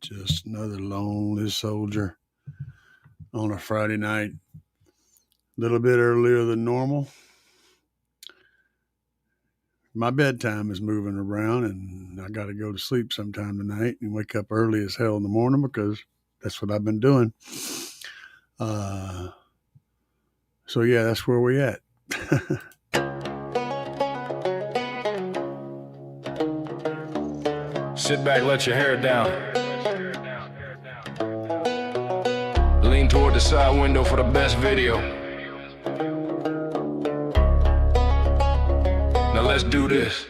Just another lonely soldier on a Friday night. A little bit earlier than normal. My bedtime is moving around, and I got to go to sleep sometime tonight and wake up early as hell in the morning because that's what I've been doing. So, yeah, that's where we at. Sit back, let your hair down. Lean toward the side window for the best video. Now let's do this.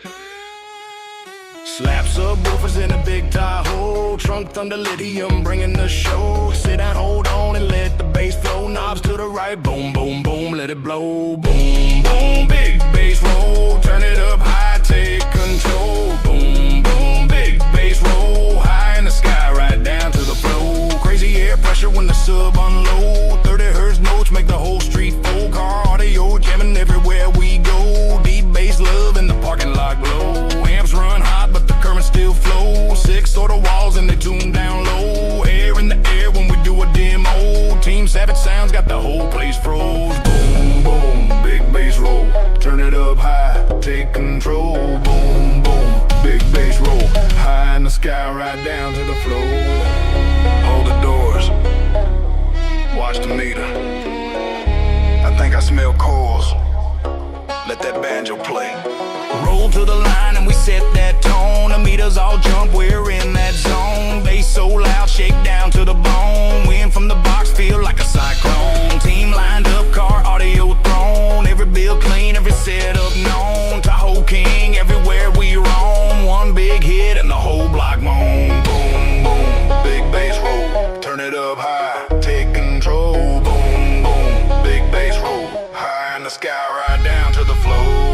Slap subwoofers in a big Tahoe, trunked under Lithium, bringing the show. Sit down, hold on, and let the bass flow. Knobs to the right, boom, boom, boom, let it blow. Boom, boom, big bass roll, turn it up high, take control. Boom, boom, big bass roll, high in the sky, right down to the floor. Crazy air pressure when the sub unload. 30 hertz notes make the whole street fold. Car audio jamming everywhere we go. Deep bass love in the parking lot glow. Amps run hot, but the current still flows. 6 sort of walls and they tune down low. Air in the air when we do a demo. Team Savage Sounds got the whole place froze. Boom, boom, big bass roll. Turn it up high, take control. Boom, boom, big bass roll. High in the sky, right down to the floor. Hold the doors, watch the meter. I think I smell coils. Let that banjo play. Roll to the line and we set that tone. The meters all jump, we're in that zone. Bass so loud, shake down to the bone. Wind from the box, feel like a cyclone. Team lined up, car audio thrown. Every bill clean, every setup known. Tahoe King, everywhere we roam. One big hit and the whole block moan. Boom, boom, big bass roll. Turn it up high, take control. Boom, boom, big bass roll. High in the sky, right down to the floor.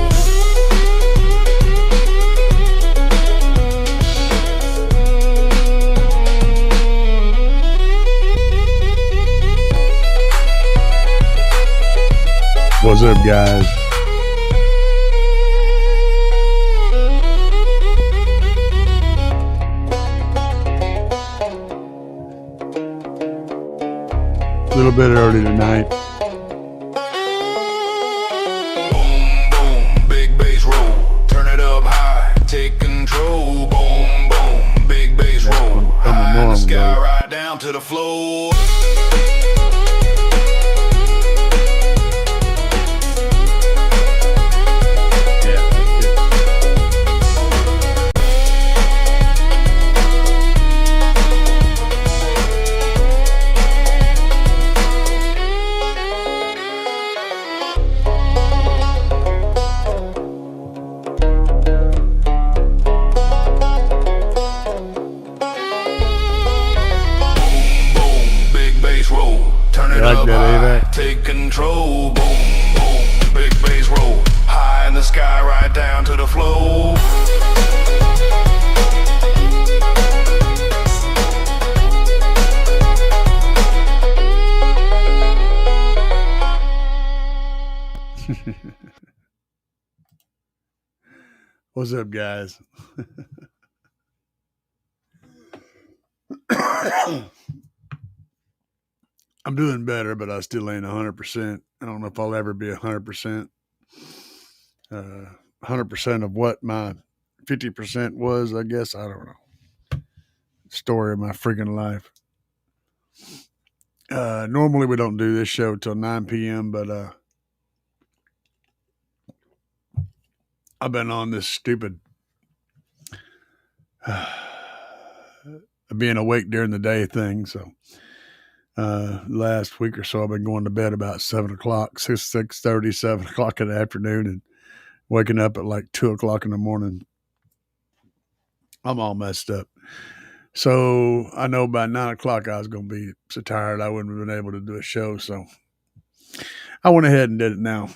What's up, guys? A little bit early tonight. Boom, boom, big bass roll. Turn it up high, take control. Boom, boom, big bass roll. High in the sky, right down to the floor. Take control, boom, boom, big bass roll. High in the sky, right down to the floor. What's up, guys? I'm doing better, but I still ain't 100%. I don't know if I'll ever be 100%. 100% of what my 50% was, I guess. I don't know. Story of my freaking life. Normally we don't do this show till 9 p.m., but I've been on this stupid being awake during the day thing, so last week or so I've been going to bed about 7 o'clock, 6:30, 7 o'clock in the afternoon, and waking up at like 2 o'clock in the morning. I'm all messed up. So I know by 9 o'clock I was going to be so tired I wouldn't have been able to do a show, so I went ahead and did it now.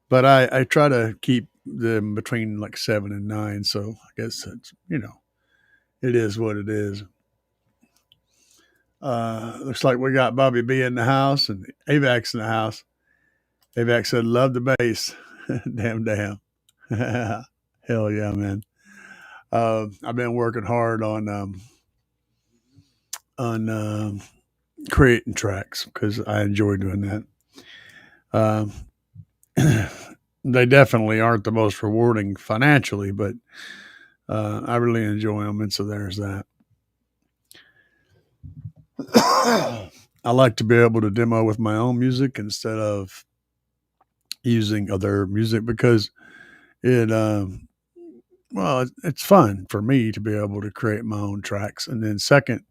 But I try to keep them between like 7 and 9, so I guess it's, it is what it is. Looks like we got Bobby B in the house and AVAC's in the house. AVAC said, love the bass. Damn. Hell yeah, man. I've been working hard on creating tracks because I enjoy doing that. Um, they definitely aren't the most rewarding financially, but I really enjoy them, and so there's that. I like to be able to demo with my own music instead of using other music because it well it's fun for me to be able to create my own tracks, and then second,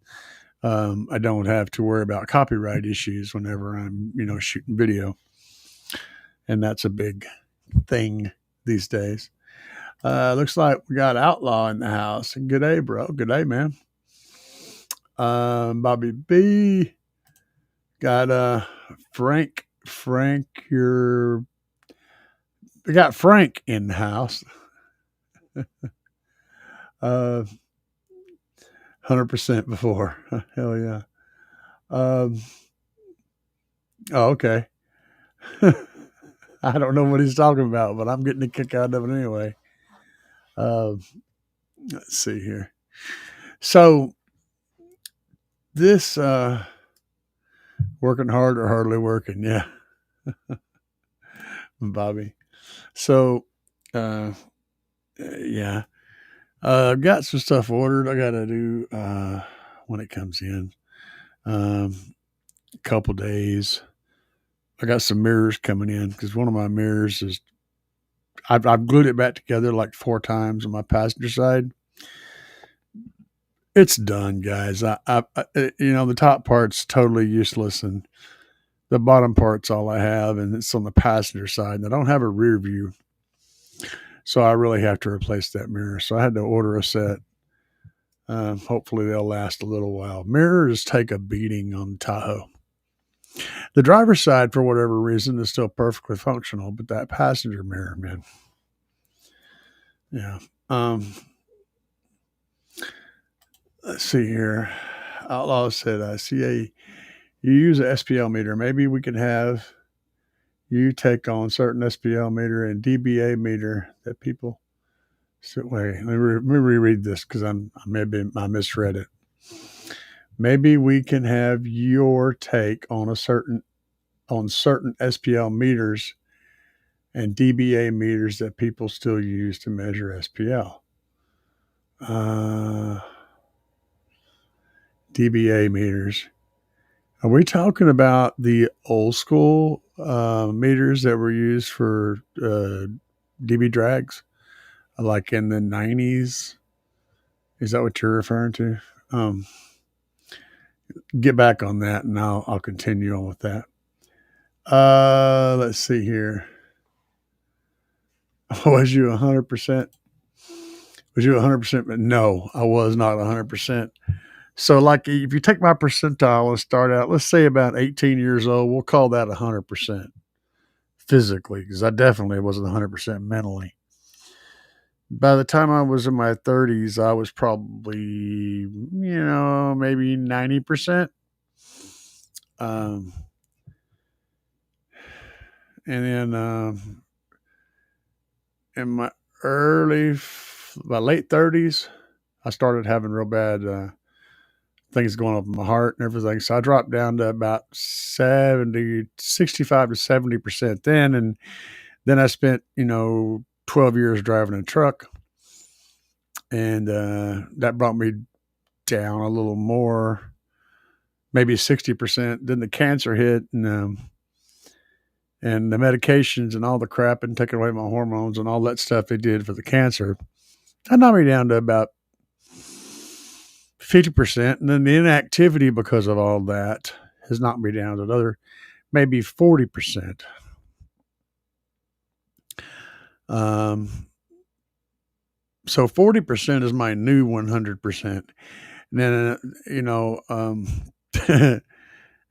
I don't have to worry about copyright issues whenever I'm shooting video, and that's a big thing these days. Looks like we got Outlaw in the house. Good day, bro. Good day, man. Bobby B. Got Frank. We got Frank in the house. 100% before. Hell yeah. Um, oh, okay. I don't know what he's talking about, but I'm getting a kick out of it anyway. Let's see here. So this working hard or hardly working, yeah, Bobby. So yeah, I've got some stuff ordered. I got to do when it comes in. A couple days. I got some mirrors coming in because one of my mirrors is I've glued it back together like 4 times on my passenger side. It's done, guys. The top part's totally useless, and the bottom part's all I have, and it's on the passenger side, and I don't have a rear view, so I really have to replace that mirror. So I had to order a set. Hopefully, they'll last a little while. Mirrors take a beating on Tahoe. The driver's side, for whatever reason, is still perfectly functional, but that passenger mirror, man, yeah. Let's see here. Outlaw said, "I see you use a SPL meter. Maybe we can have you take on certain SPL meter and DBA meter that people." So wait, let me reread this because I misread it. Maybe we can have your take on certain SPL meters and DBA meters that people still use to measure SPL. DBA meters. Are we talking about the old school meters that were used for DB drags, like in the 90s? Is that what you're referring to? Get back on that, and I'll continue on with that. Let's see here. Was you 100%? Was you 100%? No, I was not 100%. So, like, if you take my percentile and start out, let's say about 18 years old, we'll call that 100% physically, because I definitely wasn't 100% mentally. By the time I was in my 30s, I was probably, maybe 90%. And then in my my late 30s, I started having real bad things going up in my heart and everything. So I dropped down to about 65 to 70% then. And then I spent, 12 years driving a truck. And that brought me down a little more, maybe 60%. Then the cancer hit, and the medications and all the crap and taking away my hormones and all that stuff they did for the cancer, that knocked me down to about 50%. And then the inactivity because of all that has knocked me down to another maybe 40%. So 40% is my new 100%. And then,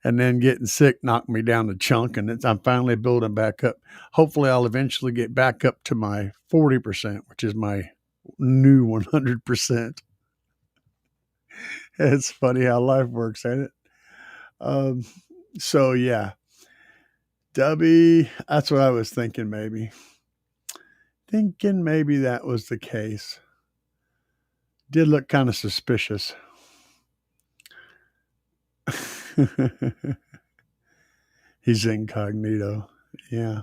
and then getting sick knocked me down to chunk, and I'm finally building back up. Hopefully I'll eventually get back up to my 40%, which is my new 100%. It's funny how life works, ain't it? So yeah, Dubby, that's what I was thinking maybe that was the case. Did look kind of suspicious. He's incognito. Yeah.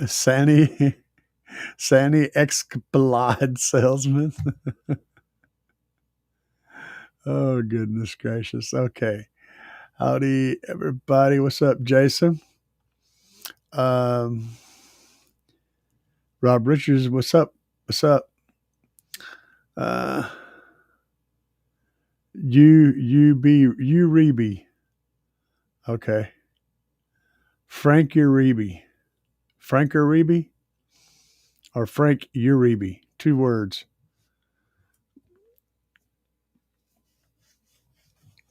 Sandy Explod salesman. Oh, goodness gracious. Okay. Howdy, everybody. What's up, Jason? Rob Richards, what's up? What's up? Uribe. Okay. Frank Uribe. Frank Uribe or Frank Uribe? 2 words.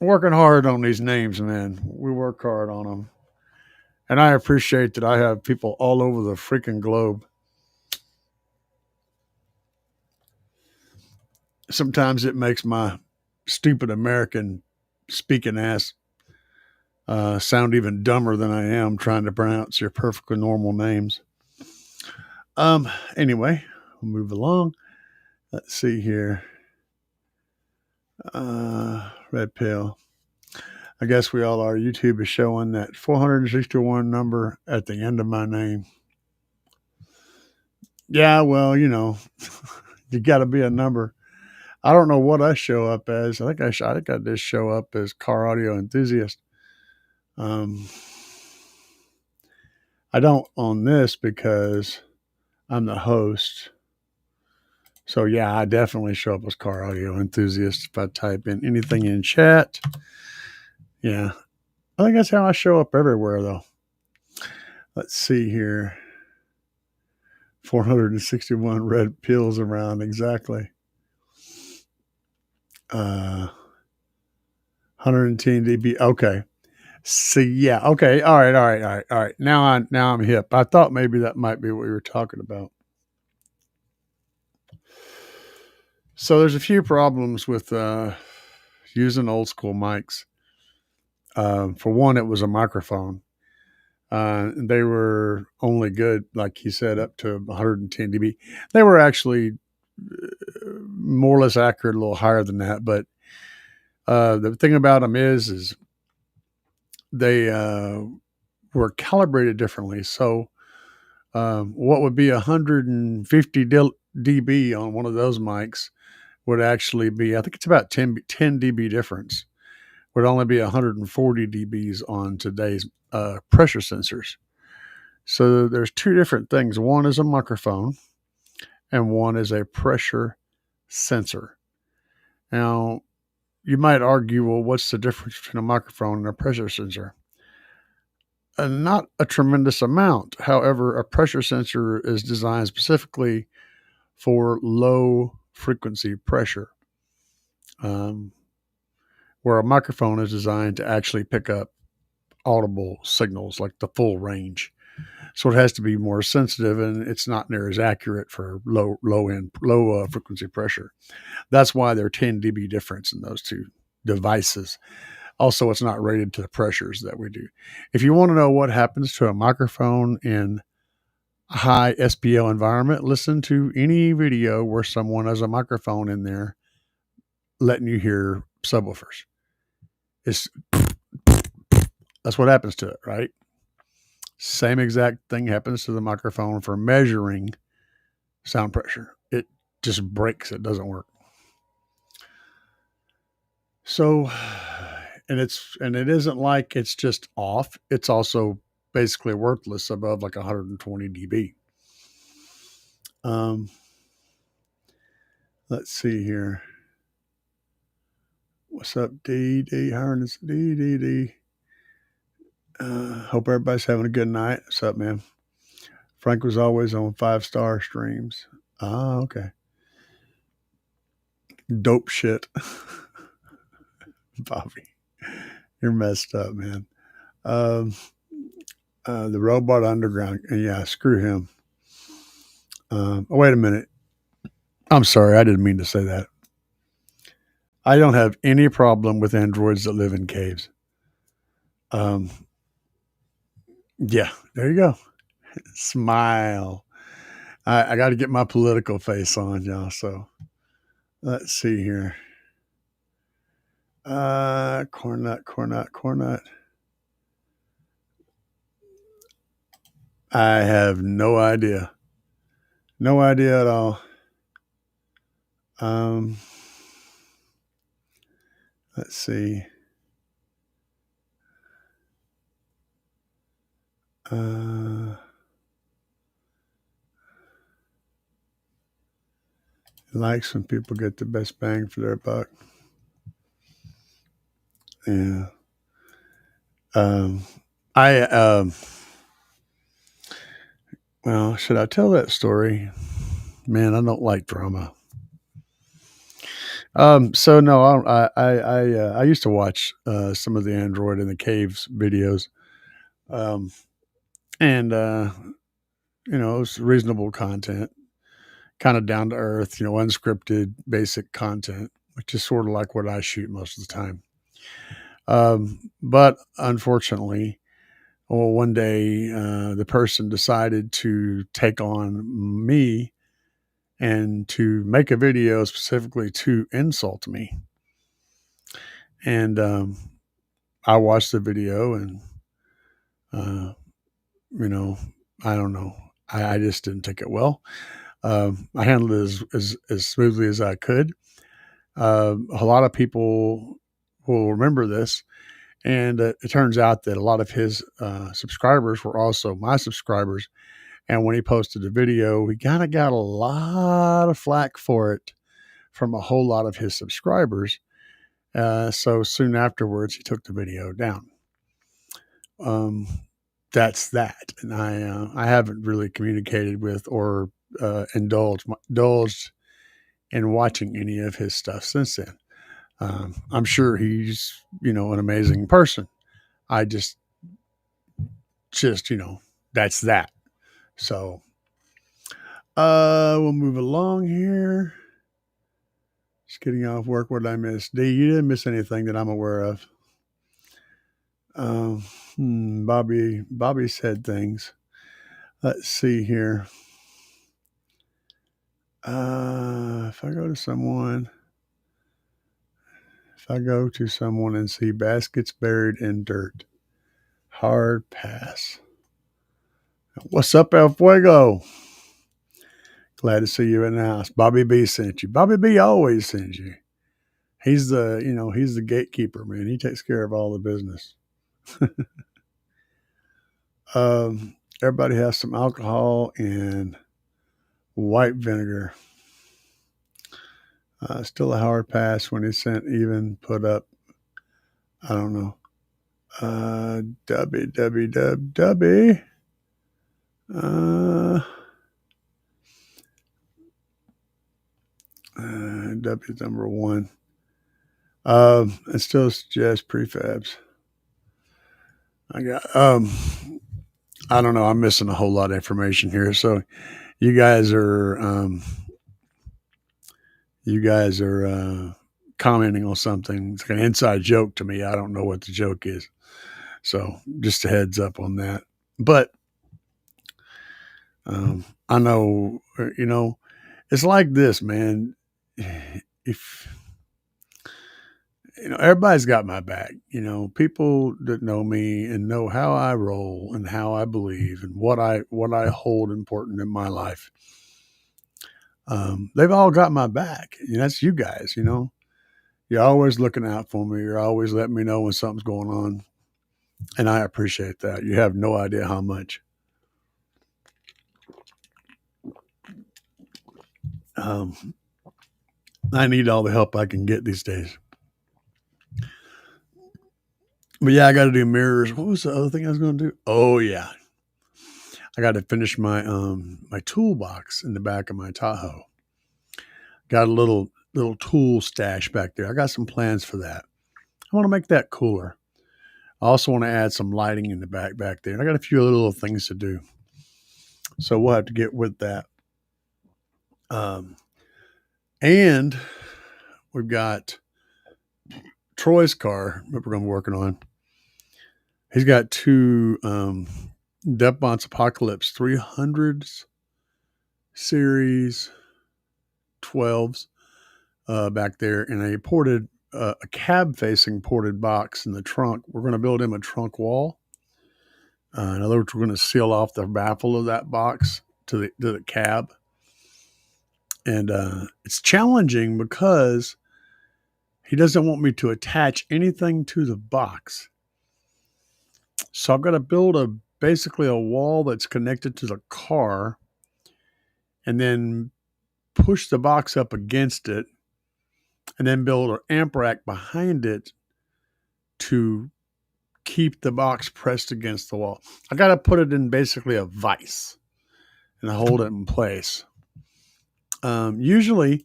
Working hard on these names, man. We work hard on them. And I appreciate that I have people all over the freaking globe. Sometimes it makes my stupid American speaking ass sound even dumber than I am trying to pronounce your perfectly normal names. Anyway, we'll move along. Let's see here. Red pill. I guess we all are. YouTube is showing that 461 number at the end of my name. Yeah, well, you know, you got to be a number. I don't know what I show up as. I think I just show up as car audio enthusiast. I don't on this because I'm the host. So yeah, I definitely show up as car audio enthusiast if I type in anything in chat. Yeah. I think that's how I show up everywhere though. Let's see here. 461 red pills around exactly. 110 dB. Okay. See, yeah. Okay. All right. Now I'm hip. I thought maybe that might be what we were talking about. So there's a few problems with using old school mics. For one, it was a microphone. They were only good, like he said, up to 110 dB. They were actually more or less accurate, a little higher than that. But the thing about them is they were calibrated differently. So what would be 150 dB on one of those mics would actually be, I think it's about 10 dB difference, would only be 140 dBs on today's pressure sensors. So there's 2 different things. One is a microphone and one is a pressure sensor. Now, you might argue, well, what's the difference between a microphone and a pressure sensor? Not a tremendous amount. However, a pressure sensor is designed specifically for low frequency pressure, where a microphone is designed to actually pick up audible signals like the full range. So it has to be more sensitive, and it's not near as accurate for low frequency pressure. That's why there are 10 dB difference in those 2 devices. Also, it's not rated to the pressures that we do. If you want to know what happens to a microphone in a high SPL environment, listen to any video where someone has a microphone in there letting you hear subwoofers. That's what happens to it, right? Same exact thing happens to the microphone for measuring sound pressure. It just breaks. It doesn't work. So, and it isn't like it's just off. It's also basically worthless above like 120 dB. Let's see here. What's up, D? Harness D. Hope everybody's having a good night. What's up, man? Frank was always on 5-star streams. Ah, okay. Dope shit. Bobby, you're messed up, man. The Robot Underground. Yeah, screw him. Wait a minute. I'm sorry. I didn't mean to say that. I don't have any problem with androids that live in caves. Yeah, there you go. Smile. I got to get my political face on, y'all. So Let's see here. Corn nut. I have no idea. No idea at all. Um, let's see. Likes when people get the best bang for their buck. Yeah. I well, should I tell that story? Man, I don't like drama. So no, I used to watch some of the Android in the Caves videos, um, and it was reasonable content, kind of down to earth, unscripted, basic content, which is sort of like what I shoot most of the time. But unfortunately, well, one day the person decided to take on me and to make a video specifically to insult me. And I watched the video and, uh, you know, I don't know. I just didn't take it well. I handled it as smoothly as I could. A lot of people will remember this. And it turns out that a lot of his subscribers were also my subscribers. And when he posted the video, he kind of got a lot of flack for it from a whole lot of his subscribers. So soon afterwards, he took the video down. That's that. And I haven't really communicated with or indulged in watching any of his stuff since then. I'm sure he's, an amazing person. I just, that's that. So, we'll move along here. Just getting off work. What did I miss? D, you didn't miss anything that I'm aware of. Bobby said things. Let's see here. If I go to someone and see baskets buried in dirt, hard pass. What's up, El Fuego? Glad to see you in the house. Bobby B sent you. Bobby B always sends you. He's the gatekeeper, man. He takes care of all the business. Everybody has some alcohol and white vinegar. Still a hard pass when he sent even put up. I don't know. W's number one. It still suggests prefabs. I don't know. I'm missing a whole lot of information here. So you guys are commenting on something. It's like an inside joke to me. I don't know what the joke is. So just a heads up on that. But I know, it's like this, man. If everybody's got my back. People that know me and know how I roll and how I believe and what I hold important in my life. They've all got my back. That's you guys. You're always looking out for me. You're always letting me know when something's going on, and I appreciate that. You have no idea how much. I need all the help I can get these days. But yeah, I got to do mirrors. What was the other thing I was going to do? Oh yeah, I got to finish my my toolbox in the back of my Tahoe. Got a little tool stash back there. I got some plans for that. I want to make that cooler. I also want to add some lighting in the back there. And I got a few little things to do. So we'll have to get with that. And we've got Troy's car that we're going to be working on. He's got two Depbont's Apocalypse 300s series 12s back there in a cab-facing ported box in the trunk. We're going to build him a trunk wall. In other words, we're going to seal off the baffle of that box to the cab. And it's challenging because he doesn't want me to attach anything to the box. So I've got to build basically a wall that's connected to the car and then push the box up against it and then build an amp rack behind it to keep the box pressed against the wall. I got to put it in basically a vise and hold it in place. Usually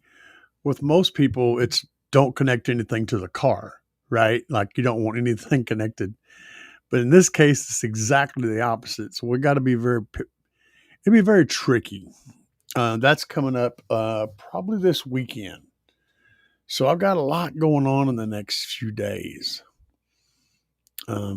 with most people, it's don't connect anything to the car, right? Like you don't want anything connected. But in this case, it's exactly the opposite. So we got to be it'd be very tricky. That's coming up probably this weekend. So I've got a lot going on in the next few days. We're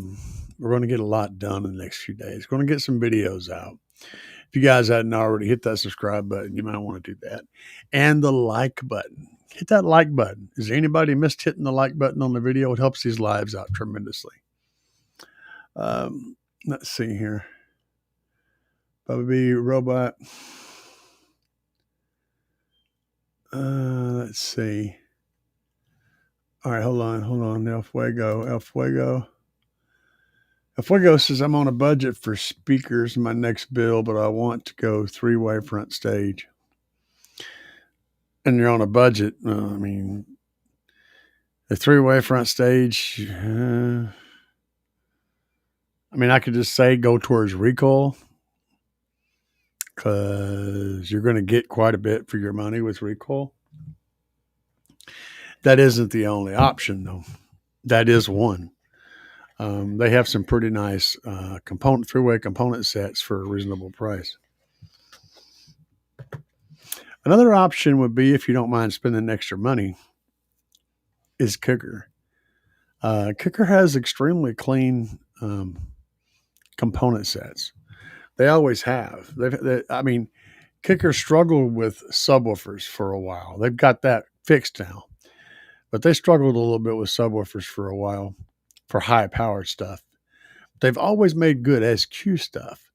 going to get a lot done in the next few days. We're going to get some videos out. If you guys hadn't already, hit that subscribe button. You might want to do that. And the like button. Hit that like button. Is anybody missed hitting the like button on the video? It helps these lives out tremendously. Let's see here. Bobby Robot. Let's see. All right, hold on. El Fuego says, I'm on a budget for speakers in my next build, but I want to go 3-way front stage. And you're on a budget. I mean, the 3-way front stage, I mean, I could just say go towards recoil because you're going to get quite a bit for your money with recoil. That isn't the only option, though. That is one. They have some pretty nice 3-way component sets for a reasonable price. Another option would be, if you don't mind spending extra money, is Kicker. Kicker has extremely clean component sets. They always have. I mean, Kicker struggled with subwoofers for a while. They've got that fixed now. But they struggled a little bit with subwoofers for a while for high-powered stuff. They've always made good SQ stuff.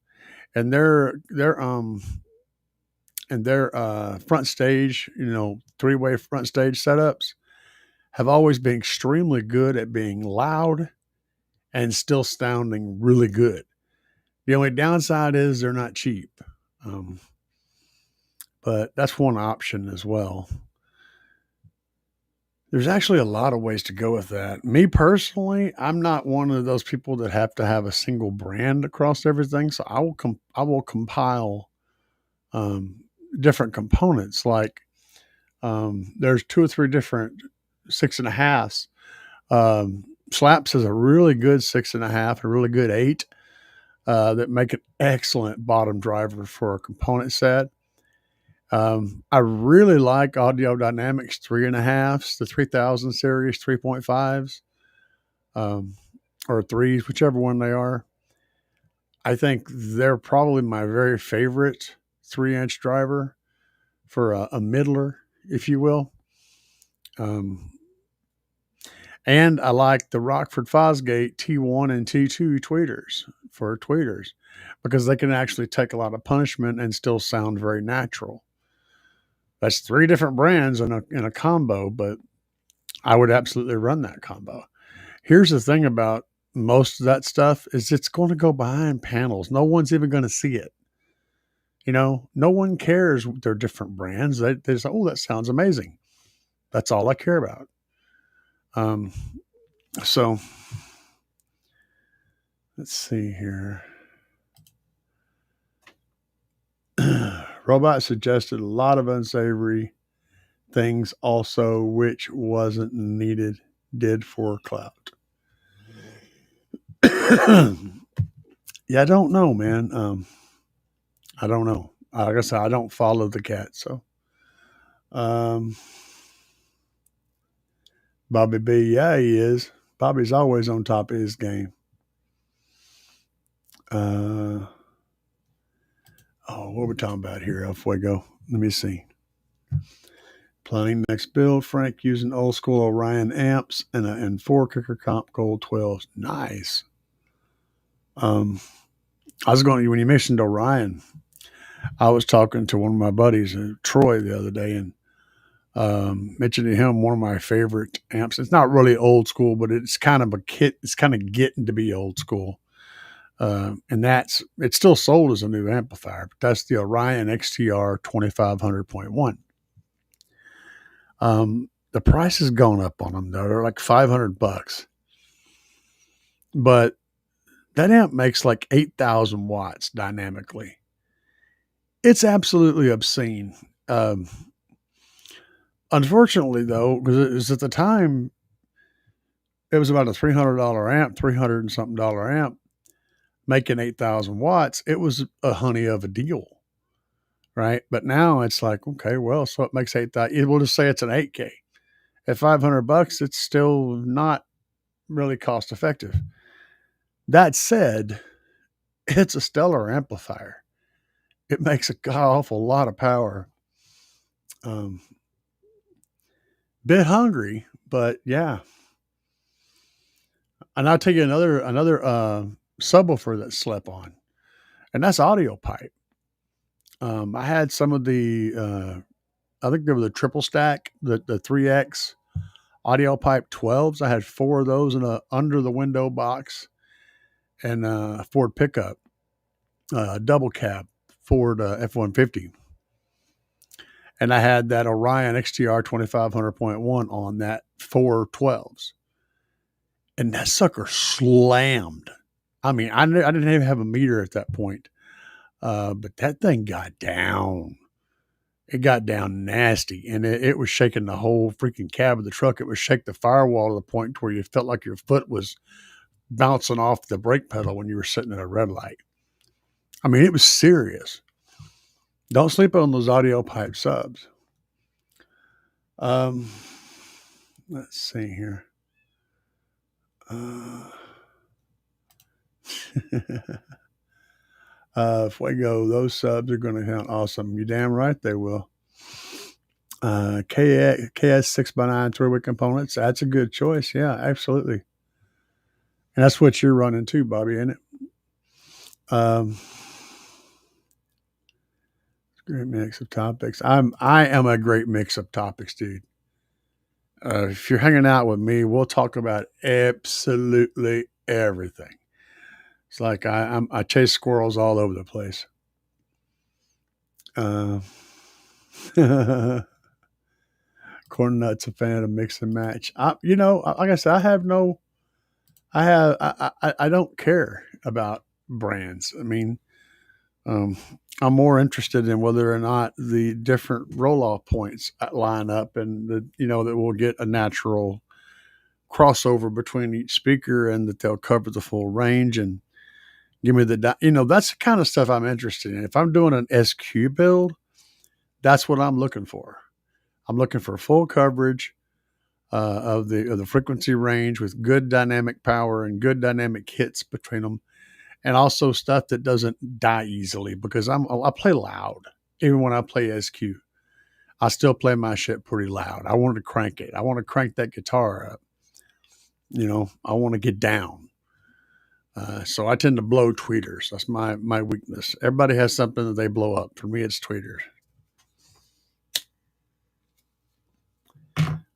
And their front stage, 3-way front stage setups have always been extremely good at being loud and still sounding really good. The only downside is they're not cheap. But that's one option as well. There's actually a lot of ways to go with that. Me personally, I'm not one of those people that have to have a single brand across everything. So I will compile different components. Like there's 2 or 3 different 6.5s. Slapz is a really good 6.5, a really good 8 that make an excellent bottom driver for a component set. I really like Audio Dynamics 3.5s, the 3000 series 3.5s, or 3s, whichever one they are. I think they're probably my very favorite 3-inch driver for a middler, if you will. And I like the Rockford Fosgate T1 and T2 tweeters for tweeters because they can actually take a lot of punishment and still sound very natural. That's 3 different brands in a combo, but I would absolutely run that combo. Here's the thing about most of that stuff is it's going to go behind panels. No one's even going to see it. No one cares they're different brands. They say, oh, that sounds amazing. That's all I care about. So let's see here. Robot suggested a lot of unsavory things also, which wasn't needed, did for clout. Yeah, I don't know, man. I don't know. Like I said, I don't follow the cat, so. Bobby B, yeah, he is. Bobby's always on top of his game. What are we talking about here, El Fuego? Let me see. Planning next build, Frank, using old school Orion amps and 4 kicker comp gold 12s. Nice. I was going, when you mentioned Orion, I was talking to one of my buddies, Troy, the other day, and mentioned to him one of my favorite amps. It's not really old school, but it's kind of a kit. It's kind of getting to be old school. And it's still sold as a new amplifier, but that's the Orion XTR 2500.1. The price has gone up on them though. They're like $500, but that amp makes like 8,000 watts dynamically. It's absolutely obscene. Unfortunately though, because it was at the time, it was about a $300 amp, 300 and something dollar amp, making 8,000 watts. It was a honey of a deal, right? But now it's like, okay, well, so it makes 8,000. We'll just say it's an 8K. At $500, it's still not really cost effective. That said, it's a stellar amplifier. It makes a god awful lot of power. Bit hungry, but yeah. And I'll tell you another subwoofer that slept on, and that's audio pipe. I had some of the, I think they were the triple stack, the 3X audio pipe 12s. I had 4 of those in a under the window box, and a Ford pickup, double cab Ford F-150. And I had that Orion XTR 2500.1 on that 4 12s. And that sucker slammed. I mean, I didn't even have a meter at that point. But that thing got down. It got down nasty, and it was shaking the whole freaking cab of the truck. It would shake the firewall to the point where you felt like your foot was bouncing off the brake pedal when you were sitting at a red light. I mean, it was serious. Don't sleep on those audio pipe subs. Let's see here. Fuego, those subs are going to sound awesome. You damn right they will. KS 6x9 3-way components. That's a good choice. Yeah, absolutely. And that's what you're running too, Bobby, isn't it? Great mix of topics. I am a great mix of topics, dude. If you're hanging out with me, we'll talk about absolutely everything. It's like I chase squirrels all over the place. Corn Nuts a fan of mix and match. Like I said, I don't care about brands. I mean, I'm more interested in whether or not the different roll-off points line up, and that we'll get a natural crossover between each speaker, and that they'll cover the full range and give me that's the kind of stuff I'm interested in. If I'm doing an SQ build, that's what I'm looking for. I'm looking for full coverage of the frequency range with good dynamic power and good dynamic hits between them. And also stuff that doesn't die easily, because I play loud. Even when I play SQ, I still play my shit pretty loud. I want to crank it. I want to crank that guitar up. I want to get down. So I tend to blow tweeters. That's my weakness. Everybody has something that they blow up. For me, it's tweeters.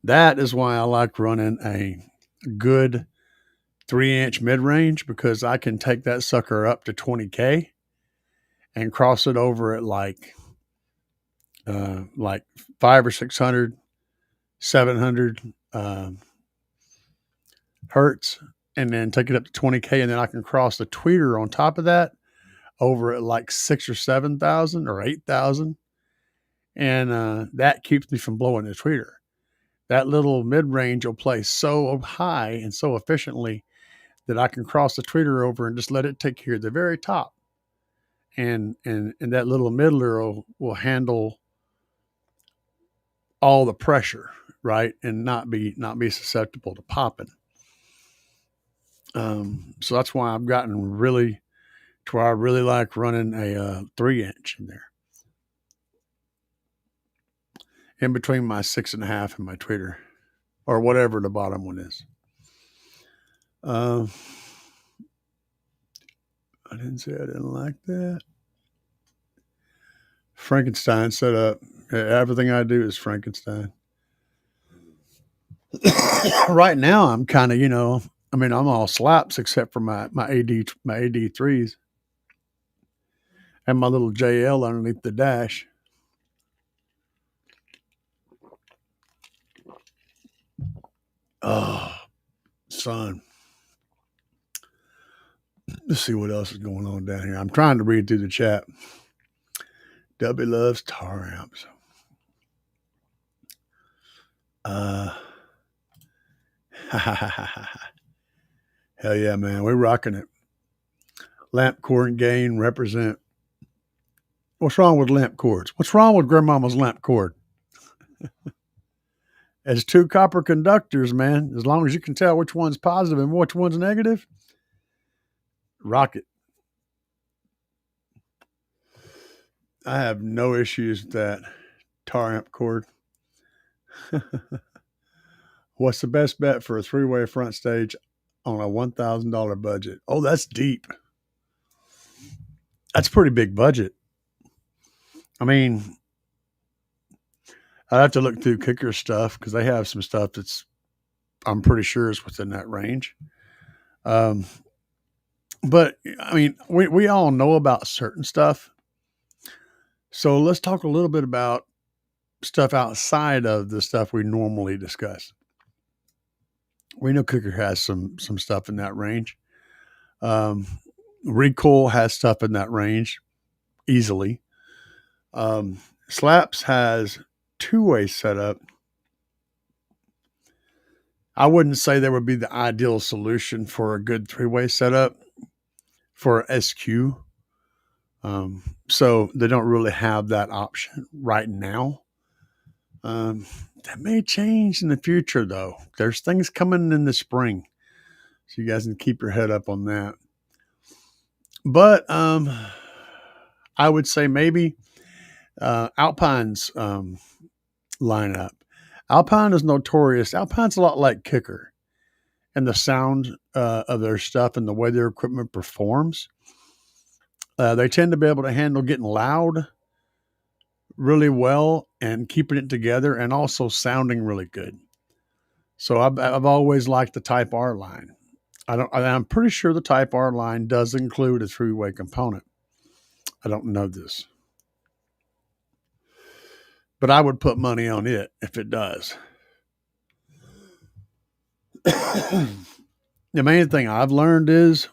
That is why I like running a good 3-inch mid-range, because I can take that sucker up to 20K and cross it over at like 500 or 600, 700 hertz, and then take it up to 20K, and then I can cross the tweeter on top of that over at like 6,000 or 7,000 or 8,000, and that keeps me from blowing the tweeter. That little mid-range will play so high and so efficiently that I can cross the tweeter over and just let it take care of the very top. And that little middler will handle all the pressure, right? And not be susceptible to popping. So that's why I've gotten really to where I really like running a 3-inch in there. in between my 6.5 and my tweeter, or whatever the bottom one is. I didn't say I didn't like that. Frankenstein set up. Everything I do is Frankenstein. Right now, I'm kind of, I'm all Slapz except for my AD3s and my little JL underneath the dash. Oh, son. Let's see what else is going on down here. I'm trying to read through the chat. W loves tar amps. Hell yeah, man. We're rocking it. Lamp cord gain represent. What's wrong with lamp cords? What's wrong with grandmama's lamp cord? It's 2 copper conductors, man. As long as you can tell which one's positive and which one's negative, rock it. I have no issues with that tar amp cord. What's the best bet for a 3-way front stage on a $1,000 budget? Oh, that's deep. That's a pretty big budget. I mean, I'd have to look through Kicker stuff because they have some stuff that's, I'm pretty sure, is within that range. But I mean, we all know about certain stuff. So let's talk a little bit about stuff outside of the stuff we normally discuss. We know Kicker has some stuff in that range. Recoil has stuff in that range easily. Slapz has 2-way setup. I wouldn't say that would be the ideal solution for a good 3-way setup for SQ. So they don't really have that option right now. That may change in the future, though. There's things coming in the spring, so you guys can keep your head up on that. But I would say maybe Alpine's lineup. Alpine is notorious. Alpine's a lot like Kicker and the sound of their stuff and the way their equipment performs. They tend to be able to handle getting loud really well and keeping it together and also sounding really good. So I've always liked the Type R line. I'm pretty sure the Type R line does include a 3-way component. I don't know this, but I would put money on it if it does. The main thing I've learned is,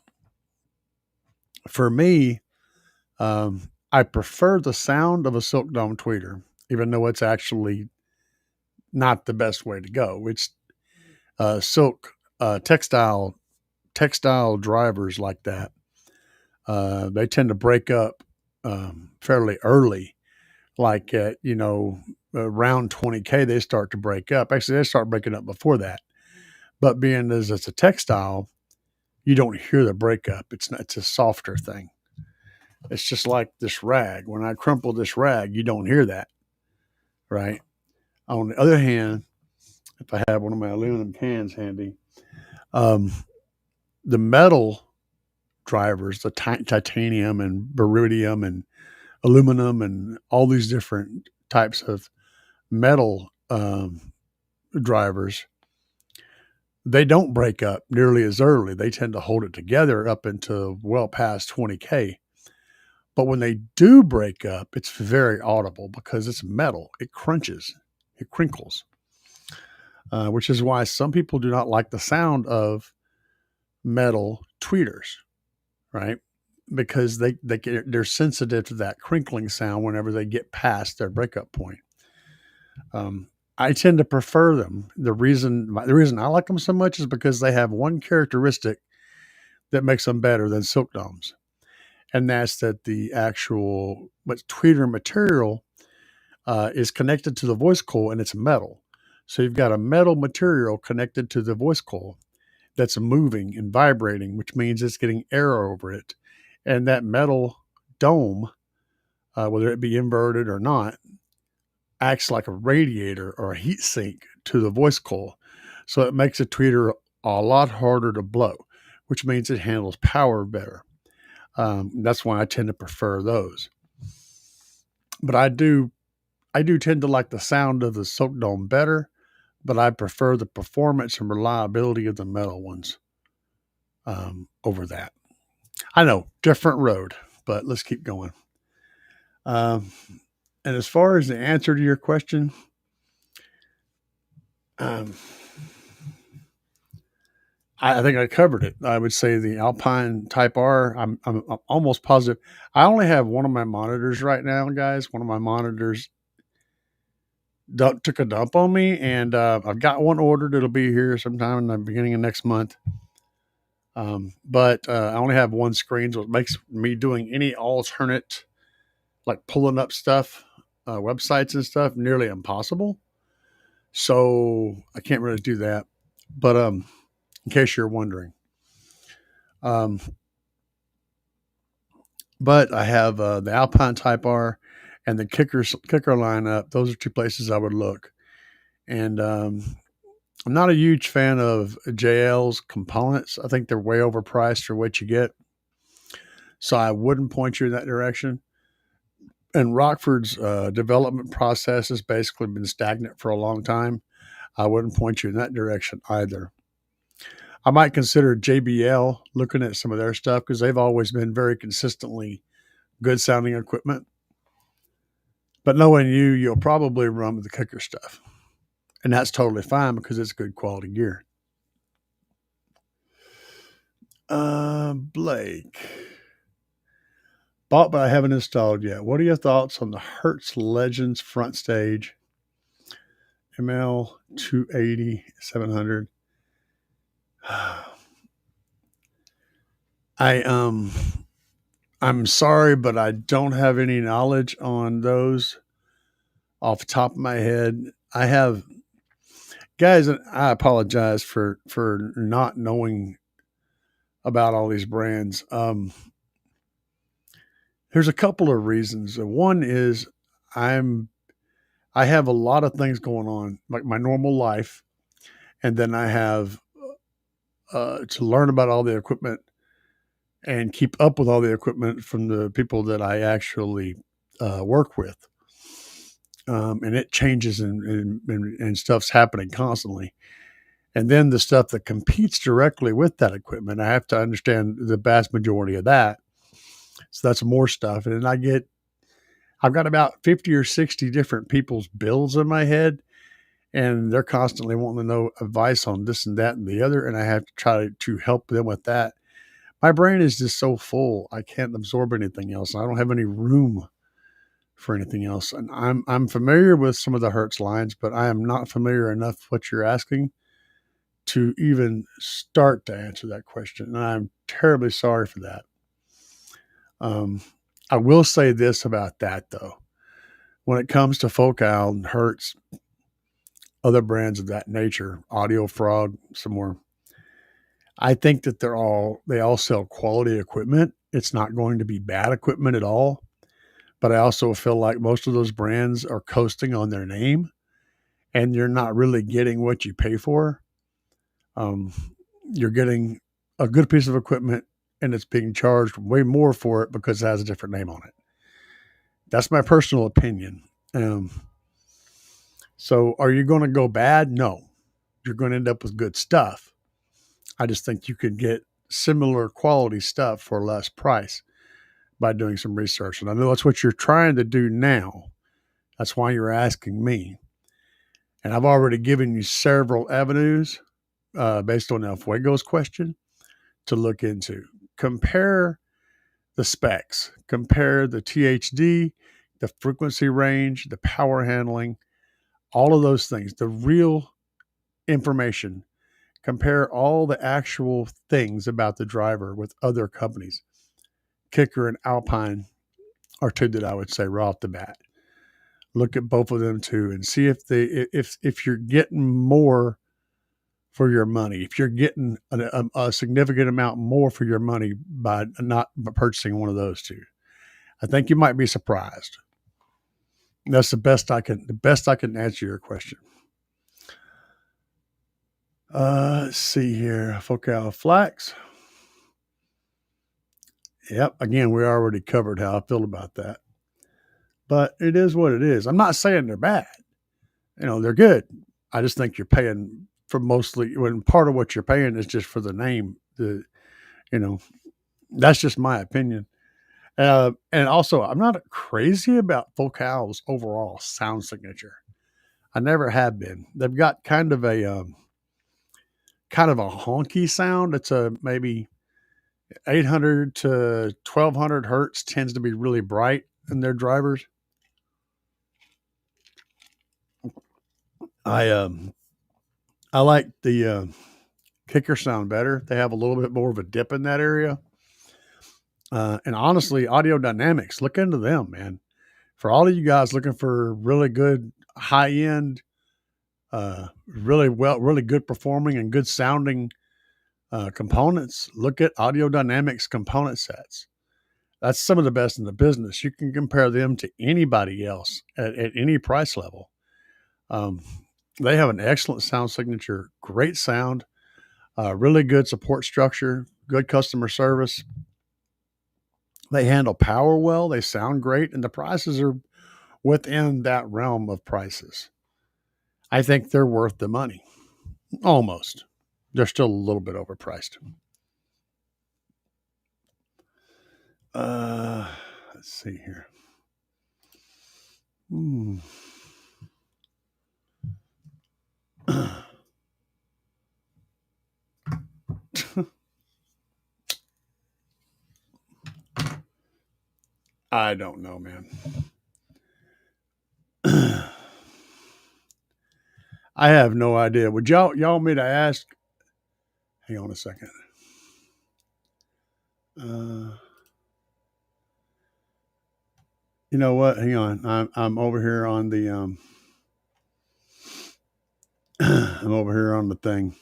for me, I prefer the sound of a Silk Dome tweeter, even though it's actually not the best way to go. It's silk textile drivers like that. They tend to break up fairly early, like at around 20K they start to break up. Actually, they start breaking up before that. But being as it's a textile, you don't hear the breakup. It's a softer thing. It's just like this rag. When I crumple this rag, you don't hear that, right? On the other hand, if I have one of my aluminum cans handy, the metal drivers, the titanium and beryllium and aluminum and all these different types of metal drivers, they don't break up nearly as early. They tend to hold it together up into well past 20K. But when they do break up, it's very audible because it's metal. It crunches, it crinkles, which is why some people do not like the sound of metal tweeters, right? Because they're sensitive to that crinkling sound whenever they get past their breakup point. I tend to prefer them. The reason I like them so much is because they have one characteristic that makes them better than Silk Domes. And that's that the actual tweeter material is connected to the voice coil, and it's metal. So you've got a metal material connected to the voice coil that's moving and vibrating, which means it's getting air over it. And that metal dome, whether it be inverted or not, acts like a radiator or a heat sink to the voice coil. So it makes a tweeter a lot harder to blow, which means it handles power better. That's why I tend to prefer those. But I do tend to like the sound of the Soak Dome better, but I prefer the performance and reliability of the metal ones over that. I know, different road, but let's keep going. And as far as the answer to your question, I think I covered it. I would say the Alpine Type R. I'm almost positive. I only have one of my monitors right now, guys. One of my monitors took a dump on me, and I've got one ordered. It'll be here sometime in the beginning of next month. But I only have one screen, so it makes me doing any alternate, like pulling up stuff, websites and stuff, nearly impossible. So I can't really do that. But in case you're wondering, but I have the Alpine Type R and the kicker lineup. Those are two places I would look. And I'm not a huge fan of JL's components. I think they're way overpriced for what you get. So I wouldn't point you in that direction. And Rockford's development process has basically been stagnant for a long time. I wouldn't point you in that direction either. I might consider JBL, looking at some of their stuff, because they've always been very consistently good sounding equipment. But knowing you, you'll probably run with the kicker stuff. And that's totally fine because it's good quality gear. Blake. Bought but I haven't installed yet. What are your thoughts on the Hertz Legends front stage ML 280 700? I'm sorry, but I don't have any knowledge on those off the top of my head. I have, guys, and I apologize for not knowing about all these brands. There's a couple of reasons. One is I have a lot of things going on, like my normal life, and then I have to learn about all the equipment and keep up with all the equipment from the people that I actually work with. And it changes and stuff's happening constantly. And then the stuff that competes directly with that equipment, I have to understand the vast majority of that. So that's more stuff. And then I've got about 50 or 60 different people's bills in my head, and they're constantly wanting to know advice on this and that and the other. And I have to try to help them with that. My brain is just so full. I can't absorb anything else. I don't have any room for anything else. And I'm familiar with some of the Hertz lines, but I am not familiar enough with what you're asking to even start to answer that question. And I'm terribly sorry for that. I will say this about that though. When it comes to Focal and Hertz, other brands of that nature, Audio Frog, some more, I think that they all sell quality equipment. It's not going to be bad equipment at all. But I also feel like most of those brands are coasting on their name, and you're not really getting what you pay for. You're getting a good piece of equipment, and it's being charged way more for it because it has a different name on it. That's my personal opinion. So are you going to go bad? No. You're going to end up with good stuff. I just think you could get similar quality stuff for less price by doing some research. And I know that's what you're trying to do now. That's why you're asking me. And I've already given you several avenues based on El Fuego's question to look into. Compare the specs, compare the THD, the frequency range, the power handling, all of those things, the real information. Compare all the actual things about the driver with other companies. Kicker and Alpine are two that I would say right off the bat. Look at both of them too and see if you're getting more for your money, if you're getting a significant amount more for your money by not purchasing one of those two. I think you might be surprised. That's the best I can answer your question. Let's see here. Focal flax. Yep. Again, we already covered how I feel about that. But it is what it is. I'm not saying they're bad. They're good. I just think you're paying for mostly when part of what you're paying is just for the name. That's just my opinion. And also, I'm not crazy about Focal's overall sound signature. I never have been. They've got kind of a honky sound. It's a maybe 800 to 1200 hertz tends to be really bright in their drivers. I like the kicker sound better. They have a little bit more of a dip in that area. And honestly, Audio Dynamics, look into them, man. For all of you guys looking for really good high end, really good performing and good sounding components, look at Audio Dynamics component sets. That's some of the best in the business. You can compare them to anybody else at any price level. They have an excellent sound signature, great sound, really good support structure, good customer service. They handle power well. They sound great, and the prices are within that realm of prices. I think they're worth the money. Almost. They're still a little bit overpriced. Let's see here. I don't know, man. I have no idea. Would y'all want me to ask? Hang on a second. You know what? Hang on. I'm over here on the I'm over here on the thing.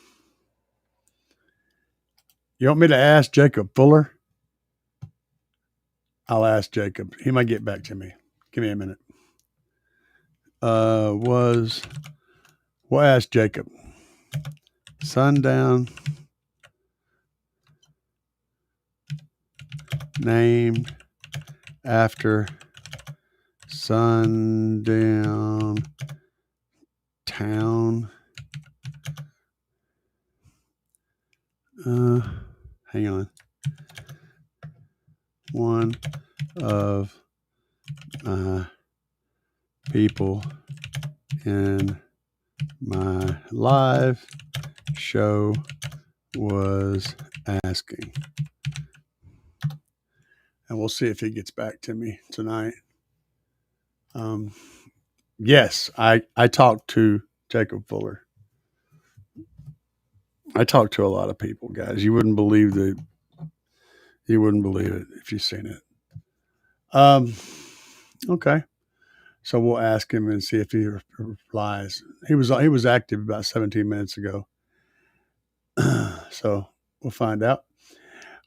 You want me to ask Jacob Fuller? I'll ask Jacob. He might get back to me. Give me a minute. We'll ask Jacob. Sundown named after Sundown Town. Hang on. One of my people in my live show was asking. And we'll see if he gets back to me tonight. Yes, I talked to Jacob Fuller. I talked to a lot of people, guys. You wouldn't believe it if you've seen it. Okay. So we'll ask him and see if he replies. He was active about 17 minutes ago. So we'll find out.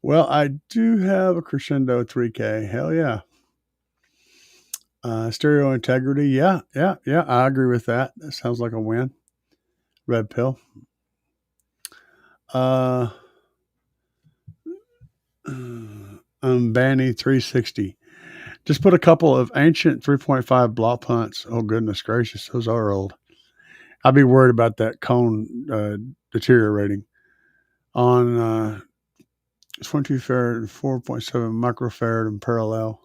Well, I do have a Crescendo 3K. Hell yeah. Stereo integrity. Yeah. I agree with that. That sounds like a win. Red pill. Banny 360. Just put a couple of ancient 3.5 block punts. Oh, goodness gracious. Those are old. I'd be worried about that cone deteriorating. On 22 farad and 4.7 microfarad in parallel.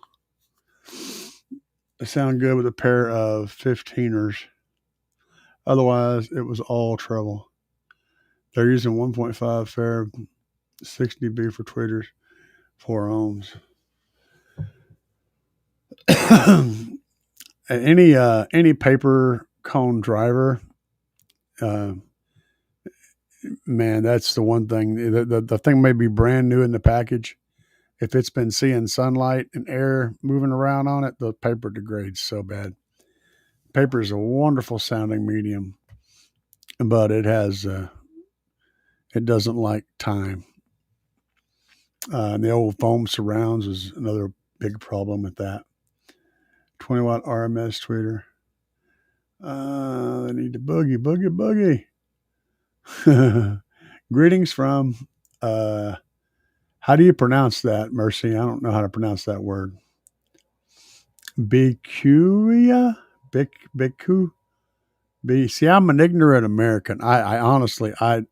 They sound good with a pair of 15ers. Otherwise, it was all trouble. They're using 1.5 farad, 60 dB for tweeters, 4 ohms. Any paper cone driver, man, that's the one thing. The thing may be brand new in the package. If it's been seeing sunlight and air moving around on it, the paper degrades so bad. Paper is a wonderful sounding medium, but it doesn't like time. And the old foam surrounds is another big problem with that. 20-watt RMS tweeter. They need to boogie. Greetings from, how do you pronounce that, Mercy? I don't know how to pronounce that word. Bicuia? Bicu? See, I'm an ignorant American. I honestly, I'm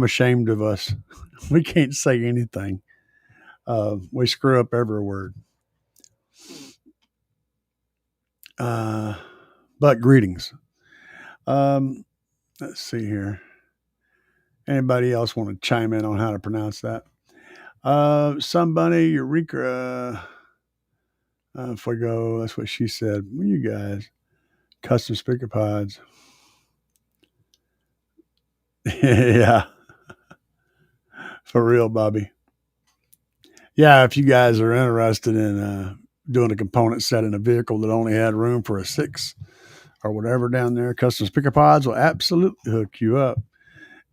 ashamed of us. We can't say anything. We screw up every word. But greetings. Let's see here. Anybody else want to chime in on how to pronounce that? Somebody, Eureka. Fuego, that's what she said. Well, you guys, custom speaker pods. Yeah, for real, Bobby. Yeah, if you guys are interested in doing a component set in a vehicle that only had room for a 6 or whatever down there, custom speaker pods will absolutely hook you up.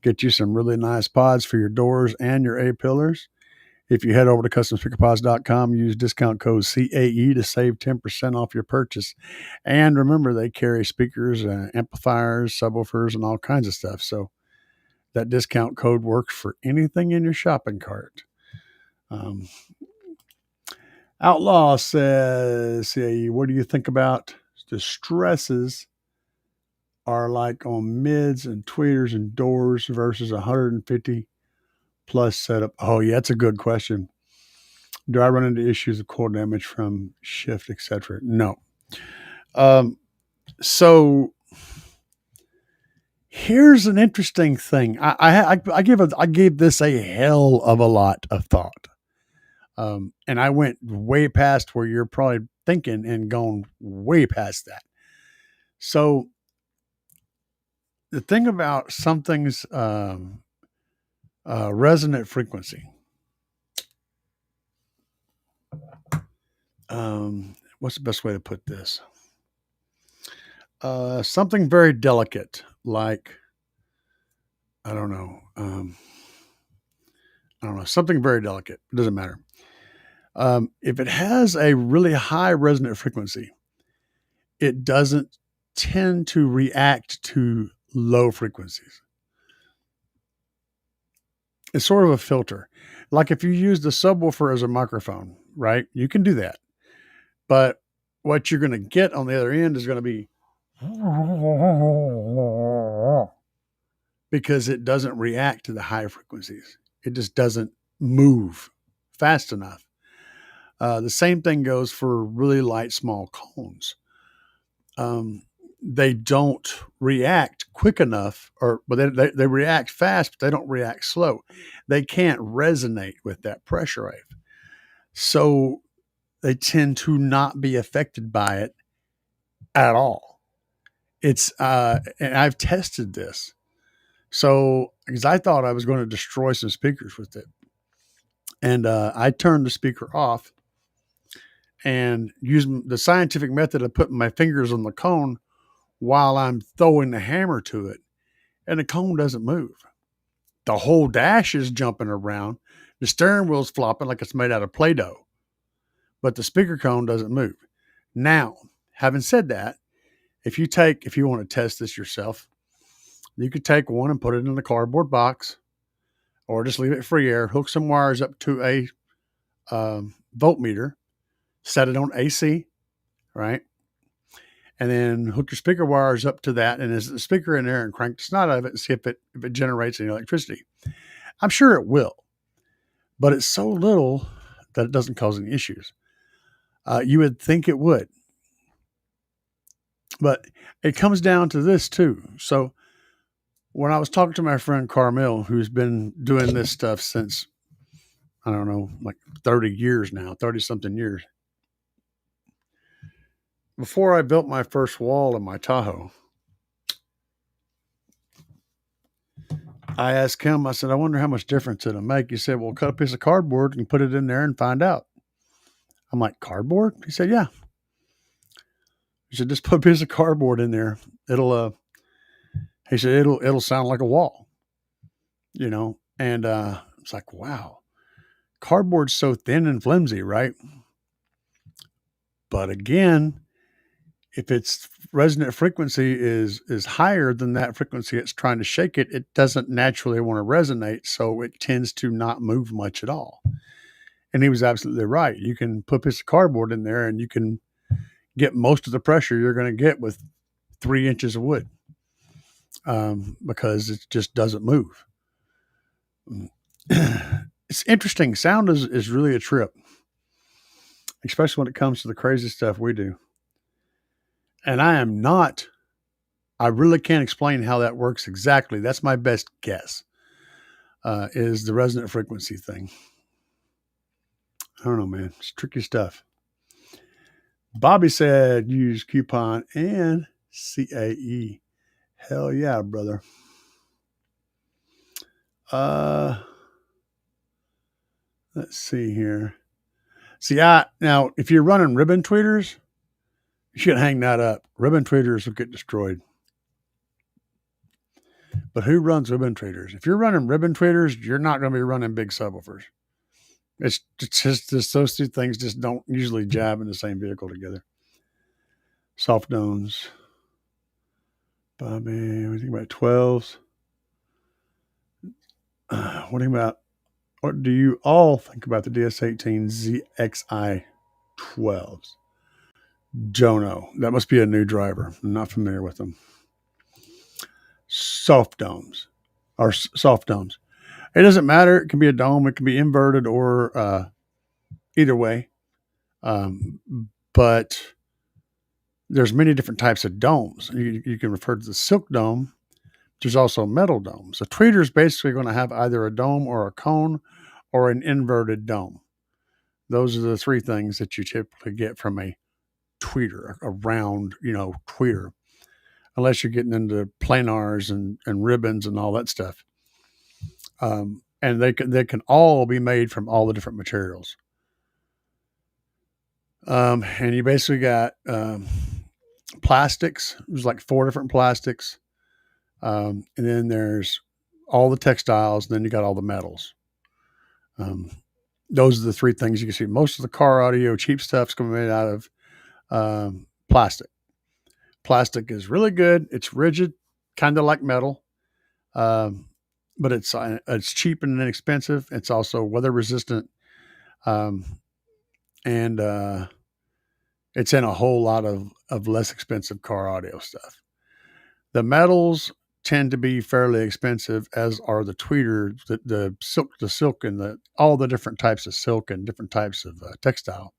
Get you some really nice pods for your doors and your A-pillars. If you head over to customspeakerpods.com, use discount code CAE to save 10% off your purchase. And remember, they carry speakers, amplifiers, subwoofers, and all kinds of stuff. So that discount code works for anything in your shopping cart. Outlaw says, CAE, what do you think about the stresses are like on mids and tweeters and doors versus 150 plus setup? Oh, yeah, that's a good question. Do I run into issues of core damage from shift, etc.? No. So here's an interesting thing. I gave this a hell of a lot of thought, and I went way past where you're probably thinking and gone way past that. So the thing about something's resonant frequency. What's the best way to put this? Something very delicate, like, I don't know, something very delicate. It doesn't matter. If it has a really high resonant frequency, it doesn't tend to react to low frequencies. It's sort of a filter. Like if you use the subwoofer as a microphone, right? You can do that. But what you're going to get on the other end is going to be because it doesn't react to the high frequencies. It just doesn't move fast enough. The same thing goes for really light, small cones. They don't react quick enough, but they react fast, but they don't react slow. They can't resonate with that pressure wave. So they tend to not be affected by it at all. It's, and I've tested this. So, because I thought I was going to destroy some speakers with it. And I turned the speaker off and used the scientific method of putting my fingers on the cone while I'm throwing the hammer to it. And the cone doesn't move. The whole dash is jumping around. The steering wheel's flopping like it's made out of Play-Doh. But the speaker cone doesn't move. Now, having said that, if you want to test this yourself, you could take one and put it in a cardboard box or just leave it free air, hook some wires up to a voltmeter, set it on AC, right? And then hook your speaker wires up to that. And as the speaker in there and crank the snot out of it and see if it generates any electricity. I'm sure it will, but it's so little that it doesn't cause any issues. You would think it would, but it comes down to this too. So when I was talking to my friend Carmel, who's been doing this stuff since, I don't know, like 30 years now, 30 something years. Before I built my first wall in my Tahoe, I asked him, I said, I wonder how much difference it'll make. He said, well, cut a piece of cardboard and put it in there and find out. I'm like, cardboard? He said, yeah. He said, just put a piece of cardboard in there. He said, it'll sound like a wall, and it's like, wow, cardboard's so thin and flimsy, right? But again, if its resonant frequency is higher than that frequency it's trying to shake it, it doesn't naturally want to resonate, so it tends to not move much at all. And he was absolutely right. You can put a piece of cardboard in there and you can get most of the pressure you're going to get with 3 inches of wood, because it just doesn't move. It's interesting. Sound is really a trip, especially when it comes to the crazy stuff we do. And I really can't explain how that works exactly. That's my best guess, is the resonant frequency thing. I don't know, man. It's tricky stuff. Bobby said use coupon and CAE. Hell yeah, brother. Let's see here. Now, if you're running ribbon tweeters, you should hang that up. Ribbon tweeters will get destroyed. But who runs ribbon tweeters? If you're running ribbon tweeters, you're not going to be running big subwoofers. It's just those two things just don't usually jab in the same vehicle together. Soft domes. Bobby, what do you think about 12s? What do you all think about the DS18 ZXI 12s? Jono. That must be a new driver. I'm not familiar with them. Soft domes. It doesn't matter. It can be a dome. It can be inverted or either way. But there's many different types of domes. You can refer to the silk dome. There's also metal domes. A tweeter is basically going to have either a dome or a cone or an inverted dome. Those are the 3 things that you typically get from a tweeter, a round, tweeter, unless you're getting into planars and ribbons and all that stuff. And they can all be made from all the different materials. And you basically got plastics. There's like 4 different plastics. And then there's all the textiles, and then you got all the metals. Those are the 3 things you can see. Most of the car audio cheap stuff's going to be made out of plastic. Plastic is really good. It's rigid, kind of like metal, but it's cheap and inexpensive. It's also weather resistant, and it's in a whole lot of less expensive car audio stuff. The metals tend to be fairly expensive, as are the tweeters, the silk, and all the different types of silk and different types of textile.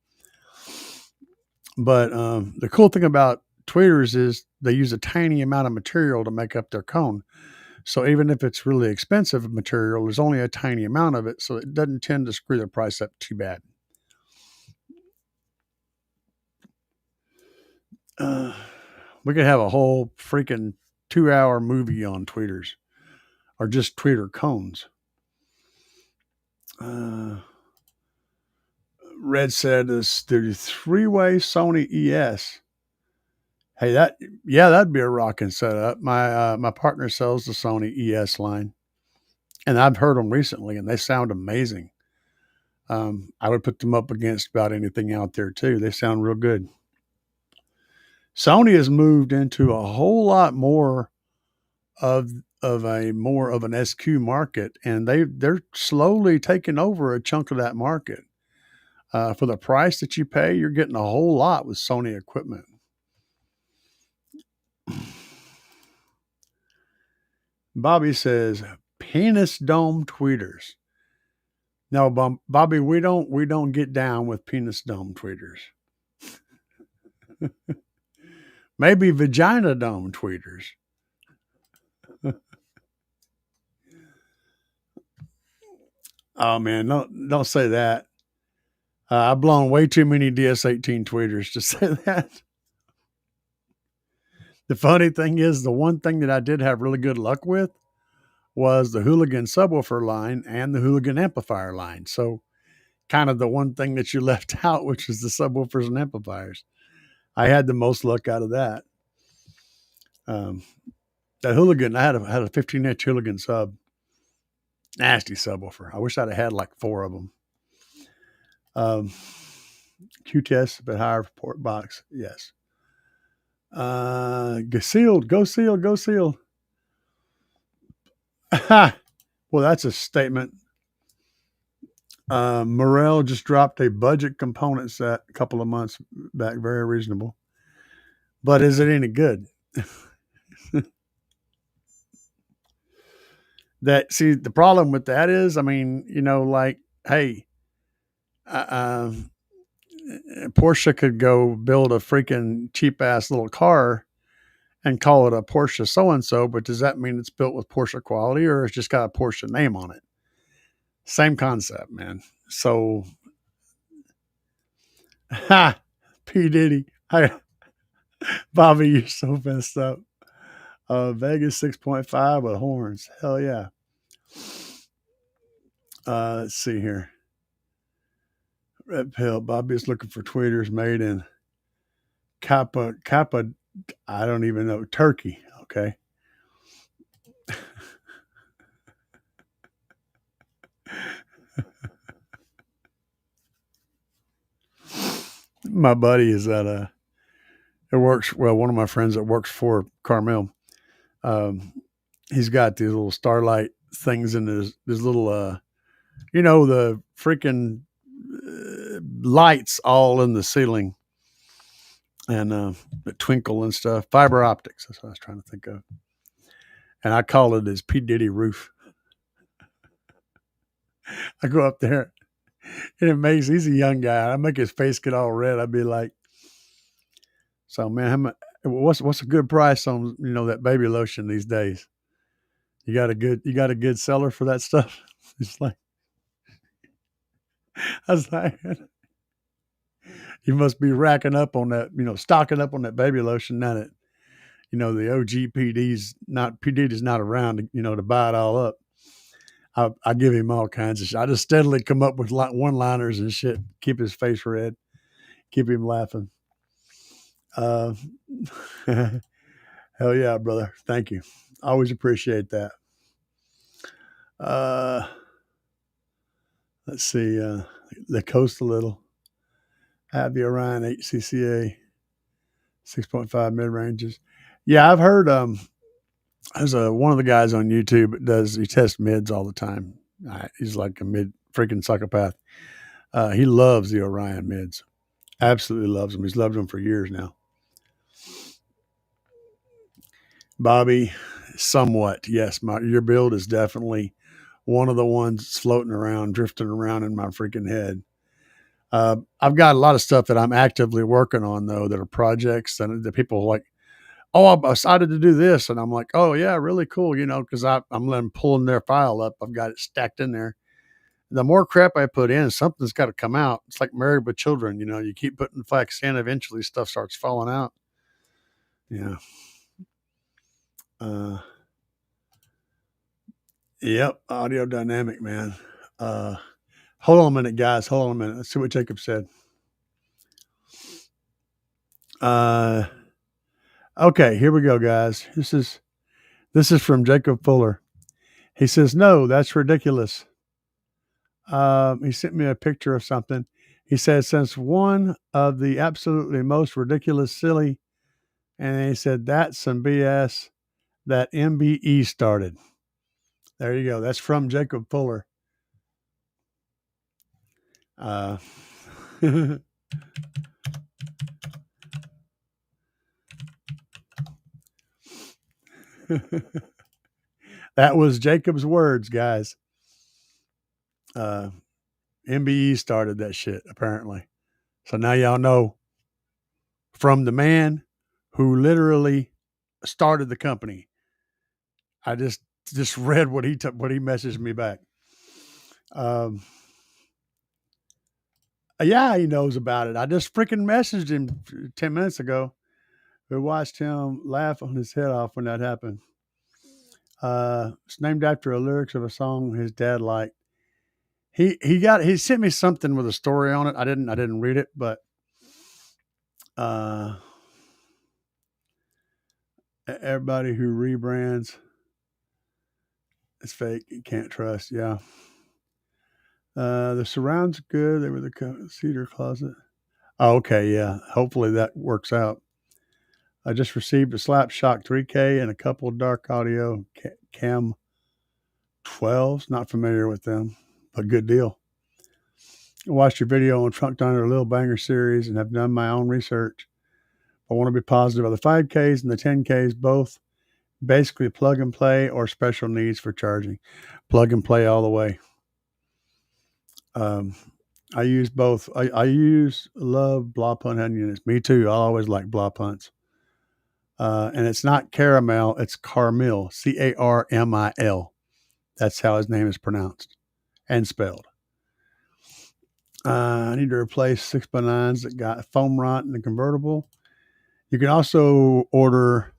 But the cool thing about tweeters is they use a tiny amount of material to make up their cone. So even if it's really expensive material, there's only a tiny amount of it, so it doesn't tend to screw the price up too bad. We could have a whole freaking 2-hour movie on tweeters, or just tweeter cones. Red said this the 3-way Sony ES. Hey, that'd be a rocking setup. My partner sells the Sony ES line, and I've heard them recently, and they sound amazing. I would put them up against about anything out there too. They sound real good. Sony has moved into a whole lot more of an SQ market, and they're slowly taking over a chunk of that market. For the price that you pay, you're getting a whole lot with Sony equipment. Bobby says penis dome tweeters. No, Bobby, we don't get down with penis dome tweeters. Maybe vagina dome tweeters. Oh man, don't say that. I've blown way too many DS18 tweeters to say that. The funny thing is, the one thing that I did have really good luck with was the Hooligan subwoofer line and the Hooligan amplifier line. So kind of the one thing that you left out, which is the subwoofers and amplifiers. I had the most luck out of that. That Hooligan, I had a 15-inch Hooligan sub. Nasty subwoofer. I wish I'd have had like 4 of them. Q-test, but higher for port box. Yes. Go sealed. Go sealed. Go sealed. Well, that's a statement. Morel just dropped a budget component set a couple of months back. Very reasonable. But is it any good? See, the problem with that is, I mean, like, hey, uh, Porsche could go build a freaking cheap ass little car and call it a Porsche so and so, but does that mean it's built with Porsche quality or it's just got a Porsche name on it? Same concept, man. So, ha, P. Diddy. Bobby, you're so messed up. Vegas 6.5 with horns. Hell yeah. Let's see here. Red Pill. Bobby's looking for tweeters made in Kappa, I don't even know, Turkey. Okay. My buddy is at one of my friends that works for Carmel. He's got these little starlight things in his little, the freaking lights all in the ceiling and the twinkle and stuff. Fiber optics. That's what I was trying to think of. And I call it his P. Diddy roof. I go up there and he's a young guy. I make his face get all red. I'd be like, so man, what's a good price on, that baby lotion these days? You got a good seller for that stuff? It's like, I was like, you must be racking up on that, stocking up on that baby lotion now that, the OG PD's not around, to buy it all up. I give him all kinds of shit. I just steadily come up with one-liners and shit, keep his face red, keep him laughing. Hell yeah, brother. Thank you. Always appreciate that. Let's see. The Coast a little. Have the Orion HCCA 6.5 mid ranges. Yeah, I've heard. There's one of the guys on YouTube that he tests mids all the time. He's like a mid freaking psychopath. He loves the Orion mids. Absolutely loves them. He's loved them for years now. Bobby, somewhat. Yes, your build is definitely one of the ones floating around, drifting around in my freaking head. I've got a lot of stuff that I'm actively working on, though, that are projects and the people are like, oh, I decided to do this. And I'm like, oh, yeah, really cool, because I'm pulling their file up. I've got it stacked in there. The more crap I put in, something's got to come out. It's like Married with Children. You keep putting facts in, eventually stuff starts falling out. Yeah. Yep. Audio dynamic, man. Hold on a minute, guys. Hold on a minute. Let's see what Jacob said. Okay, here we go, guys. This is from Jacob Fuller. He says, no, that's ridiculous. He sent me a picture of something. He says, since one of the absolutely most ridiculous, silly, and he said, that's some BS that MBE started. There you go. That's from Jacob Fuller. That was Jacob's words, guys. MBE started that shit, apparently. So now y'all know from the man who literally started the company. I just read what he messaged me back. Yeah, he knows about it. I just freaking messaged him 10 minutes ago. We watched him laugh on his head off when that happened. It's named after a lyrics of a song his dad liked. He sent me something with a story on it. I didn't read it, but everybody who rebrands is fake. You can't trust. Yeah. The surrounds good. They were the cedar closet. Oh, okay, yeah. Hopefully that works out. I just received a Slapz Shock 3K and a couple of Dark Audio Cam 12s. Not familiar with them, but good deal. I watched your video on Trunk Diner Lil Banger series and have done my own research. I want to be positive of the 5Ks and the 10Ks, both basically plug and play or special needs for charging. Plug and play all the way. I use both. I love blow punt head units. Me too. I always like blow punts. And it's not caramel, it's Carmil, Carmil. That's how his name is pronounced and spelled. I need to replace 6x9s that got foam rot in the convertible. You can also order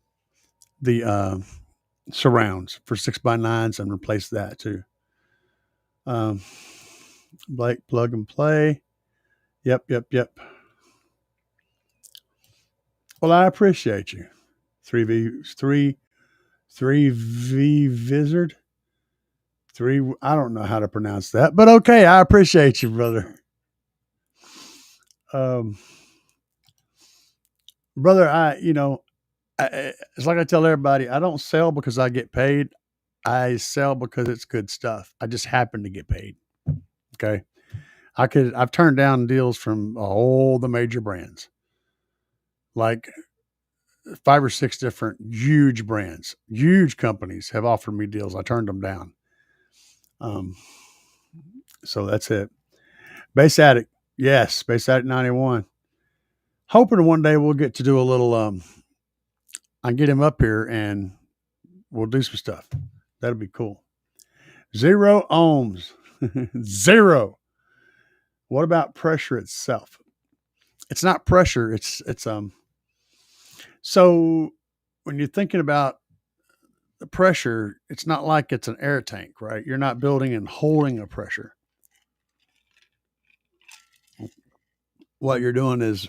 the surrounds for 6x9s and replace that too. Blake, plug and play. Yep. Well, I appreciate you. 3V Vizard. I don't know how to pronounce that, but okay, I appreciate you, brother. Brother, it's like I tell everybody, I don't sell because I get paid. I sell because it's good stuff. I just happen to get paid. Okay. I've turned down deals from all the major brands, like 5 or 6 different huge brands, huge companies have offered me deals. I turned them down. So that's it. Bass Addict. Yes. Bass Addict 91. Hoping one day we'll get to do a little, I get him up here and we'll do some stuff. That'll be cool. 0 ohms. 0. What about pressure itself? It's not pressure. It's so when you're thinking about the pressure, it's not like it's an air tank, right? You're not building and holding a pressure. What you're doing is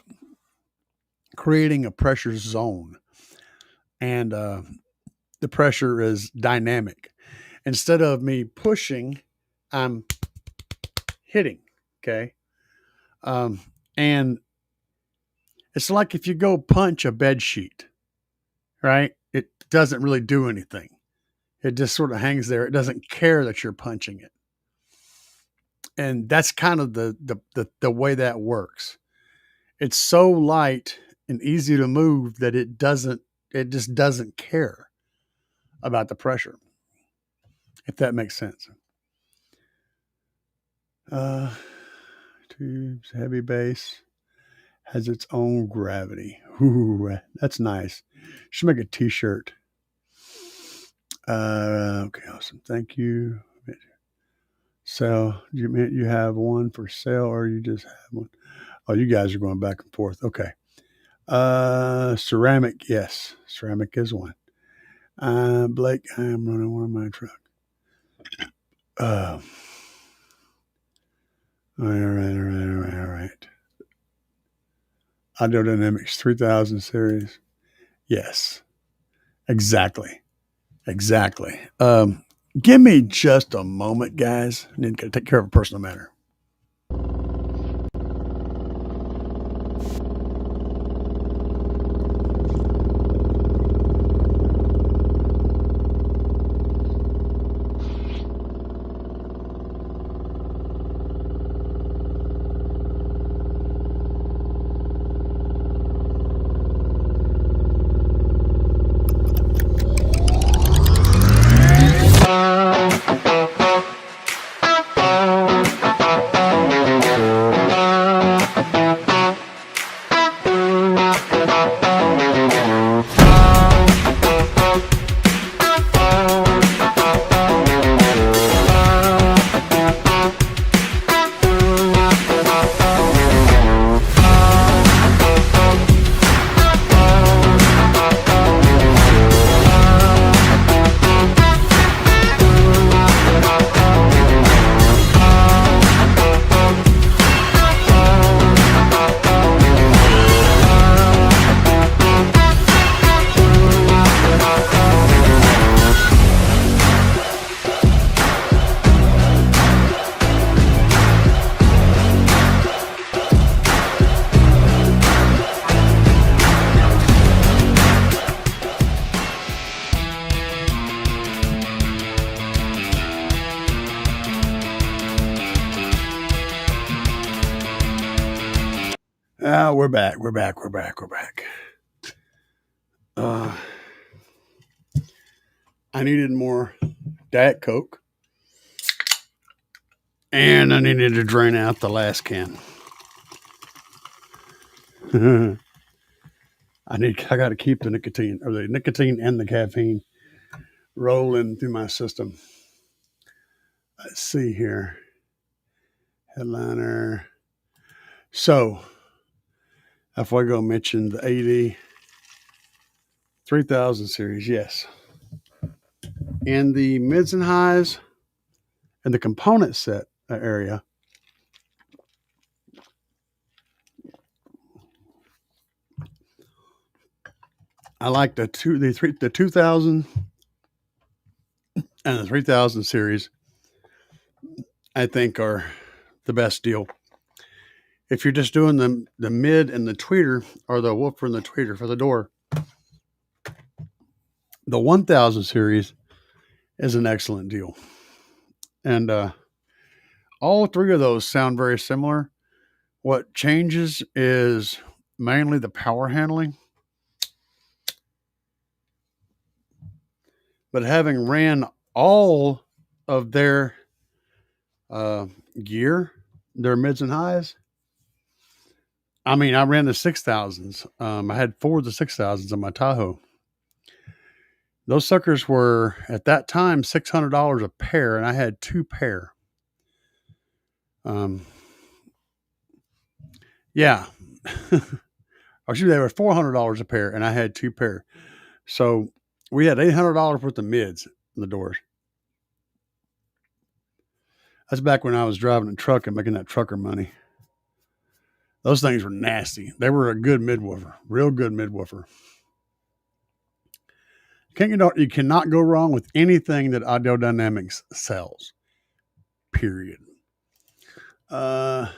creating a pressure zone, and the pressure is dynamic. Instead of me pushing, I'm hitting. Okay. And it's like if you go punch a bed sheet, right? It doesn't really do anything. It just sort of hangs there. It doesn't care that you're punching it. And that's kind of the way that works. It's so light and easy to move that it just doesn't care about the pressure, if that makes sense. Tubes, heavy bass, has its own gravity. Ooh, that's nice. Should make a t-shirt. Okay, awesome. Thank you. So you have one for sale, or you just have one? Oh, you guys are going back and forth. Okay. Ceramic, yes. Ceramic is one. Blake, I am running one of my truck. All right. Audiodynamics 3000 series. Yes. Exactly. Give me just a moment, guys. I need to take care of a personal matter. We're back. Uh, I needed more Diet Coke, and I needed to drain out the last can. I got to keep the nicotine and the caffeine rolling through my system. Let's see here. Headliner. So, a Fuego mentioned the 80 3000 series, yes. In the mids and highs and the component set area, I like the 2000 and the 3000 series. I think are the best deal. If you're just doing the mid and the tweeter, or the woofer and the tweeter for the door, the 1000 series is an excellent deal. And all three of those sound very similar. What changes is mainly the power handling. But having ran all of their gear, their mids and highs, I mean, I ran the 6000s. I had 4 of the 6000s on my Tahoe. Those suckers were, at that time, $600 a pair, and I had 2 pair. Yeah. Actually, they were $400 a pair, and I had 2 pair. So we had $800 worth of mids in the doors. That's back when I was driving a truck and making that trucker money. Those things were nasty. They were a good midwoofer, real good midwoofer. You cannot go wrong with anything that Audio Dynamics sells. Period. Unbammy,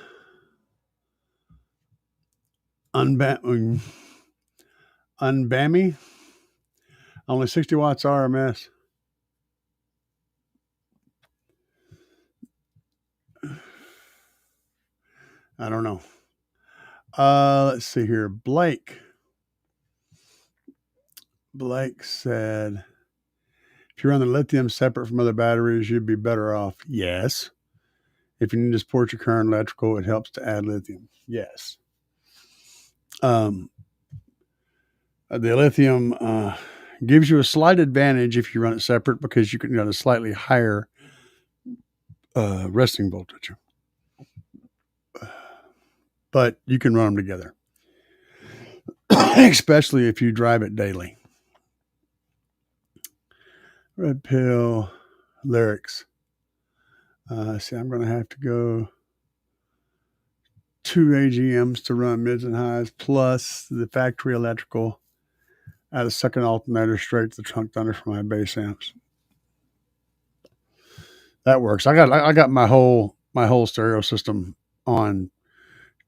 only 60 watts RMS. I don't know. Let's see here. Blake said, if you run the lithium separate from other batteries, you'd be better off. Yes. If you need to support your current electrical, it helps to add lithium. Yes. The lithium gives you a slight advantage if you run it separate, because you can run a slightly higher resting voltage. But you can run them together, especially if you drive it daily. Red Pill lyrics. See, I'm going to have to go 2 AGMs to run mids and highs, plus the factory electrical. Add a second alternator straight to the trunk thunder for my bass amps. That works. I got my whole stereo system on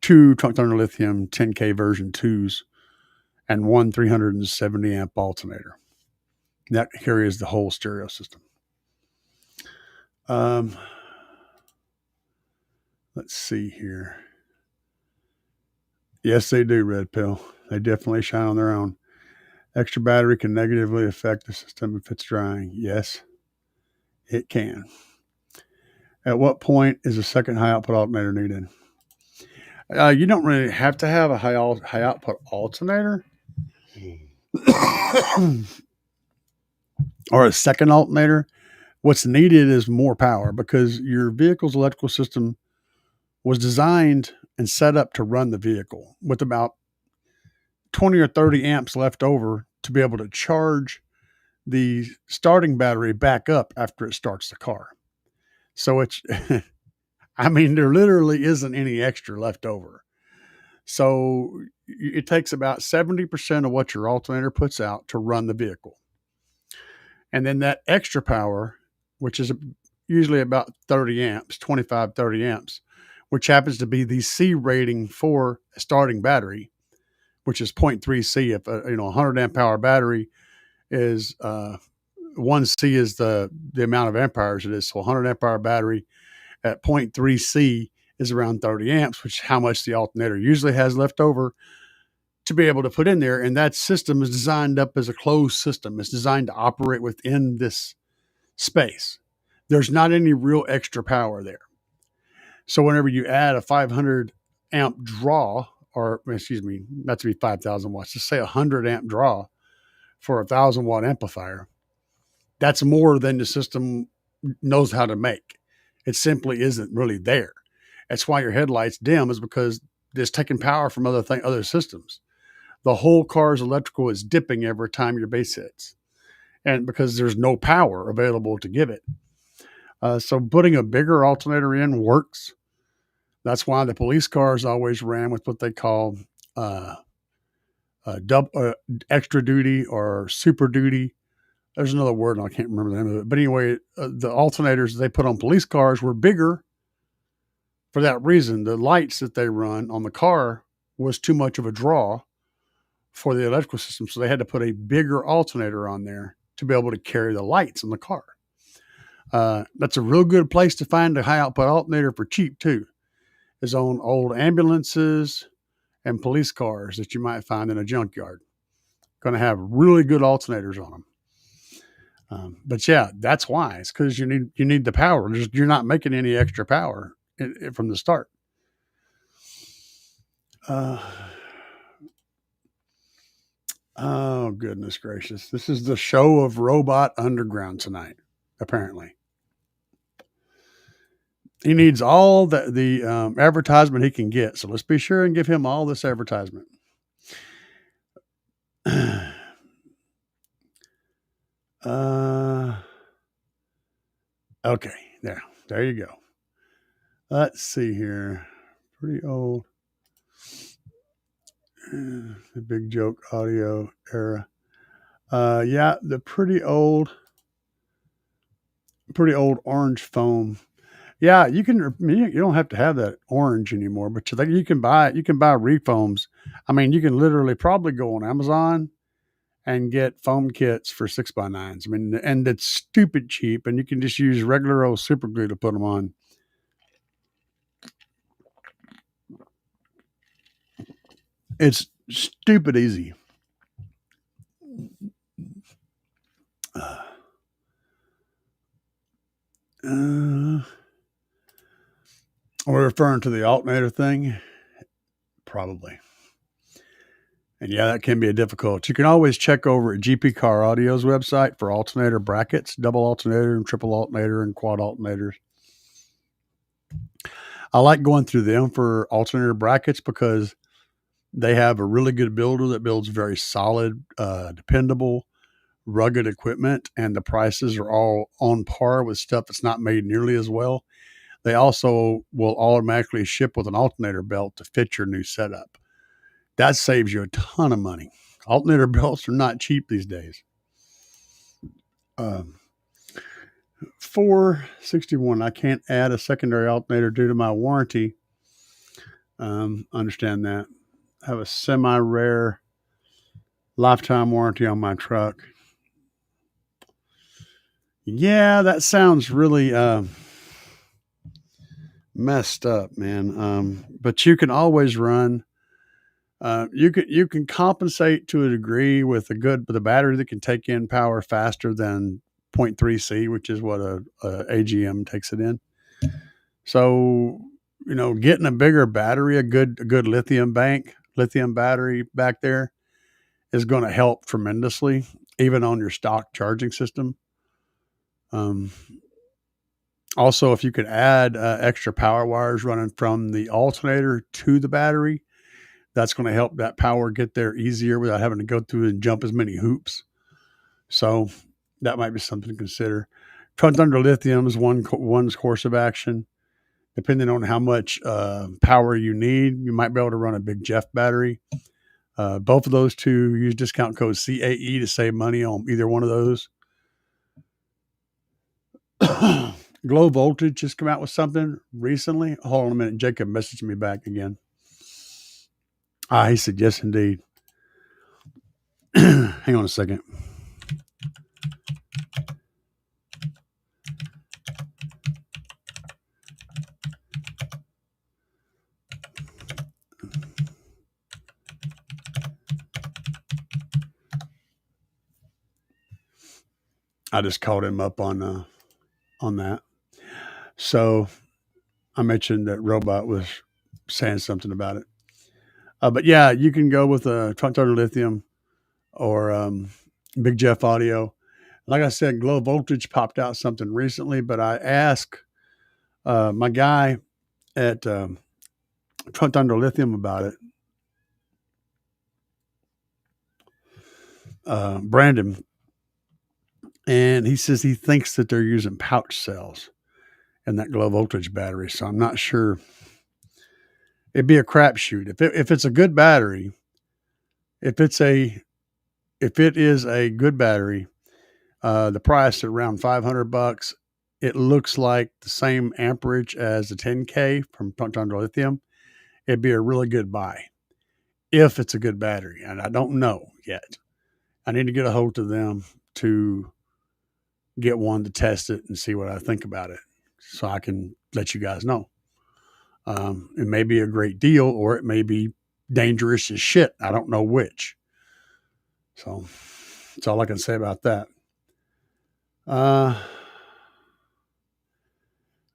2 trunk thunder lithium 10K version 2s and 1 370 amp alternator. That carries the whole stereo system. Let's see here. Yes, they do, Red Pill. They definitely shine on their own. Extra battery can negatively affect the system if it's drying. Yes, it can. At what point is a second high output alternator needed? You don't really have to have a high output alternator or a second alternator. What's needed is more power, because your vehicle's electrical system was designed and set up to run the vehicle with about 20 or 30 amps left over to be able to charge the starting battery back up after it starts the car. So it's, I mean, there literally isn't any extra left over. So it takes about 70% of what your alternator puts out to run the vehicle. And then that extra power, which is usually about 30 amps, 25, 30 amps, which happens to be the C rating for a starting battery, which is 0.3 C. If a 100 amp hour battery is 1 C is the amount of amp hours it is. So 100 amp hour battery at 0.3 C is around 30 amps, which is how much the alternator usually has left over to be able to put in there. And that system is designed up as a closed system. It's designed to operate within this space. There's not any real extra power there. So whenever you add a 500 amp draw, or excuse me, not to be 5,000 watts, just say 100 amp draw for a 1,000 watt amplifier, that's more than the system knows how to make. It simply isn't really there. That's why your headlights dim, is because it's taking power from other systems. The whole car's electrical is dipping every time your bass hits, and because there's no power available to give it. So putting a bigger alternator in works. That's why the police cars always ran with what they call extra duty or super duty. There's another word, and I can't remember the name of it. But anyway, the alternators they put on police cars were bigger for that reason. The lights that they run on the car was too much of a draw for the electrical system. So they had to put a bigger alternator on there to be able to carry the lights in the car. That's a real good place to find a high output alternator for cheap too, is on old ambulances and police cars that you might find in a junkyard. Going to have really good alternators on them. But yeah, that's why. It's because you need the power. You're not making any extra power from the start. Oh, goodness gracious. This is the show of Robot Underground tonight, apparently. He needs all the advertisement he can get. So let's be sure and give him all this advertisement. Okay, there you go. Let's see here. Pretty old. The Big Joke audio era. Yeah, the pretty old orange foam. Yeah, you don't have to have that orange anymore, but you can buy refoams. I mean, you can literally probably go on Amazon and get foam kits for 6x9s. I mean, and it's stupid cheap, and you can just use regular old super glue to put them on. It's stupid easy. We're referring to the alternator thing? Probably. And yeah, that can be a difficult. You can always check over at GP Car Audio's website for alternator brackets, double alternator and triple alternator and quad alternators. I like going through them for alternator brackets because they have a really good builder that builds very solid, dependable, rugged equipment, and the prices are all on par with stuff that's not made nearly as well. They also will automatically ship with an alternator belt to fit your new setup. That saves you a ton of money. Alternator belts are not cheap these days. 461. I can't add a secondary alternator due to my warranty. Understand that. I have a semi-rare lifetime warranty on my truck. Yeah, that sounds really messed up, man. But you can always run. You can compensate to a degree with a battery that can take in power faster than 0.3C, which is what a AGM takes it in. So, getting a bigger battery, a good lithium battery back there is going to help tremendously, even on your stock charging system. Also, if you could add extra power wires running from the alternator to the battery, that's going to help that power get there easier without having to go through and jump as many hoops. So that might be something to consider. Front under lithium is one course of action. Depending on how much power you need, you might be able to run a Big Jeff battery. Both of those two, use discount code CAE to save money on either one of those. Glow Voltage just come out with something recently. Hold on a minute. Jacob messaged me back again. He said, yes, indeed. Hang on a second. I just called him up on that. So I mentioned that Robot was saying something about it. But yeah, you can go with a Trunk Thunder Lithium or Big Jeff Audio. Like I said, Glow Voltage popped out something recently, but I asked my guy at Trunk Thunder Lithium about it, Brandon, and he says he thinks that they're using pouch cells in that Glow Voltage battery. So I'm not sure. It'd be a crapshoot if it's a good battery. If it is a good battery, the price is around $500. It looks like the same amperage as the 10K from Trunk Thunder Lithium. It'd be a really good buy if it's a good battery, and I don't know yet. I need to get a hold of them to get one to test it and see what I think about it, so I can let you guys know. It may be a great deal, or it may be dangerous as shit. I don't know which. So that's all I can say about that.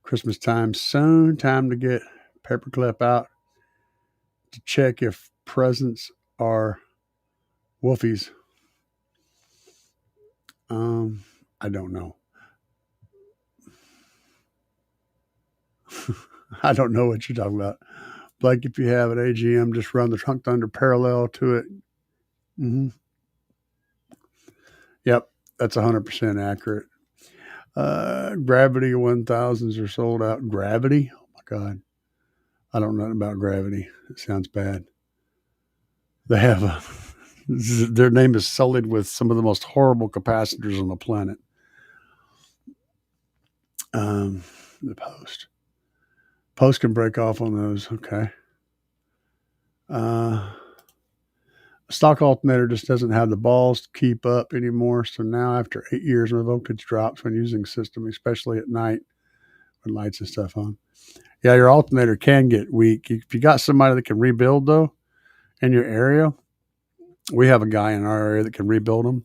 Christmas time soon. Time to get paperclip out to check if presents are wolfies. I don't know. I don't know what you're talking about. Like if you have an AGM, just run the Trunk Thunder parallel to it. Mm-hmm. Yep, that's 100% accurate. Gravity 1000s are sold out. Gravity? Oh my God. I don't know nothing about Gravity. It sounds bad. They have their name is sullied with some of the most horrible capacitors on the planet. The Post can break off on those. Okay. Stock alternator just doesn't have the balls to keep up anymore. So now after 8 years, my voltage drops when using system, especially at night when lights and stuff on. Yeah, your alternator can get weak. If you got somebody that can rebuild though in your area, we have a guy in our area that can rebuild them.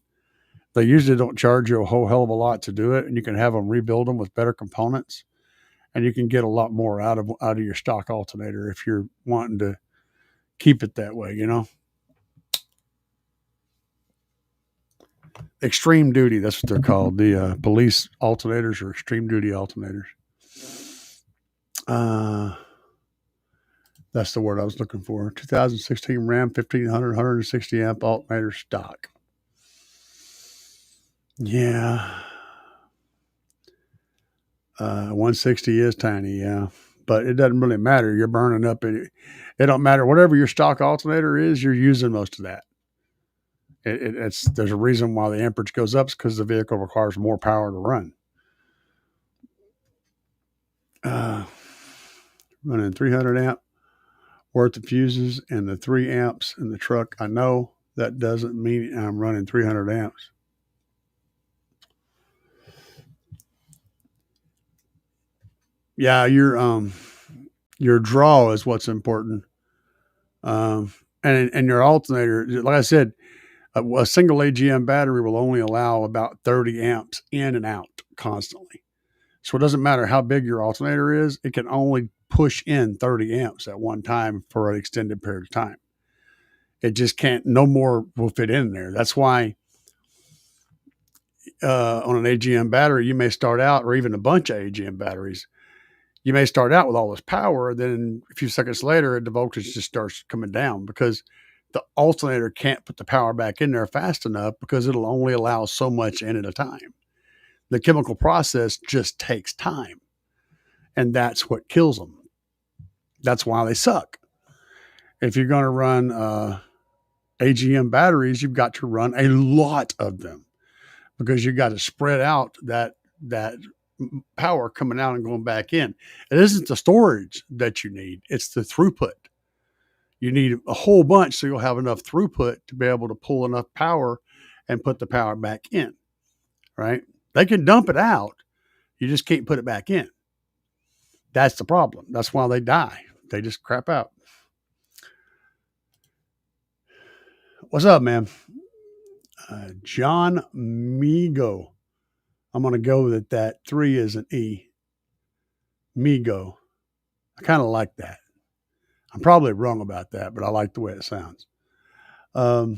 They usually don't charge you a whole hell of a lot to do it, and you can have them rebuild them with better components, and you can get a lot more out of your stock alternator if you're wanting to keep it that way, you know. Extreme duty, that's what they're called. The police alternators or extreme duty alternators. That's the word I was looking for. 2016 Ram 1500 160 amp alternator stock. Yeah. 160 is tiny, yeah. But it doesn't really matter. You're burning up it. It don't matter. Whatever your stock alternator is, you're using most of that. There's a reason why the amperage goes up. It's because the vehicle requires more power to run. Running 300 amp worth of fuses and the 3 amps in the truck. I know that doesn't mean I'm running 300 amps. Yeah, your draw is what's important. And your alternator, like I said, a single AGM battery will only allow about 30 amps in and out constantly. So it doesn't matter how big your alternator is, it can only push in 30 amps at one time for an extended period of time. It just can't, no more will fit in there. That's why on an AGM battery, you may start out, or even a bunch of AGM batteries, you may start out with all this power, then a few seconds later, the voltage just starts coming down because the alternator can't put the power back in there fast enough because it'll only allow so much in at a time. The chemical process just takes time, and that's what kills them. That's why they suck. If you're going to run AGM batteries, you've got to run a lot of them because you've got to spread out that power coming out and going back in. It isn't the storage that you need, it's the throughput. You need a whole bunch so you'll have enough throughput to be able to pull enough power and put the power back in, right? They can dump it out. You just can't put it back in. That's the problem. That's why they die. They just crap out. What's up, man? John Migo. I'm going to go with it that 3 is an E. Migo. I kind of like that. I'm probably wrong about that, but I like the way it sounds. For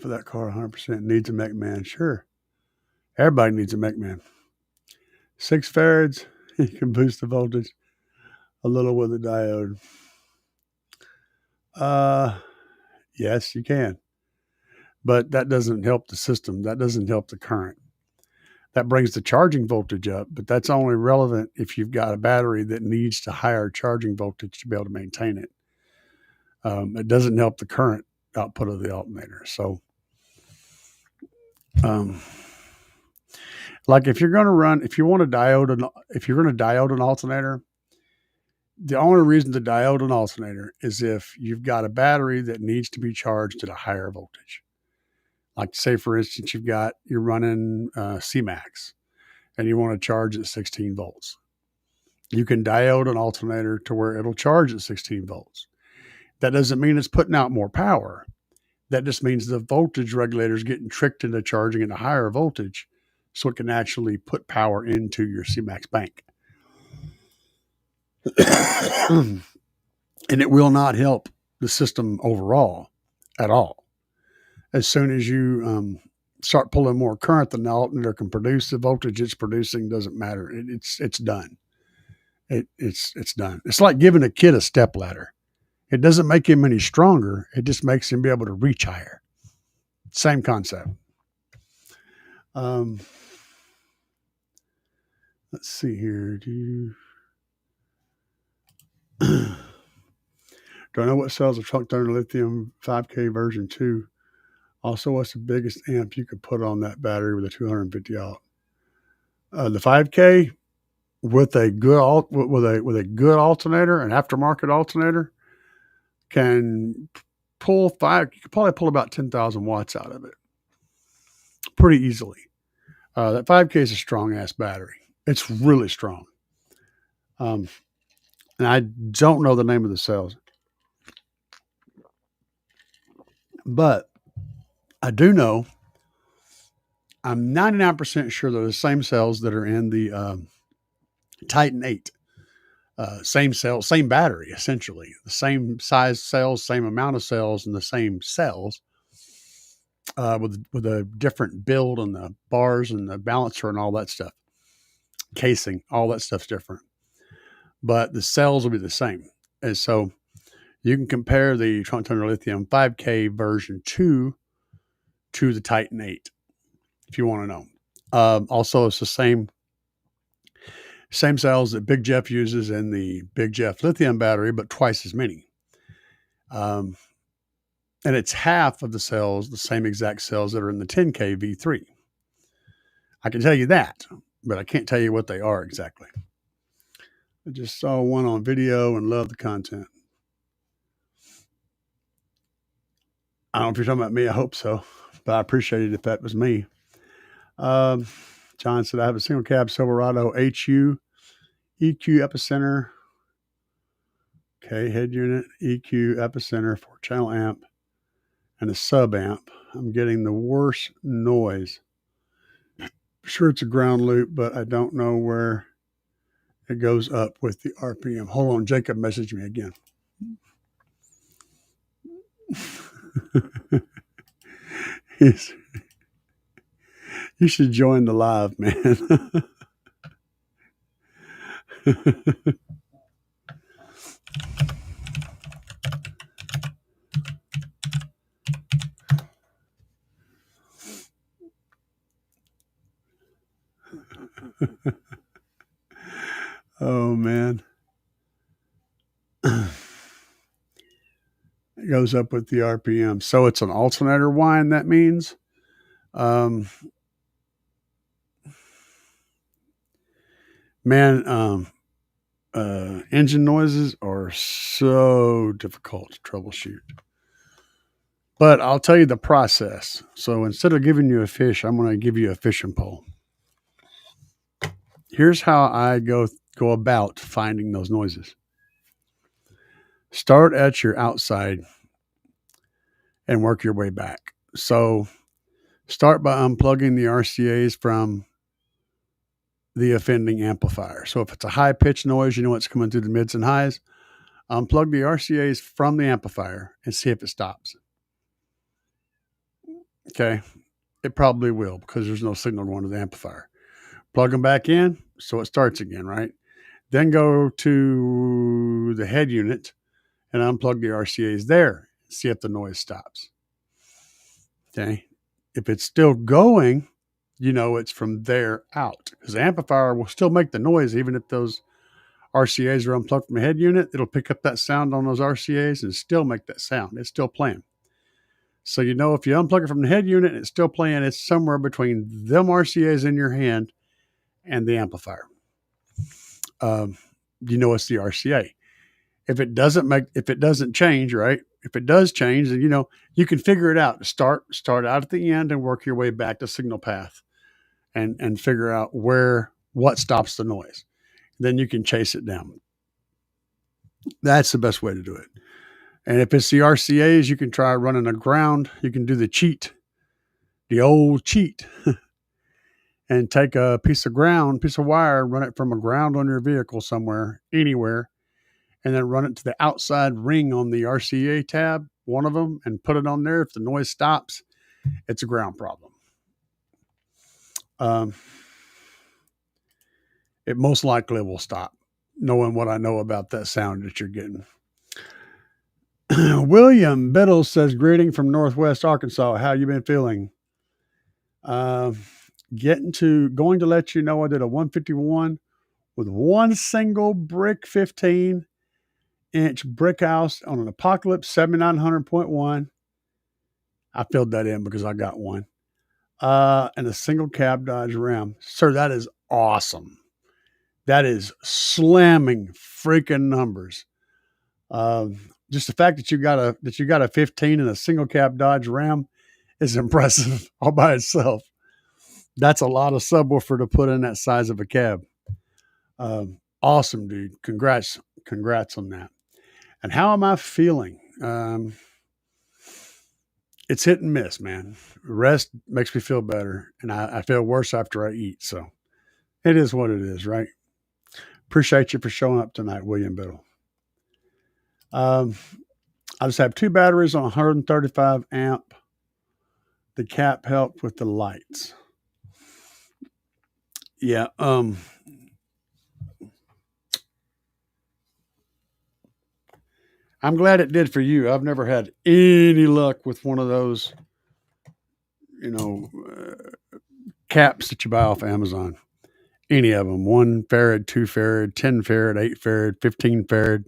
that car, 100% needs a McMahon. Sure. Everybody needs a McMahon. 6 farads. You can boost the voltage a little with a diode. Yes, you can. But that doesn't help the system. That doesn't help the current. That brings the charging voltage up, but that's only relevant if you've got a battery that needs to higher charging voltage to be able to maintain it. It doesn't help the current output of the alternator. So, like if you're going to run, if you're going to diode an alternator, the only reason to diode an alternator is if you've got a battery that needs to be charged at a higher voltage. Like say, for instance, you're running CMAX and you want to charge at 16 volts. You can diode an alternator to where it'll charge at 16 volts. That doesn't mean it's putting out more power. That just means the voltage regulator is getting tricked into charging at a higher voltage so it can actually put power into your CMAX bank. And it will not help the system overall at all. As soon as you start pulling more current than the alternator can produce, the voltage it's producing doesn't matter. It's done. It's done. It's like giving a kid a step ladder. It doesn't make him any stronger. It just makes him be able to reach higher. Same concept. Let's see here. Do I know what cells are trunked under lithium 5K version 2? Also, what's the biggest amp you could put on that battery with a 250 out? The 5K with a good alternator, an aftermarket alternator, can pull you could probably pull about 10,000 watts out of it pretty easily. That 5K is a strong ass battery. It's really strong. And I don't know the name of the cells, but I do know I'm 99% sure they're the same cells that are in the Titan 8. Same cell, same battery, essentially. The same size cells, same amount of cells, and the same cells with a different build on the bars and the balancer and all that stuff. Casing, all that stuff's different. But the cells will be the same. And so you can compare the trunked under lithium 5K version 2 to the Titan 8 if you want to know. Also, it's the same cells that Big Jeff uses in the Big Jeff lithium battery, but twice as many. And it's half of the cells, the same exact cells that are in the 10K V3. I can tell you that, but I can't tell you what they are exactly. I just saw one on video and love the content. I don't know if you're talking about me. I hope so, but I appreciate it if that was me. John said, I have a single cab Silverado HU EQ epicenter. Okay, head unit, EQ epicenter, 4-channel amp, and a sub amp. I'm getting the worst noise. Sure, it's a ground loop, but I don't know where it goes up with the RPM. Hold on, Jacob messaged me again. You should join the live, man. Oh, man. It goes up with the RPM. So it's an alternator whine, that means. Engine noises are so difficult to troubleshoot. But I'll tell you the process. So instead of giving you a fish, I'm going to give you a fishing pole. Here's how I go about finding those noises. Start at your outside and work your way back. So Start by unplugging the RCAs from the offending amplifier. So if it's a high-pitched noise, you know it's coming through the mids and highs. Unplug the RCAs from the amplifier and see if it stops. Okay, it probably will because there's no signal going to the amplifier. Plug them back in so it starts again, right? Then go to the head unit and unplug the RCAs there. See if the noise stops. Okay, if it's still going, you know it's from there out because the amplifier will still make the noise even if those RCAs are unplugged from the head unit. It'll pick up that sound on those RCAs and still make that sound. It's still playing. So you know if you unplug it from the head unit and it's still playing, it's somewhere between them RCAs in your hand and the amplifier. You know it's the RCA. If it doesn't change, right? If it does change, then you know you can figure it out. Start out at the end and work your way back to signal path, and figure out what stops the noise. Then you can chase it down. That's the best way to do it. And if it's the RCAs, you can try running a ground. You can do the old cheat, and take a piece of wire, run it from a ground on your vehicle somewhere, anywhere, and then run it to the outside ring on the RCA tab, one of them, and put it on there. If the noise stops, it's a ground problem. It most likely will stop, knowing what I know about that sound that you're getting. William Biddle says, greeting from Northwest Arkansas. How you been feeling? Going to let you know I did a 151 with one single brick 15-inch brick house on an Apocalypse 7900.1. I filled that in because I got one. And a single cab Dodge Ram. Sir, that is awesome. That is slamming freaking numbers. Just the fact that you got a 15 and a single cab Dodge Ram is impressive all by itself. That's a lot of subwoofer to put in that size of a cab. Awesome, dude. Congrats on that. And how am I feeling? It's hit and miss, man. Rest makes me feel better, and I feel worse after I eat. So it is what it is, right? Appreciate you for showing up tonight, William Biddle. I just have 2 batteries on 135 amp. The cap helped with the lights. Yeah. I'm glad it did for you. I've never had any luck with one of those, caps that you buy off Amazon. Any of them. 1 farad, 2 farad, 10 farad, 8 farad, 15 farad.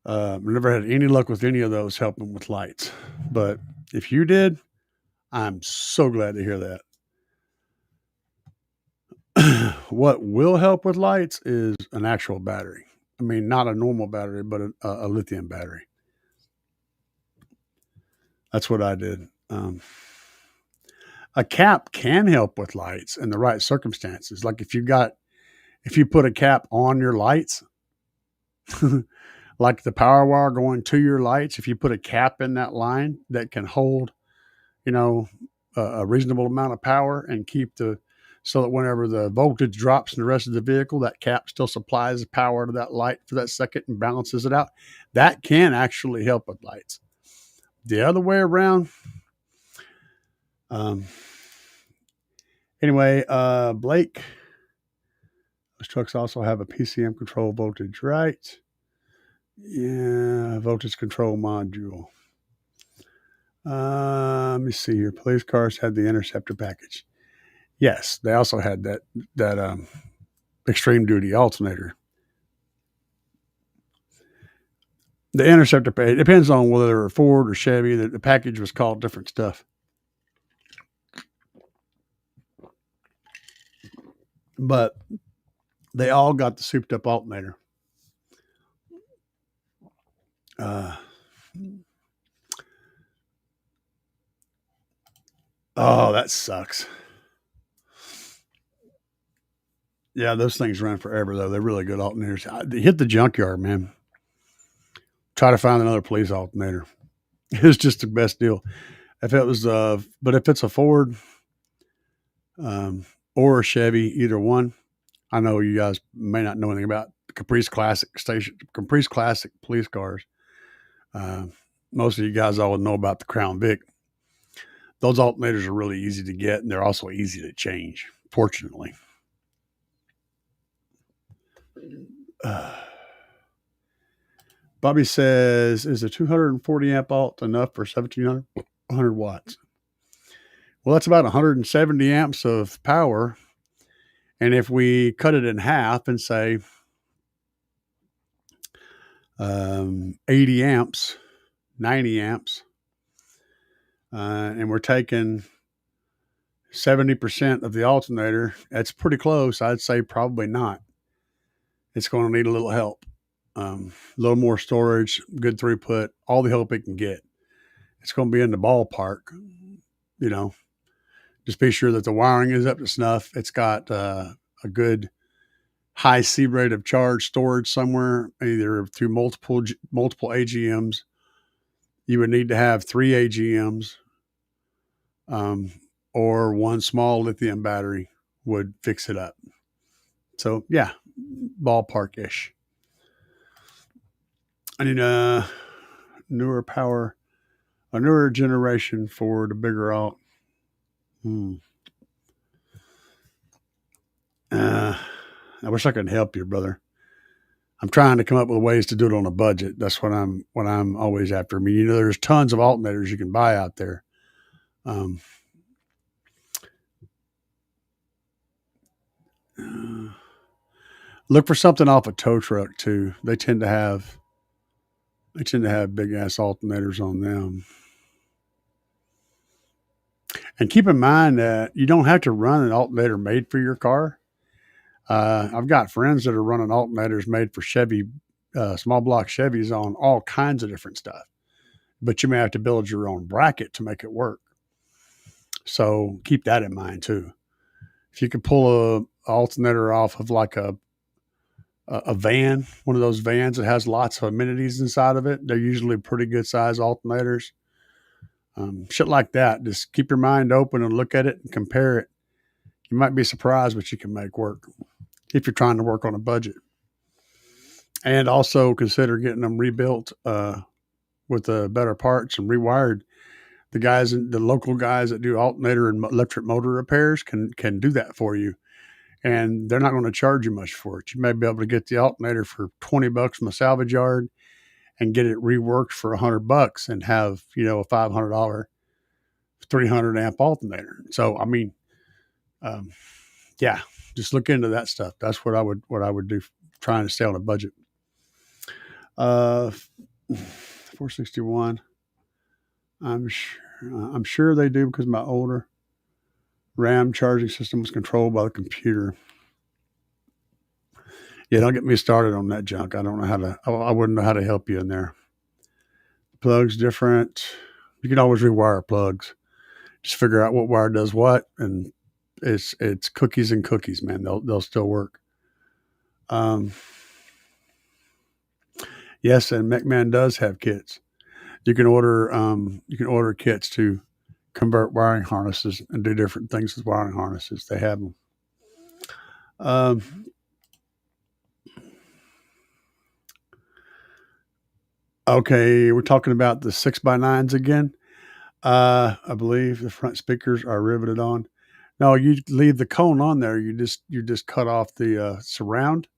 I've never had any luck with any of those helping with lights. But if you did, I'm so glad to hear that. What will help with lights is an actual battery. I mean, not a normal battery, but a lithium battery. That's what I did. A cap can help with lights in the right circumstances. Like if you put a cap on your lights, like the power wire going to your lights, if you put a cap in that line that can hold, a reasonable amount of power and so that whenever the voltage drops in the rest of the vehicle, that cap still supplies the power to that light for that second and balances it out. That can actually help with lights. The other way around. Anyway, Blake, those trucks also have a PCM control voltage, right? Yeah, voltage control module. Let me see here. Police cars had the Interceptor package. Yes, they also had that extreme duty alternator. The Interceptor, it depends on whether they're Ford or Chevy. The package was called different stuff. But they all got the souped up alternator. Oh, that sucks. Yeah, those things run forever, though. They're really good alternators. They hit the junkyard, man. Try to find another police alternator. It's just the best deal. If it was, but if it's a Ford or a Chevy, either one, I know you guys may not know anything about Caprice Classic police cars. Uh, Most of you guys all know about the Crown Vic. Those alternators are really easy to get, and they're also easy to change, fortunately. Bobby says, is a 240 amp alt enough for 1700 watts? Well, that's about 170 amps of power. And if we cut it in half and say 80 amps, 90 amps, and we're taking 70% of the alternator, that's pretty close. I'd say probably not. It's going to need a little help. A little more storage, good throughput, all the help it can get. It's going to be in the ballpark, you know. Just be sure that the wiring is up to snuff. It's got a good high C rate of charge storage somewhere, either through multiple AGMs. You would need to have 3 AGMs, or one small lithium battery would fix it up. So yeah, ballpark-ish. I need a newer generation for the bigger alt. I wish I could help you, brother. I'm trying to come up with ways to do it on a budget. That's what I'm always after. I mean, you know, there's tons of alternators you can buy out there. Look for something off a tow truck too. They tend to have big ass alternators on them. And keep in mind that you don't have to run an alternator made for your car. I've got friends that are running alternators made for Chevy, small block Chevys on all kinds of different stuff. But you may have to build your own bracket to make it work. So keep that in mind too. If you could pull a alternator off of like a van, one of those vans that has lots of amenities inside of it, they're usually pretty good size alternators. Shit like that. Just keep your mind open and look at it and compare it. You might be surprised what you can make work if you're trying to work on a budget. And also consider getting them rebuilt with better parts and rewired. The local guys that do alternator and electric motor repairs can do that for you. And they're not going to charge you much for it. You may be able to get the alternator for $20 from a salvage yard and get it reworked for $100 and have, you know, a $500, 300 amp alternator. So, I mean, yeah, just look into that stuff. That's what I would do, trying to stay on a budget. 461. I'm sure they do, because my older RAM charging system was controlled by the computer. Yeah, don't get me started on that junk. I wouldn't know how to help you in there. Plugs different. You can always rewire plugs. Just figure out what wire does what, and it's cookies and cookies, man. They'll still work. Yes, and McMahon does have kits. You can order kits to convert wiring harnesses and do different things with wiring harnesses. They have them. Okay, we're talking about the 6x9s again. I believe the front speakers are riveted on. No, you leave the cone on there. You just cut off the surround.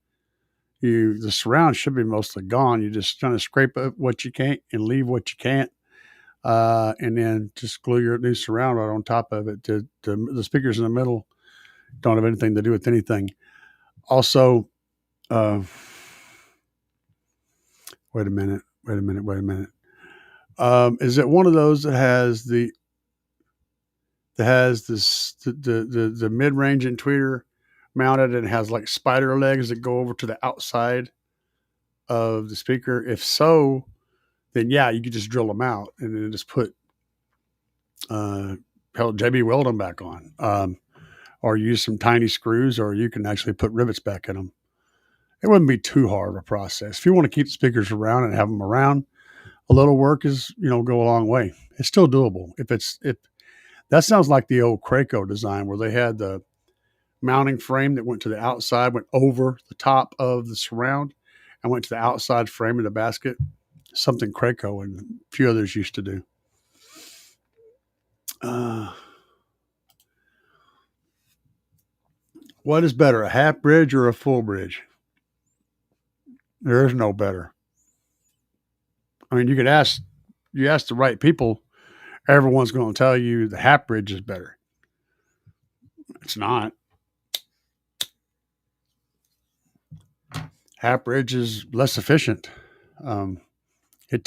The surround should be mostly gone. You just kind of scrape up what you can't and leave what you can't. And then just glue your new surround right on top of it. The speakers in the middle don't have anything to do with anything. Also, wait a minute. Is it one of those that has the mid-range and tweeter mounted and has like spider legs that go over to the outside of the speaker? If so, then yeah, you could just drill them out and then just put JB weld them back on, or use some tiny screws, or you can actually put rivets back in them. It wouldn't be too hard of a process. If you want to keep the speakers around and have them around, a little work is, go a long way. It's still doable. If that sounds like the old Craco design where they had the mounting frame that went to the outside, went over the top of the surround, and went to the outside frame of the basket. Something Craco and a few others used to do. What is better, a half bridge or a full bridge? There is no better. I mean, you ask the right people, everyone's going to tell you the half bridge is better. It's not. Half bridge is less efficient. It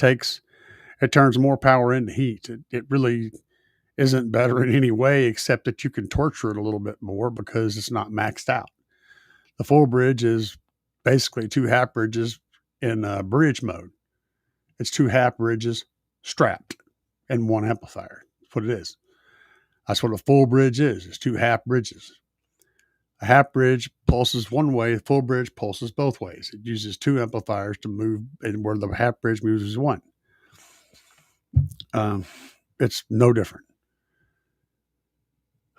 turns more power into heat. It really isn't better in any way, except that you can torture it a little bit more because it's not maxed out. The full bridge is basically two half bridges in bridge mode. It's two half bridges strapped in one amplifier. That's what it is. That's what a full bridge is. It's two half bridges. A half bridge pulses one way, a full bridge pulses both ways. It uses two amplifiers to move, and where the half bridge moves is one. It's no different.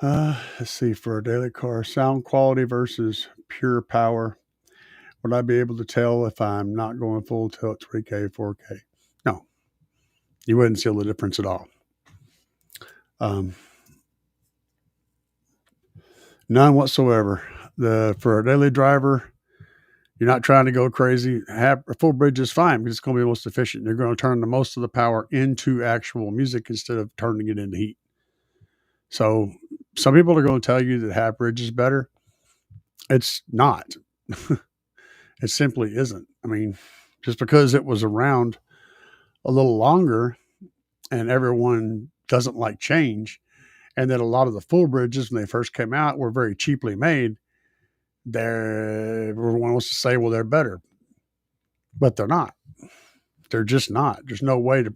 Let's see, for a daily car, sound quality versus pure power. Would I be able to tell if I'm not going full tilt 3K, 4K? No. You wouldn't see the difference at all. None whatsoever. For a daily driver, you're not trying to go crazy. A full bridge is fine because it's going to be the most efficient. You're going to turn the most of the power into actual music instead of turning it into heat. So some people are going to tell you that half bridge is better. It's not. It simply isn't. I mean, just because it was around a little longer and everyone doesn't like change, and that a lot of the full bridges when they first came out were very cheaply made, everyone wants to say, well, they're better. But they're not. They're just not. There's no way to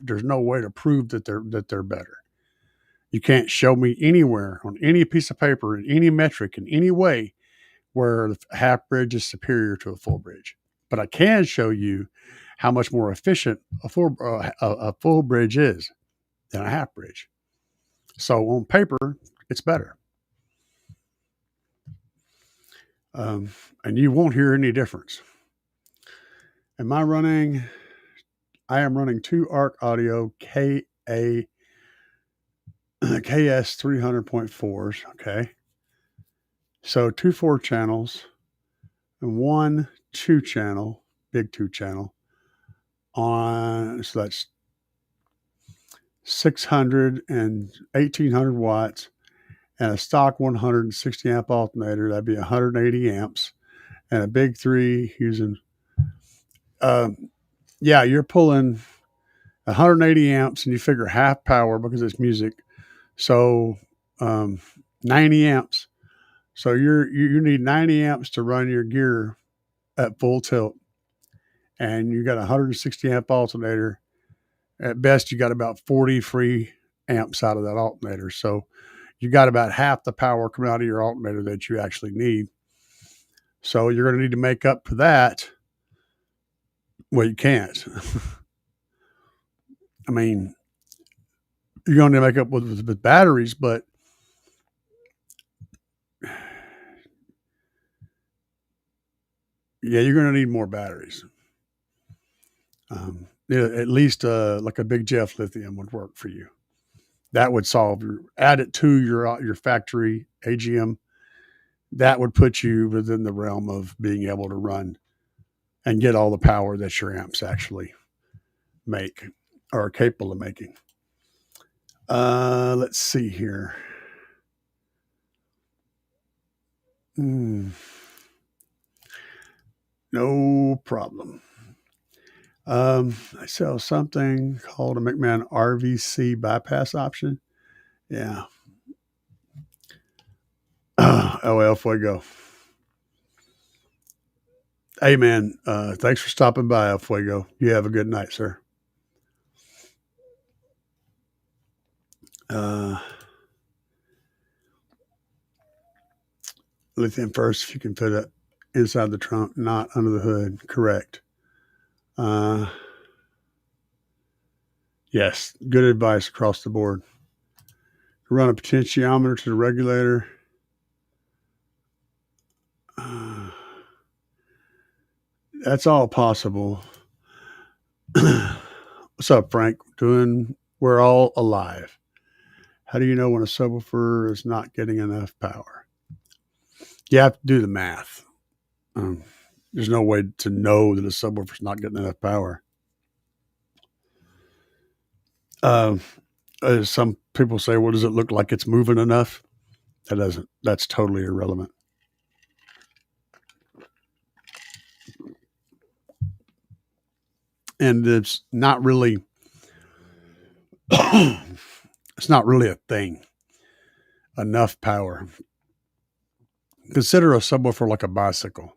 prove that they're better. You can't show me anywhere on any piece of paper, in any metric, in any way, where the half bridge is superior to a full bridge. But I can show you how much more efficient a full bridge is than a half bridge. So on paper, it's better. And you won't hear any difference. I am running two ARC Audio KS 300.4s. Okay. So 2 4 channels and 1 2 channel, big 2 channel so that's 600 and 1800 watts and a stock 160 amp alternator. That'd be 180 amps and a big 3 using, you're pulling 180 amps and you figure half power because it's music. So, 90 amps. So you need 90 amps to run your gear at full tilt, and you got a 160 amp alternator. At best, you got about 40 free amps out of that alternator. So you got about half the power coming out of your alternator that you actually need. So you're going to need to make up for that. Well, you can't. I mean, you're going to make up with batteries, but yeah, you're going to need more batteries. At least like a big Jeff Lithium would work for you. That would add it to your factory AGM. That would put you within the realm of being able to run and get all the power that your amps actually make or are capable of making. Let's see here. No problem. I sell something called a McMahon RVC bypass option. Yeah. El Fuego. Hey, man, thanks for stopping by, El Fuego. You have a good night, sir. Lithium first, if you can fit it inside the trunk, not under the hood. Correct. Yes, good advice across the board. Run a potentiometer to the regulator. That's all possible. What's up, Frank? We're all alive. How do you know when a subwoofer is not getting enough power? You have to do the math. There's no way to know that a subwoofer is not getting enough power. Some people say, well, does it look like it's moving enough? That doesn't. That's totally irrelevant. And it's not really it's not really a thing. Enough power. Consider a subwoofer like a bicycle.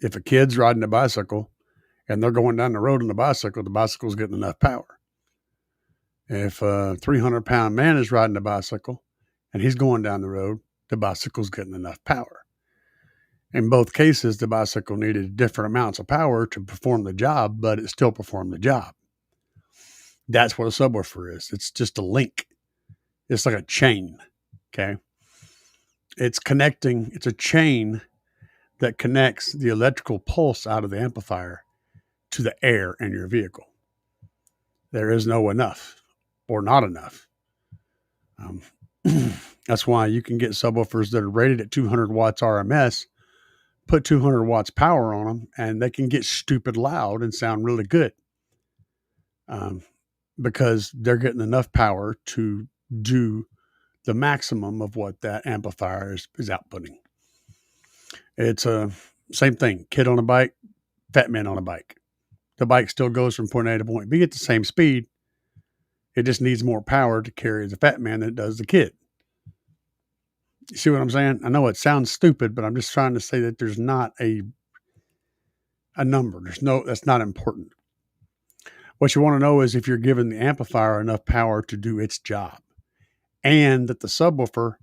If a kid's riding a bicycle and they're going down the road on the bicycle's getting enough power. If a 300-pound man is riding a bicycle and he's going down the road, the bicycle's getting enough power. In both cases, the bicycle needed different amounts of power to perform the job, but it still performed the job. That's what a subwoofer is. It's just a link. It's like a chain, okay? It's a chain that connects the electrical pulse out of the amplifier to the air in your vehicle. There is no enough or not enough. That's why you can get subwoofers that are rated at 200 watts RMS, put 200 watts power on them, and they can get stupid loud and sound really good because they're getting enough power to do the maximum of what that amplifier is outputting. It's a same thing. Kid on a bike, fat man on a bike. The bike still goes from point A to point B at the same speed. It just needs more power to carry the fat man than it does the kid. You see what I'm saying? I know it sounds stupid, but I'm just trying to say that there's not a number. That's not important. What you want to know is if you're giving the amplifier enough power to do its job and that the subwoofer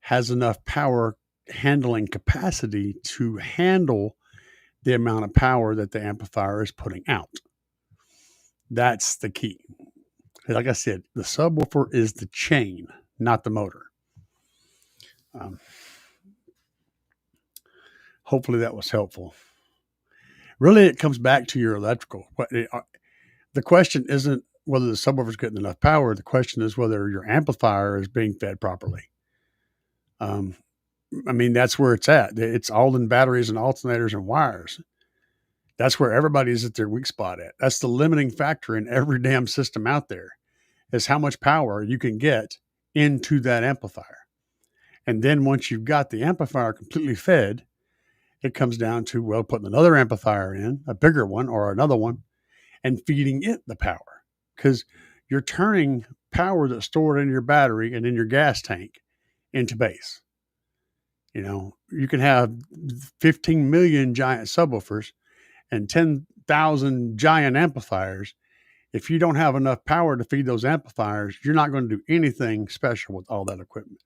has enough power handling capacity to handle the amount of power that the amplifier is putting out. That's the key. Like I said, the subwoofer is the chain, not the motor. Hopefully that was helpful. Really, it comes back to your electrical. The question isn't whether the subwoofer is getting enough power. The question is whether your amplifier is being fed properly. That's where it's at. It's all in batteries and alternators and wires. That's where everybody's at their weak spot at. That's the limiting factor in every damn system out there, is how much power you can get into that amplifier. And then once you've got the amplifier completely fed, it comes down to, well, putting another amplifier in, a bigger one or another one, and feeding it the power. Because you're turning power that's stored in your battery and in your gas tank into base. You know, you can have 15 million giant subwoofers and 10,000 giant amplifiers. If you don't have enough power to feed those amplifiers, you're not going to do anything special with all that equipment.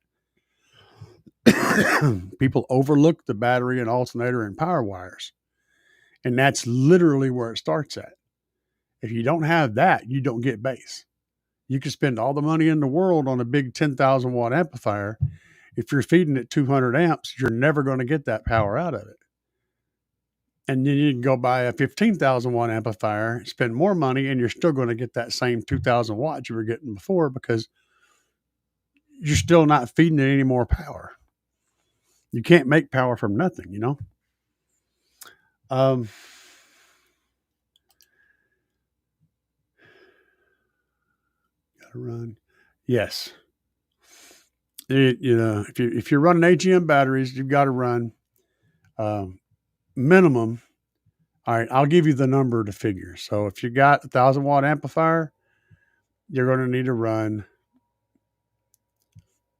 People overlook the battery and alternator and power wires. And that's literally where it starts at. If you don't have that, you don't get bass. You can spend all the money in the world on a big 10,000 watt amplifier. If you're feeding it 200 amps, you're never going to get that power out of it. And then you can go buy a 15,000 watt amplifier, spend more money, and you're still going to get that same 2,000 watts you were getting before because you're still not feeding it any more power. You can't make power from nothing, you know? Gotta run. Yes. If you're running AGM batteries, you've got to run minimum. All right, I'll give you the number to figure. So if you got 1,000 watt amplifier, you're going to need to run,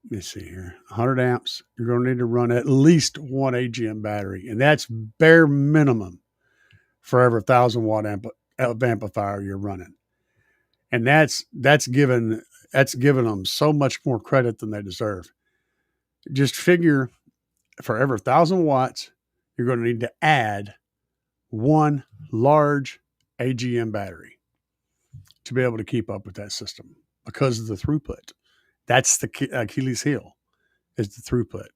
let me see here, 100 amps. You're going to need to run at least one AGM battery, and that's bare minimum for every 1,000 watt amplifier you're running. And that's given them so much more credit than they deserve. Just figure for every 1,000 watts, you're going to need to add one large AGM battery. to be able to keep up with that system because of the throughput. That's the Achilles heel, is the throughput.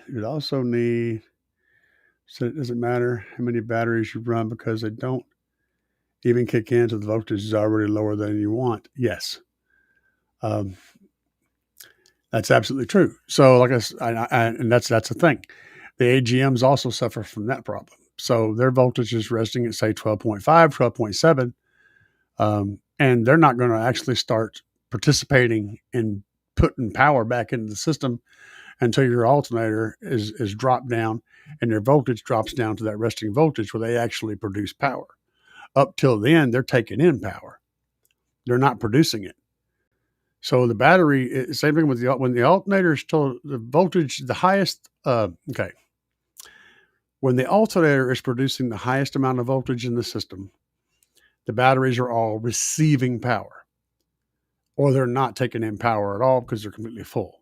You'd also need, so it doesn't matter how many batteries you run because they don't even kick in until the voltage is already lower than you want. Yes. That's absolutely true. So like and that's the thing. The AGMs also suffer from that problem. So their voltage is resting at say 12.5, 12.7. And they're not going to actually start participating in putting power back into the system until your alternator is dropped down and their voltage drops down to that resting voltage where they actually produce power. Up till then, they're taking in power. They're not producing it. So the battery, same thing with when the alternator is still the voltage, the highest, when the alternator is producing the highest amount of voltage in the system, the batteries are all receiving power, or they're not taking in power at all because they're completely full.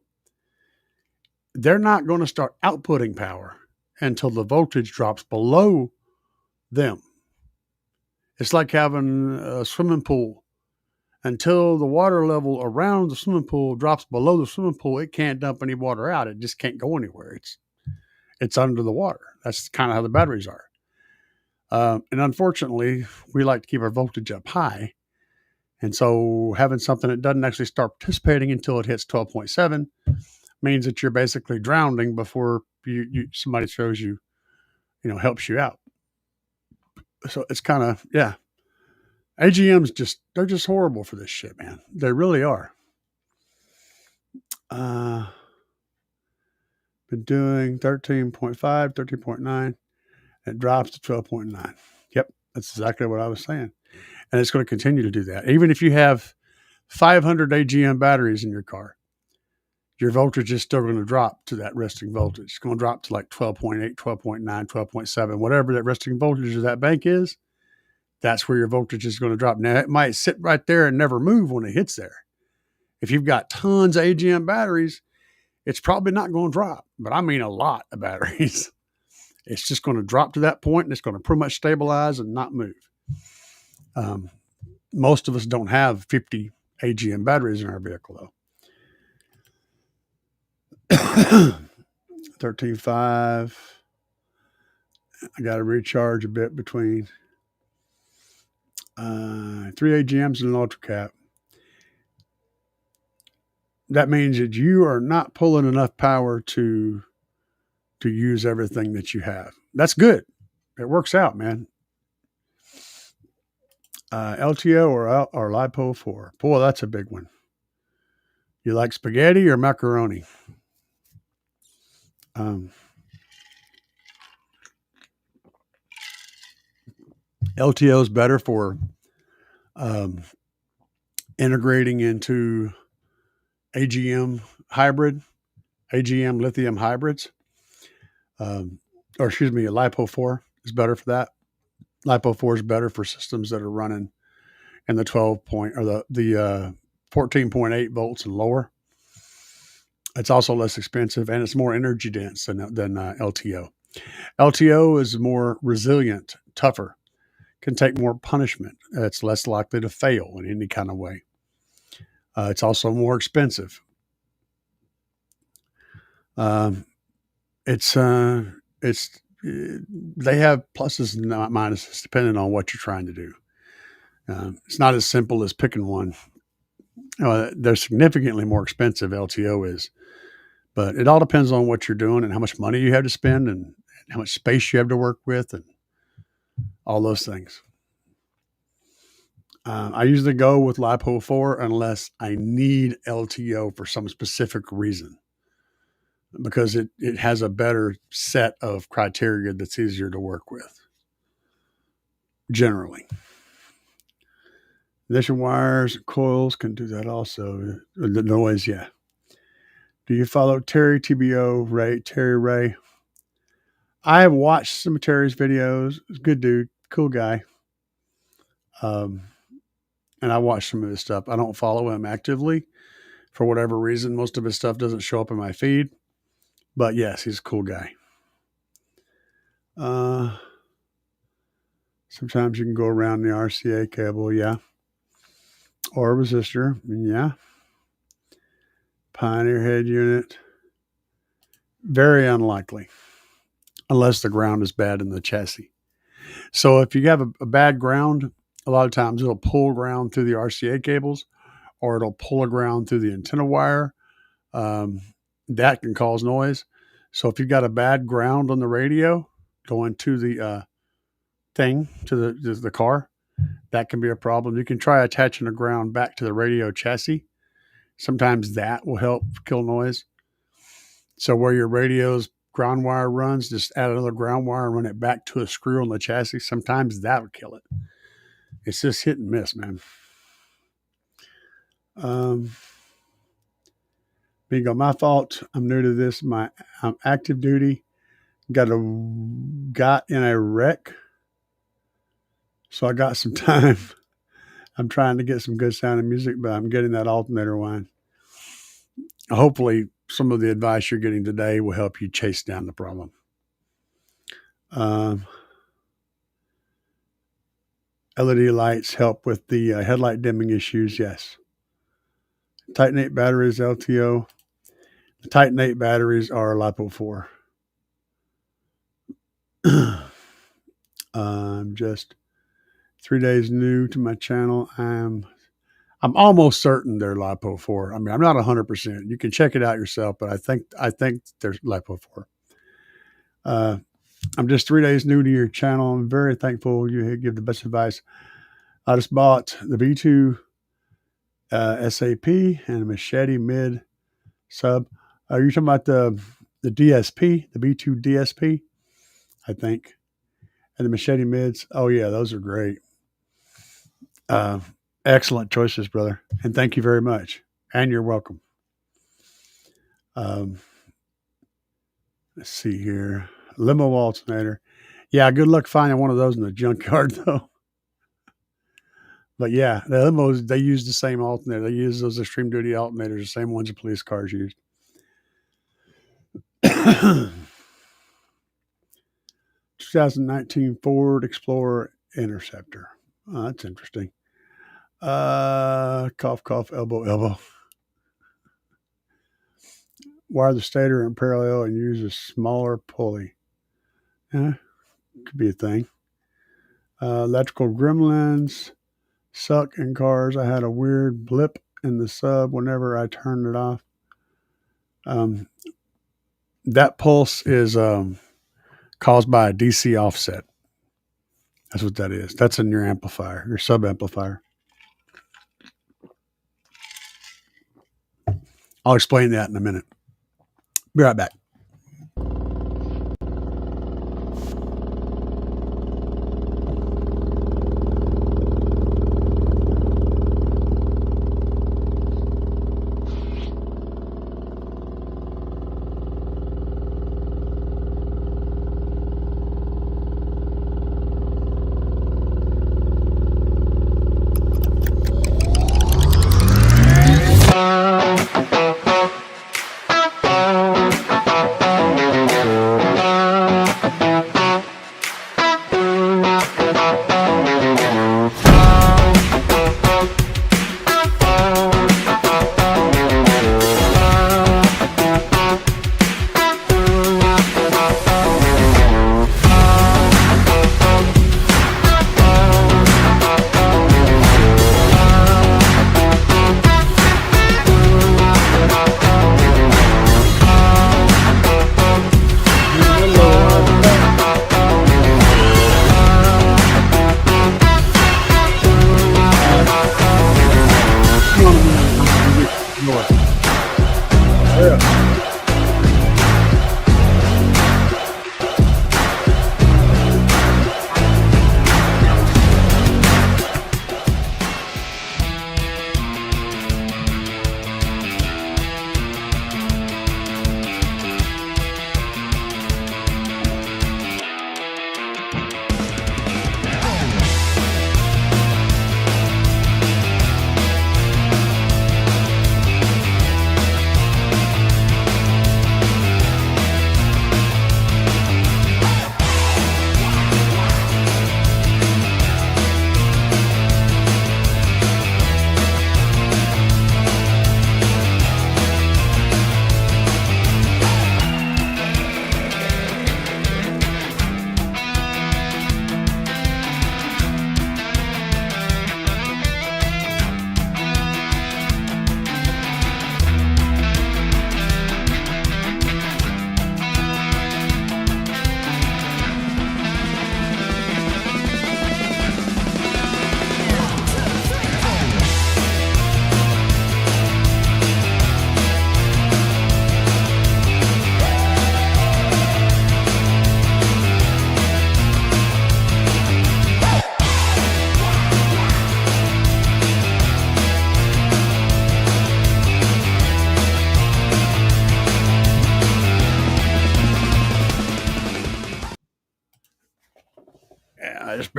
They're not going to start outputting power until the voltage drops below them. It's like having a swimming pool. Until the water level around the swimming pool drops below the swimming pool, it can't dump any water out. It just can't go anywhere. It's under the water. That's kind of how the batteries are. And unfortunately, we like to keep our voltage up high. And so having something that doesn't actually start participating until it hits 12.7 means that you're basically drowning before somebody shows you, helps you out. So it's kind of, yeah. AGMs they're just horrible for this shit, man. They really are. Been doing 13.5, 13.9. It drops to 12.9. Yep, that's exactly what I was saying. And it's going to continue to do that. Even if you have 500 AGM batteries in your car, your voltage is still going to drop to that resting voltage. It's going to drop to like 12.8, 12.9, 12.7, whatever that resting voltage of that bank is. That's where your voltage is going to drop. Now, it might sit right there and never move when it hits there. If you've got tons of AGM batteries, it's probably not going to drop. But I mean a lot of batteries. It's just going to drop to that point and it's going to pretty much stabilize and not move. Most of us don't have 50 AGM batteries in our vehicle, though. 13.5. I got to recharge a bit between 3 AGMs and an ultra cap. That means that you are not pulling enough power to use everything that you have. That's good. It works out, man. LTO or LiPo 4. Boy, that's a big one. You like spaghetti or macaroni? LTO is better for integrating into AGM lithium hybrids. LiPo 4 is better for that. LiPo 4 is better for systems that are running in the 14.8 volts and lower. It's also less expensive and it's more energy dense than LTO. LTO is more resilient, tougher, can take more punishment. It's less likely to fail in any kind of way. It's also more expensive. They have pluses and minuses depending on what you're trying to do. It's not as simple as picking one. They're significantly more expensive, LTO is, but it all depends on what you're doing and how much money you have to spend and how much space you have to work with and all those things. I usually go with LiPo 4 unless I need LTO for some specific reason, because it has a better set of criteria that's easier to work with, generally. Ignition wires, coils can do that also. The noise, yeah. Do you follow Terry Ray? I have watched some of Terry's videos. Good dude, cool guy. And I watched some of his stuff. I don't follow him actively for whatever reason. Most of his stuff doesn't show up in my feed. But yes, he's a cool guy. Sometimes you can go around the RCA cable, yeah. Or a resistor, yeah. Pioneer head unit, very unlikely, unless the ground is bad in the chassis. So if you have a bad ground, a lot of times it'll pull ground through the RCA cables, or it'll pull a ground through the antenna wire. That can cause noise. So if you've got a bad ground on the radio going to the thing, to the car, that can be a problem. You can try attaching a ground back to the radio chassis. Sometimes that will help kill noise. So where your radio's ground wire runs, just add another ground wire and run it back to a screw on the chassis. Sometimes that'll kill it. It's just hit and miss, man. Bingo, my fault. I'm new to this. I'm active duty. Got in a wreck. So I got some time. I'm trying to get some good sounding music, but I'm getting that alternator whine. Hopefully some of the advice you're getting today will help you chase down the problem. LED lights help with the headlight dimming issues, yes. Titan 8 batteries, LTO. The Titan 8 batteries are LiPo 4. I'm just 3 days new to my channel. I'm almost certain they're LiPo 4. I mean, I'm not 100%. You can check it out yourself, but I think there's LiPo 4. I'm just 3 days new to your channel. I'm very thankful you give the best advice. I just bought the B2 SAP and a Machete mid sub. Are you talking about the DSP, the B2 DSP? I think. And the Machete mids. Oh yeah, those are great. Excellent choices, brother. And thank you very much. And you're welcome. Let's see here. Limo alternator. Yeah, good luck finding one of those in the junkyard though. But yeah, the limos, they use the same alternator. They use those extreme duty alternators, the same ones the police cars use. 2019 Ford Explorer Interceptor. Oh, that's interesting. Cough, cough, elbow, elbow. Wire the stator in parallel and use a smaller pulley. Yeah, could be a thing. Electrical gremlins. Suck in cars. I had a weird blip in the sub whenever I turned it off. That pulse is caused by a DC offset. That's what that is. That's in your amplifier, your sub amplifier. I'll explain that in a minute. Be right back.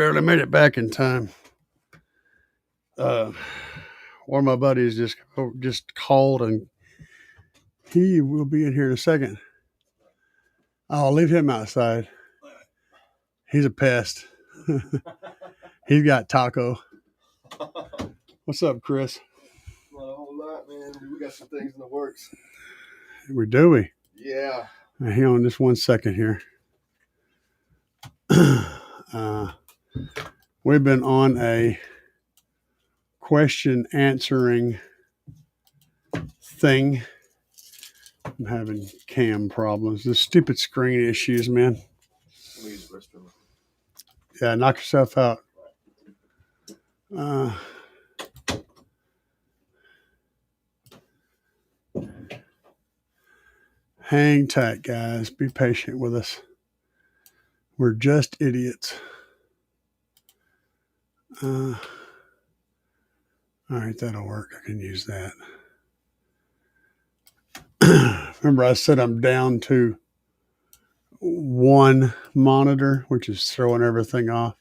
barely made it back in time. One of my buddies just called, and he will be in here in a second. I'll leave him outside. He's a pest. He's got Taco. What's up, Chris? Not a whole lot, man. We got some things in the works. Do we? Yeah. Hang on just 1 second here. We've been on a question answering thing. I'm having cam problems. The stupid screen issues, man. Yeah, knock yourself out. Hang tight, guys. Be patient with us. We're just idiots. All right, that'll work. I can use that. Remember, I said I'm down to one monitor, which is throwing everything off.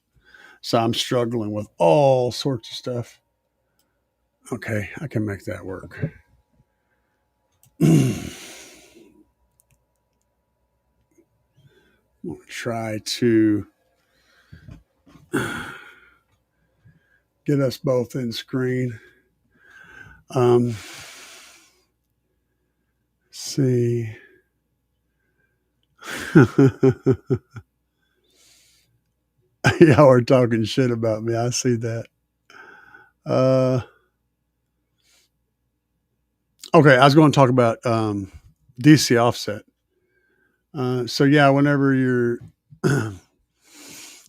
So I'm struggling with all sorts of stuff. Okay, I can make that work. I'm going to try to get us both in screen. See. Y'all are talking shit about me. I see that. Okay, I was going to talk about DC offset. So yeah, whenever you're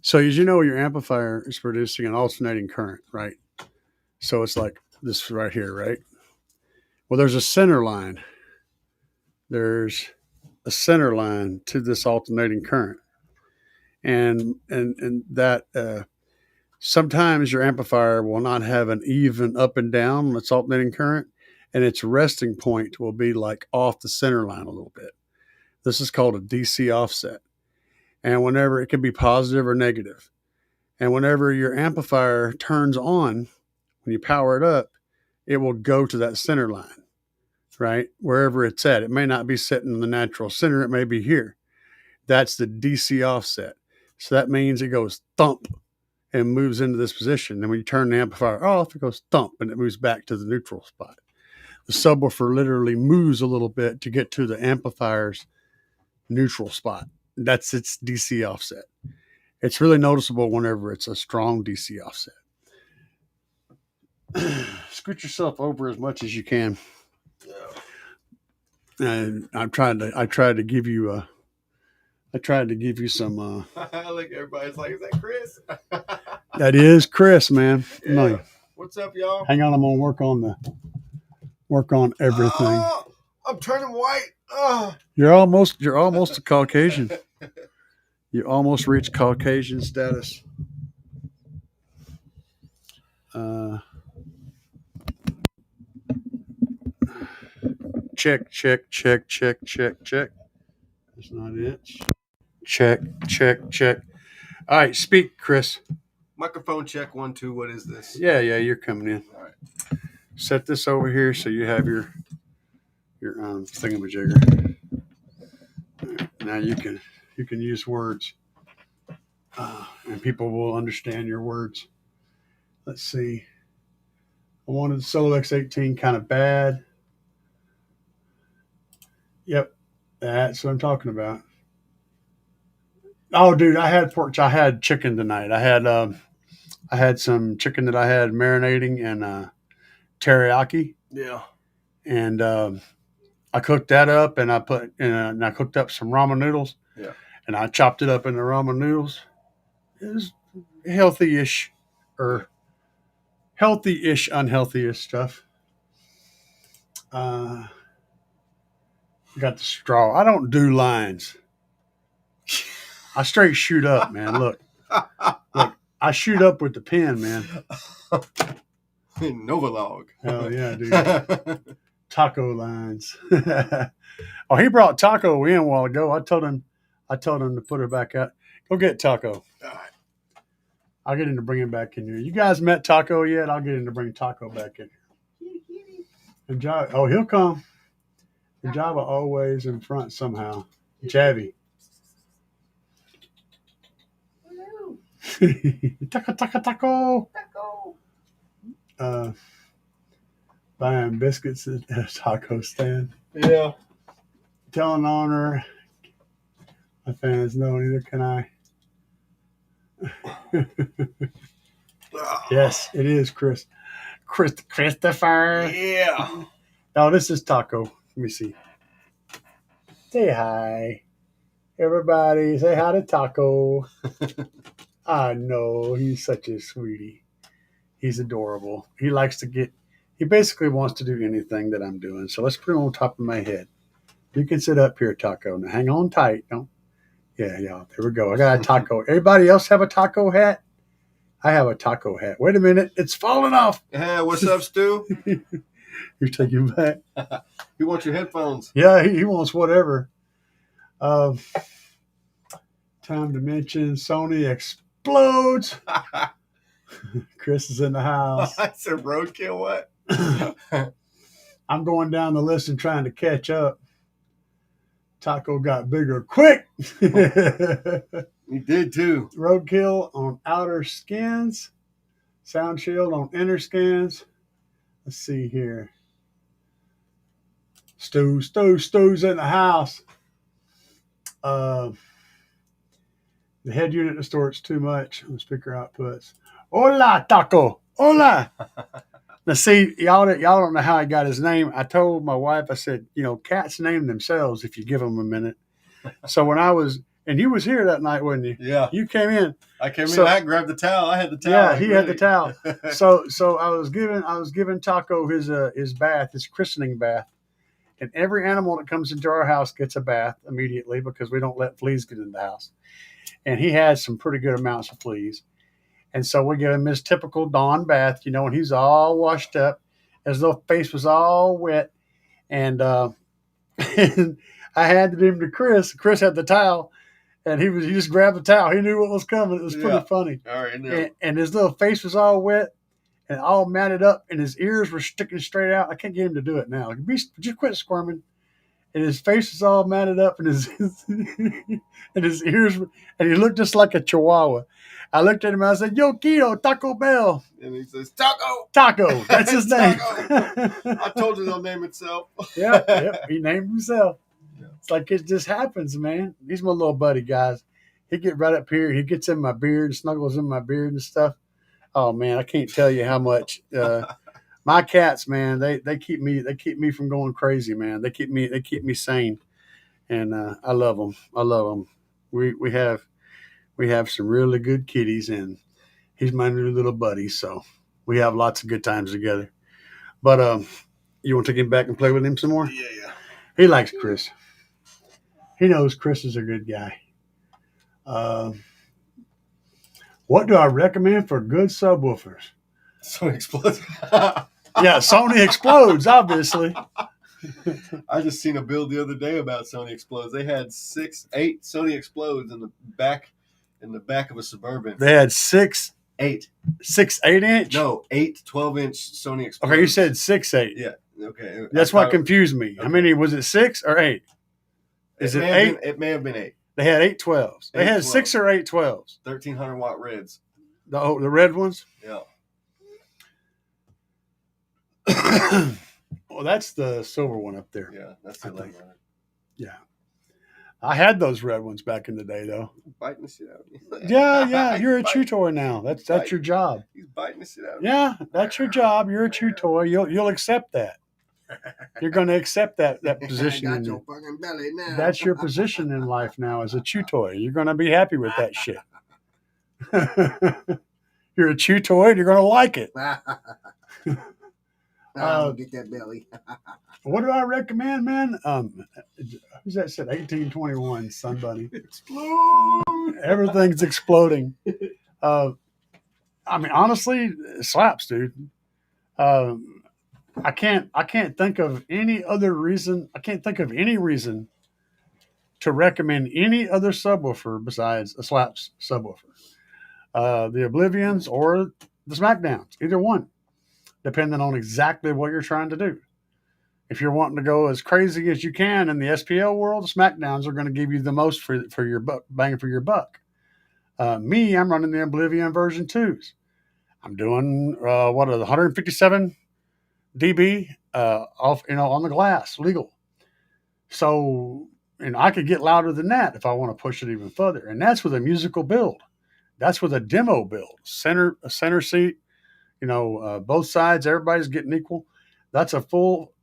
so as you know, your amplifier is producing an alternating current, right? So it's like this right here, right? Well, there's a center line. There's a center line to this alternating current. And that sometimes your amplifier will not have an even up and down on its alternating current, and its resting point will be like off the center line a little bit. This is called a DC offset. And whenever it can be positive or negative. And whenever your amplifier turns on, when you power it up, it will go to that center line, right? Wherever it's at. It may not be sitting in the natural center. It may be here. That's the DC offset. So that means it goes thump and moves into this position. And when you turn the amplifier off, it goes thump and it moves back to the neutral spot. The subwoofer literally moves a little bit to get to the amplifier's neutral spot. That's its DC offset. It's really noticeable whenever it's a strong DC offset. Scoot yourself over as much as you can. And I tried to give you some. Look, everybody's like, "Is that Chris?" That is Chris, man. Yeah. No. What's up, y'all? Hang on, I'm gonna work on everything. Oh, I'm turning white. Oh. You're almost a Caucasian. You almost reached Caucasian status. Check. That's not it. Check. All right, speak, Chris. Microphone check 1 2. What is this? Yeah, you're coming in. All right. Set this over here so you have your thingamajigger. Right, now you can use words, and people will understand your words. Let's see. I wanted the Solo X18 kind of bad. Yep, that's what I'm talking about. Oh, dude, I had chicken tonight. I had some chicken that I had marinating in teriyaki. Yeah. And I cooked that up, and I cooked up some ramen noodles. Yeah. And I chopped it up into ramen noodles. It was healthy-ish, unhealthy-ish stuff. Got the straw. I don't do lines. I straight shoot up, man. Look, I shoot up with the pen, man. Novolog. Hell yeah, dude. Taco lines. Oh, he brought Taco in a while ago. I told him to put her back out. Go get Taco. All right. I'll get him to bring him back in here. You guys met Taco yet? I'll get him to bring Taco back in here. And Java, oh, he'll come. And Java always in front somehow. Javi. Taco, taco, taco. Buying biscuits at a taco stand. Yeah. Telling on her. My fans know, neither can I. Yes, it is Christopher. Yeah. No, this is Taco. Let me see. Say hi. Everybody, say hi to Taco. I know, he's such a sweetie. He's adorable. He basically wants to do anything that I'm doing. So let's put him on top of my head. You can sit up here, Taco. Now hang on tight. Don't. Yeah. There we go. I got a taco. Everybody else have a taco hat? I have a taco hat. Wait a minute. It's falling off. Hey, what's up, Stu? You're taking back. You want your headphones? Yeah, he wants whatever. Time to mention Sony explodes. Chris is in the house. That's a roadkill. What? I'm going down the list and trying to catch up. Taco got bigger quick. He did too. Roadkill on outer skins. Sound shield on inner skins. Let's see here. Stu's in the house. The head unit distorts too much on the speaker outputs. Hola, Taco. Hola. Now, see, y'all don't know how he got his name. I told my wife, I said, cats name themselves if you give them a minute. So when and you was here that night, wasn't you? Yeah. You came in. I came in. I grabbed the towel. I had the towel. Yeah, he had the towel. So I was giving Taco his bath, his christening bath, and every animal that comes into our house gets a bath immediately because we don't let fleas get in the house. And he had some pretty good amounts of fleas. And so we give him his typical dawn bath, and he's all washed up. His little face was all wet. And, and I handed him to Chris. Chris had the towel, and he just grabbed the towel. He knew what was coming. It was pretty funny. All right, and his little face was all wet and all matted up, and his ears were sticking straight out. I can't get him to do it now. Just quit squirming. And his face was all matted up, and his ears, and he looked just like a chihuahua. I looked at him and I said, "Yo, Keto, Taco Bell." And he says, "Taco." Taco. That's his name. I told you they'll name itself. Yeah, he named himself. Yeah. It's like it just happens, man. He's my little buddy, guys. He get right up here. He gets in my beard, snuggles in my beard and stuff. Oh man, I can't tell you how much. My cats, man, they keep me from going crazy, man. They keep me sane, and I love them. I love them. We have some really good kitties, and he's my new little buddy. So we have lots of good times together. But you want to take him back and play with him some more? Yeah. He likes Chris. He knows Chris is a good guy. What do I recommend for good subwoofers? Sony explodes. Yeah, Sony explodes, obviously. I just seen a build the other day about Sony explodes. They had 8 Sony explodes in the back of a Suburban. They had 6 8 8-inch? No, 8 12-inch Sony explodes. Okay, you said 6-8. Yeah. Okay. That's what confused me. Okay. How many was it? 6 or 8? Is it 8? It may have been 8. They had 8 12s. They had 6 or 8 12s. 1300 watt reds. The red ones? Yeah. Well, that's the silver one up there. Yeah, that's the leg on it. Yeah. I had those red ones back in the day, though. He's biting the shit out of me. Yeah. You're a chew toy now. That's your job. He's biting the shit out of me. Yeah, that's your job. You're a chew toy. You'll accept that. You're going to accept that position. I got your fucking belly now. That's your position in life now as a chew toy. You're going to be happy with that shit. You're a chew toy and you're going to like it. Get that belly. What do I recommend, man? Who's that said? 1821, Sun Bunny. Explode. Everything's exploding. I mean, honestly, Slapz, dude. I can't think of any other reason. I can't think of any reason to recommend any other subwoofer besides a Slapz subwoofer. the Oblivions or the Smackdowns, either one, depending on exactly what you're trying to do. If you're wanting to go as crazy as you can in the SPL world, the Smackdowns are going to give you the most for your buck, bang for your buck. I'm running the Oblivion version 2s. I'm doing the 157 dB off, on the glass, legal. So, I could get louder than that if I want to push it even further. And that's with a musical build. That's with a demo build. A center seat, both sides, everybody's getting equal. That's a full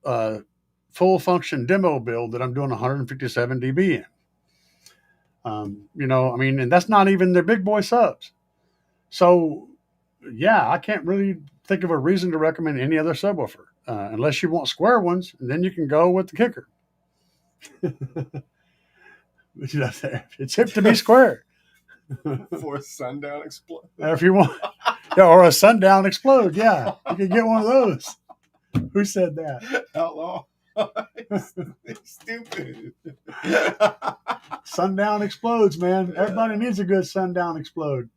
function demo build that I'm doing 157 dB in. And that's not even their big boy subs. So, yeah, I can't really think of a reason to recommend any other subwoofer unless you want square ones, and then you can go with the kicker. It's hip to be square. For a sundown explode. If you want, or a sundown explode, yeah, you can get one of those. Who said that? Outlaw. Stupid. Sundown explodes, man. Everybody needs a good sundown explode.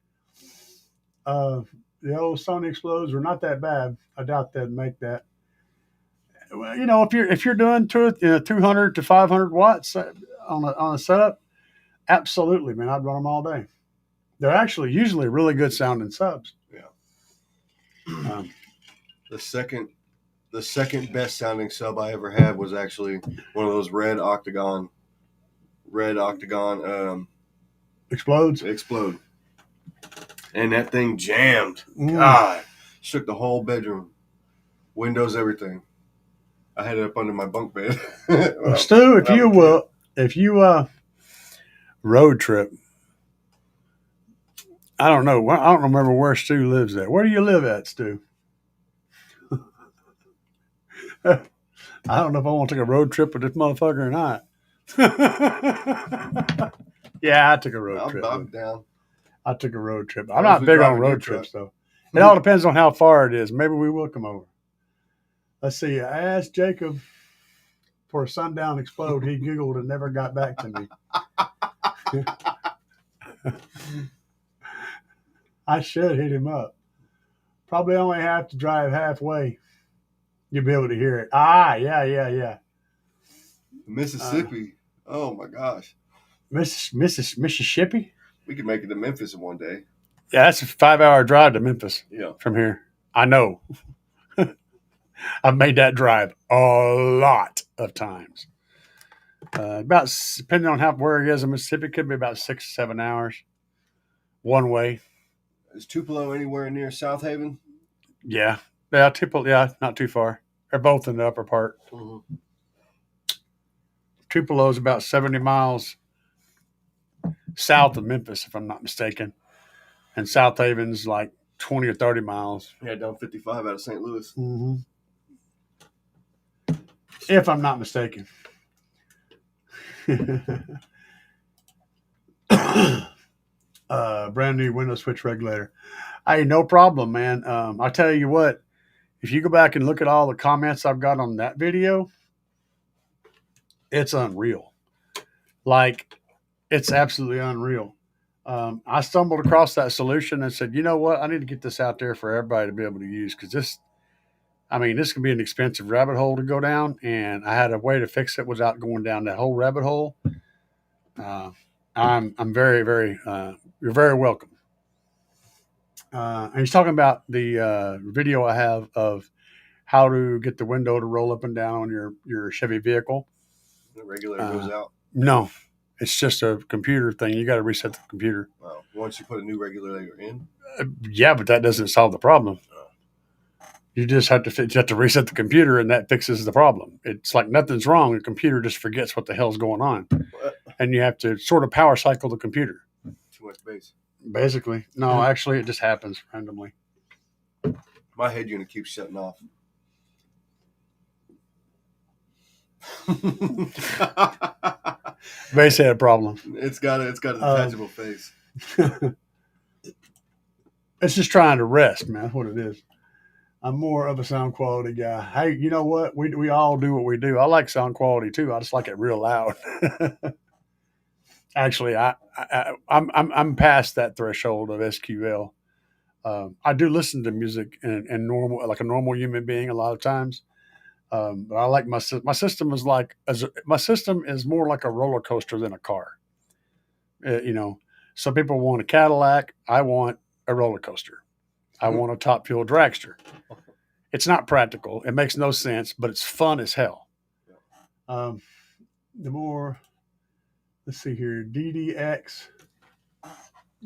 The old Sony explodes were not that bad. I doubt they'd make that. Well, if you're doing 200 to 500 watts on a setup, absolutely, man. I'd run them all day. They're actually usually really good sounding subs. Yeah. The second best sounding sub I ever had was actually one of those red octagon Explodes. Explode. And that thing jammed. God, shook the whole bedroom, windows, everything. I had it up under my bunk bed. Stu, if you road trip, I don't know. I don't remember where Stu lives at. Where do you live at, Stu? I don't know if I want to take a road trip with this motherfucker or not. Yeah, I took a road trip. I'm down. I took a road trip. I'm not big on road trips, though. It all depends on how far it is. Maybe we will come over. Let's see. I asked Jacob for a sundown explode. He Googled and never got back to me. I should hit him up. Probably only have to drive halfway. You'll be able to hear it. Yeah. Mississippi. Oh my gosh. Mississippi? We could make it to Memphis in one day. Yeah, that's a 5-hour drive to Memphis. Yeah. From here. I know. I've made that drive a lot of times. About, depending on where it is in Mississippi, could be about 6 or 7 hours one way. Is Tupelo anywhere near South Haven? Yeah. Yeah, Tupelo, not too far. They're both in the upper part. Mm-hmm. Tupelo is about 70 miles south of Memphis, if I'm not mistaken. And South Haven's like 20 or 30 miles. Yeah, down 55 out of St. Louis. Mm-hmm. If I'm not mistaken. Brand new window switch regulator. Hey, no problem, man. I tell you what, if you go back and look at all the comments I've got on that video, it's unreal. Like, it's absolutely unreal. I stumbled across that solution and said, you know what? I need to get this out there for everybody to be able to use, because this can be an expensive rabbit hole to go down, and I had a way to fix it without going down that whole rabbit hole. I'm very, very, you're very welcome. And he's talking about the video I have of how to get the window to roll up and down on your Chevy vehicle. The regulator goes out? No, it's just a computer thing. You got to reset the computer. Wow. Once you put a new regulator in? Yeah, but that doesn't solve the problem. You just have to reset the computer, and that fixes the problem. It's like nothing's wrong. The computer just forgets what the hell's going on. And you have to sort of power cycle the computer. Too much bass. Basically. No, actually, it just happens randomly. My head unit keeps shutting off. Bass had a problem. It's got a detachable face. It's just trying to rest, man. That's what it is. I'm more of a sound quality guy. Hey, you know what? We all do what we do. I like sound quality too. I just like it real loud. Actually, I'm past that threshold of SQL. I do listen to music and normal, like a normal human being, a lot of times. But I like my system is like my system is more like a roller coaster than a car. You know, some people want a Cadillac. I want a roller coaster. I want a top fuel dragster. It's not practical. It makes no sense, but it's fun as hell. The more, let's see here, DDX,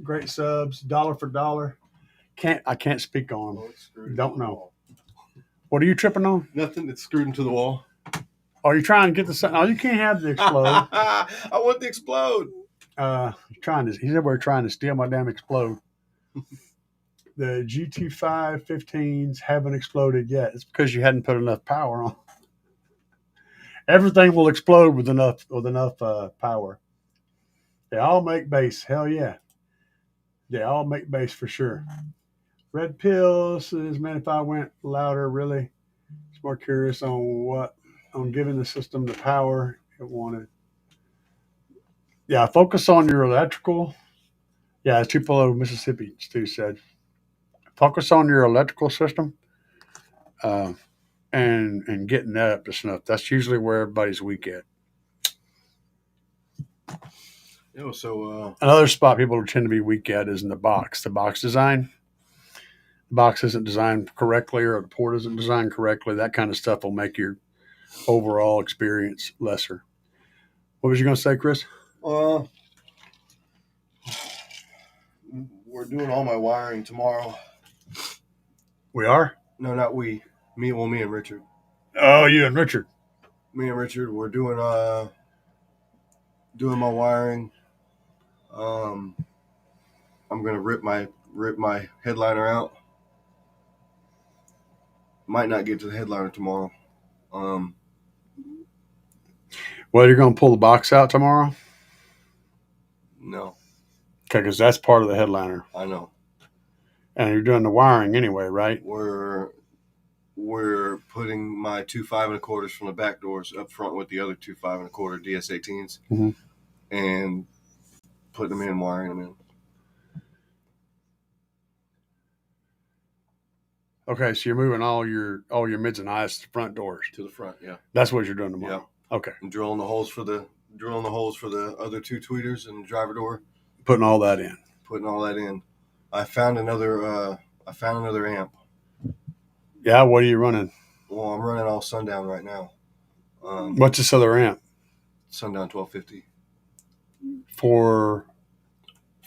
great subs, dollar for dollar. I can't speak on them. Don't know. What are you tripping on? Nothing. It's screwed into the wall. Are you trying to get the sun? Oh, you can't have the explode. I want the explode. He's everywhere trying to steal my damn explode. The GT5 15s haven't exploded yet. It's because you hadn't put enough power on. Everything will explode with enough power. They all make bass. Hell yeah. They all make bass for sure. Red Pill says, man, if I went louder, really, it's more curious on giving the system the power it wanted. Yeah, focus on your electrical. Yeah, as Tupelo, Mississippi, Stu said. Focus on your electrical system and getting that up to snuff. That's usually where everybody's weak at. Another spot people tend to be weak at is in the box design. The box isn't designed correctly, or the port isn't designed correctly. That kind of stuff will make your overall experience lesser. What was you going to say, Chris? We're doing all my wiring tomorrow. We are? No, not we. Me and Richard. Oh, you and Richard. Me and Richard, we're doing my wiring. I'm gonna rip my headliner out. Might not get to the headliner tomorrow. Well, you're gonna pull the box out tomorrow? No. Okay, because that's part of the headliner. I know. And you're doing the wiring anyway, right? We're putting my 2 5.25 from the back doors up front with the other 2 5.25 DS18s, and putting them in, wiring them in. Okay, so you're moving all your mids and highs to the front doors. To the front, yeah. That's what you're doing tomorrow. Yeah. Okay. And drilling the holes for the other 2 tweeters and the driver door. Putting all that in. I found another amp. Yeah, what are you running? Well, I'm running all Sundown right now. What's this other amp? Sundown 1250. For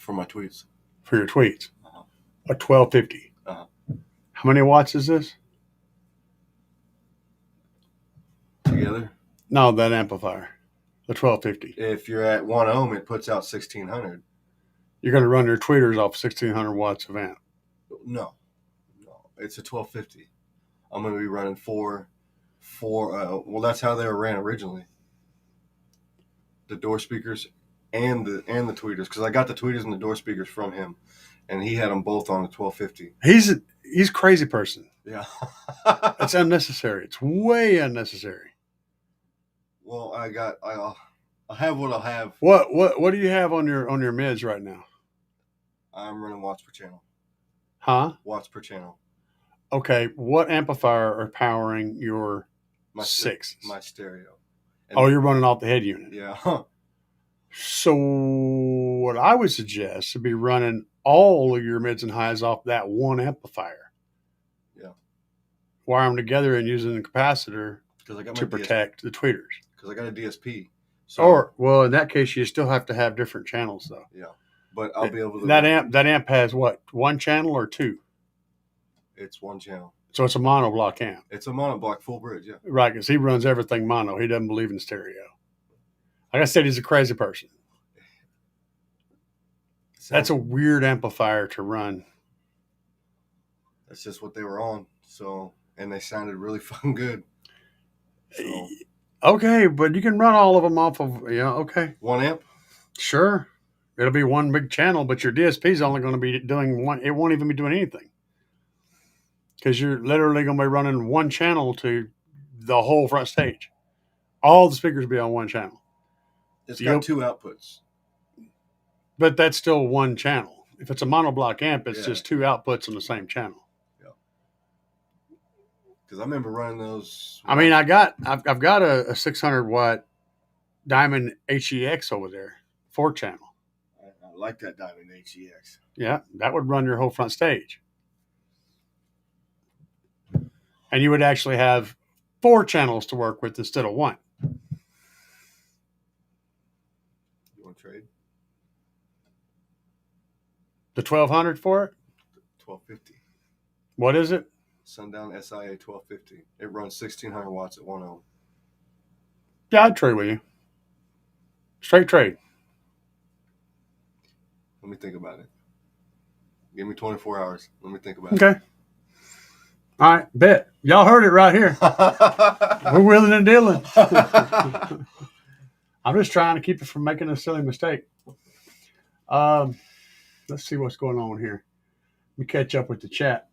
my tweets. For your tweets. A 1250. How many watts is this? Together? No, that amplifier. The 1250. If you're at 1 ohm, it puts out 1600. You're going to run your tweeters off 1600 watts of amp. No. It's a 1250. I'm going to be running four. Well, that's how they were ran originally. The door speakers and the tweeters, because I got the tweeters and the door speakers from him, and he had them both on the 1250. He's a crazy person. Yeah. It's unnecessary. It's way unnecessary. Well, I'll have what I'll have. What do you have on your mids right now? I'm running watts per channel. Huh? Watts per channel. Okay, what amplifier are powering your my 6s? My stereo. And you're running off the head unit. Yeah. So what I would suggest would be running all of your mids and highs off that one amplifier. Yeah. Wire them together and using the capacitor to protect the tweeters. Because I got a DSP. So, in that case, you still have to have different channels, though. Yeah. But I'll be able to. That amp has what? One channel or two? It's one channel. So it's a monoblock amp. It's a monoblock full bridge, yeah. Right, because he runs everything mono. He doesn't believe in stereo. Like I said, he's a crazy person. That's a weird amplifier to run. That's just what they were on. So, and they sounded really fucking good. So. Okay, but you can run all of them off of, okay. 1 amp? Sure. It'll be one big channel, but your DSP is only going to be doing one. It won't even be doing anything. Because you're literally going to be running one channel to the whole front stage. All the speakers will be on one channel. It's got 2 outputs. But that's still one channel. If it's a monoblock amp, it's Yeah. just two outputs on the same channel. Because I remember running those. I mean, I've got a 600 watt Diamond HEX over there, 4-channel. I like that Diamond HEX. Yeah, that would run your whole front stage. And you would actually have 4 channels to work with instead of 1. You want to trade? The 1200 for it? 1250. What is it? Sundown SIA 1250. It runs 1600 watts at 1 ohm. Yeah, I'd trade with you. Straight trade. Let me think about it. Give me 24 hours. Let me think about it. Okay. All right, bet. Y'all heard it right here. We're willing and dealing. I'm just trying to keep it from making a silly mistake. Let's see what's going on here. Let me catch up with the chat.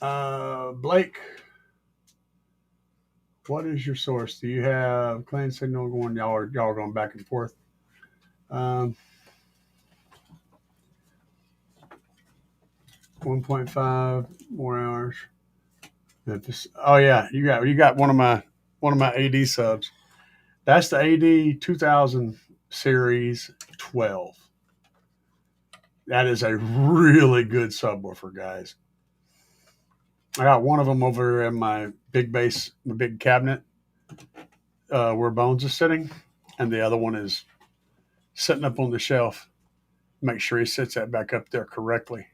Blake, what is your source? Do you have clean signal going? Y'all are going back and forth. 1.5 more hours. Oh yeah, you got one of my AD subs. That's the AD 2000 series 12. That is a really good subwoofer, guys. I got one of them over in my big base, my big cabinet, where Bones is sitting, and the other one is sitting up on the shelf. Make sure he sits that back up there correctly.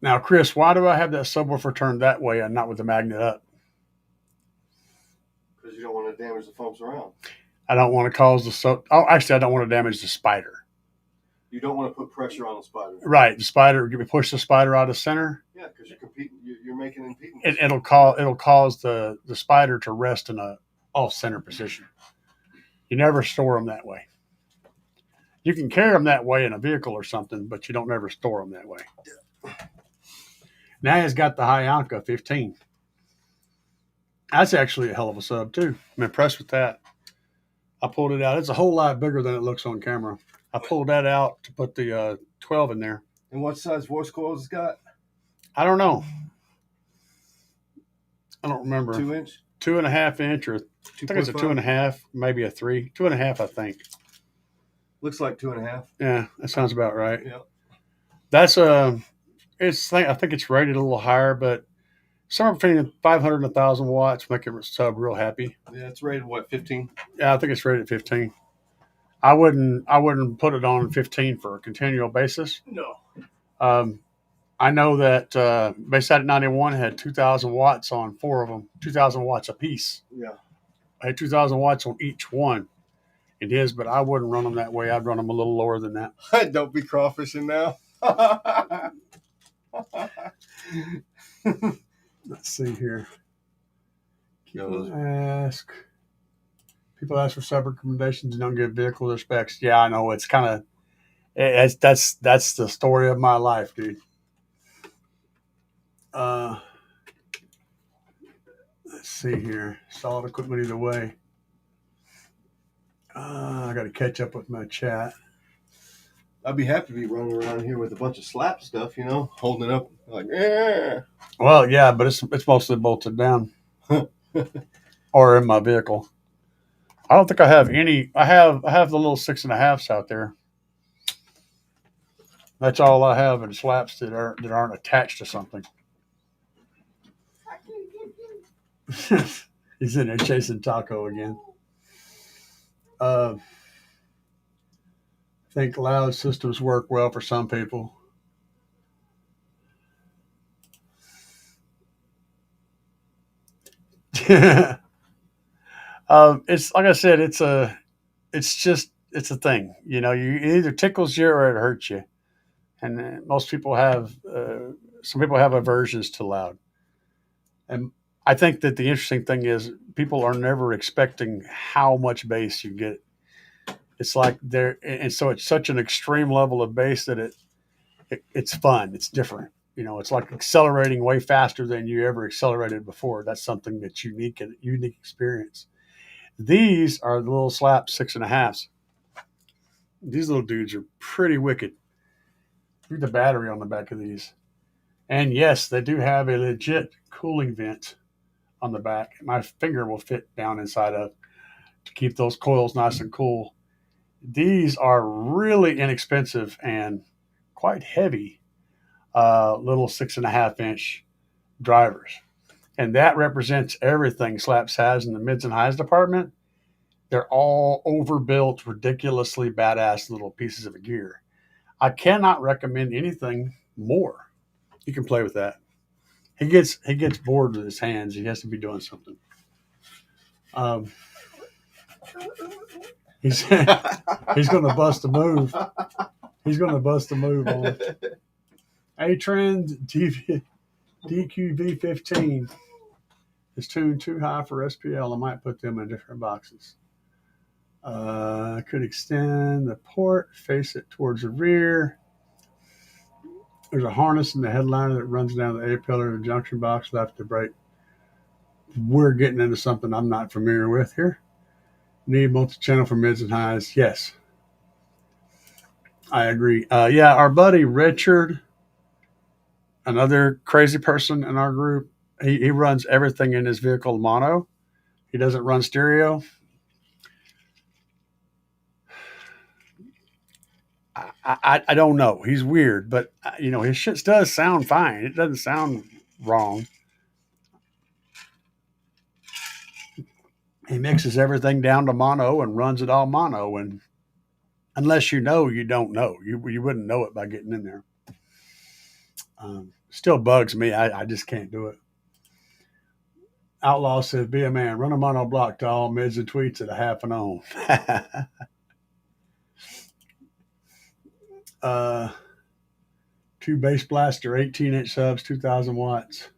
Now, Chris, why do I have that subwoofer turned that way and not with the magnet up? Because you don't want to damage the foams around. I don't want to cause actually, I don't want to damage the spider. You don't want to put pressure on the spider. Right, the spider. Push the spider out of center. Yeah, because you're competing. You're making impedance. It'll cause the spider to rest in a off center position. You never store them that way. You can carry them that way in a vehicle or something, but you don't ever store them that way. Yeah. Now he's got the Hyanka 15. That's actually a hell of a sub too. I'm impressed with that. I pulled it out. It's a whole lot bigger than it looks on camera. I pulled that out to put the 12 in there. And what size voice coils it's got? I don't know. I don't remember. 2-inch? 2.5 inch, or I think it's a 2.5, maybe a 3. 2.5, I think. Looks like 2.5. Yeah, that sounds about right. Yeah. That's I think it's rated a little higher, but somewhere between 500 and 1,000 watts make it sub real happy. Yeah, it's rated what, 15? Yeah, I think it's rated 15. I wouldn't put it on 15 for a continual basis. No. I know that Bayside 91 had 2,000 watts on 4 of them, 2,000 watts a piece. Yeah. I had 2,000 watts on each one. It is, but I wouldn't run them that way. I'd run them a little lower than that. Don't be crawfishing now. Let's see here. People ask for sub recommendations and don't give vehicle their specs. Yeah, I know. It's kind of that's the story of my life, dude. Let's see here. Solid equipment either way. I got to catch up with my chat. I'd be happy to be running around here with a bunch of Slapz stuff, holding it up like, yeah. Well, yeah, but it's mostly bolted down or in my vehicle. I don't think I have any. I have the little 6.5s out there. That's all I have in Slapz that aren't attached to something. He's in there chasing Taco again. I think loud systems work well for some people. It's like I said, it's a thing. You either tickles you or it hurts you, and most people have. Some people have aversions to loud, and I think that the interesting thing is people are never expecting how much bass you get. It's like and so it's such an extreme level of bass that it's fun. It's different. It's like accelerating way faster than you ever accelerated before. That's something that's unique experience. These are the little Slapz 6.5s. These little dudes are pretty wicked. Look at the battery on the back of these. And yes, they do have a legit cooling vent on the back. My finger will fit down inside of to keep those coils nice and cool. These are really inexpensive and quite heavy, little 6.5-inch drivers. And that represents everything Slapz has in the mids and highs department. They're all overbuilt, ridiculously badass little pieces of gear. I cannot recommend anything more. You can play with that. He gets bored with his hands. He has to be doing something. He's going to bust a move. He's going to bust a move on it. A-Trend DQV15 is tuned too high for SPL. I might put them in different boxes. I could extend the port, face it towards the rear. There's a harness in the headliner that runs down the A-pillar of the junction box left to brake. We're getting into something I'm not familiar with here. Need multi-channel for mids and highs. Yes, I agree. Yeah, our buddy Richard, another crazy person in our group, he runs everything in his vehicle mono. He doesn't run stereo. I don't know. He's weird, but his shit does sound fine. It doesn't sound wrong. He mixes everything down to mono and runs it all mono. And unless you know, you don't know. You wouldn't know it by getting in there. Still bugs me. I just can't do it. Outlaw says, be a man. Run a mono block to all mids and tweets at a half an ohm. 2 bass blaster, 18-inch subs, 2,000 watts.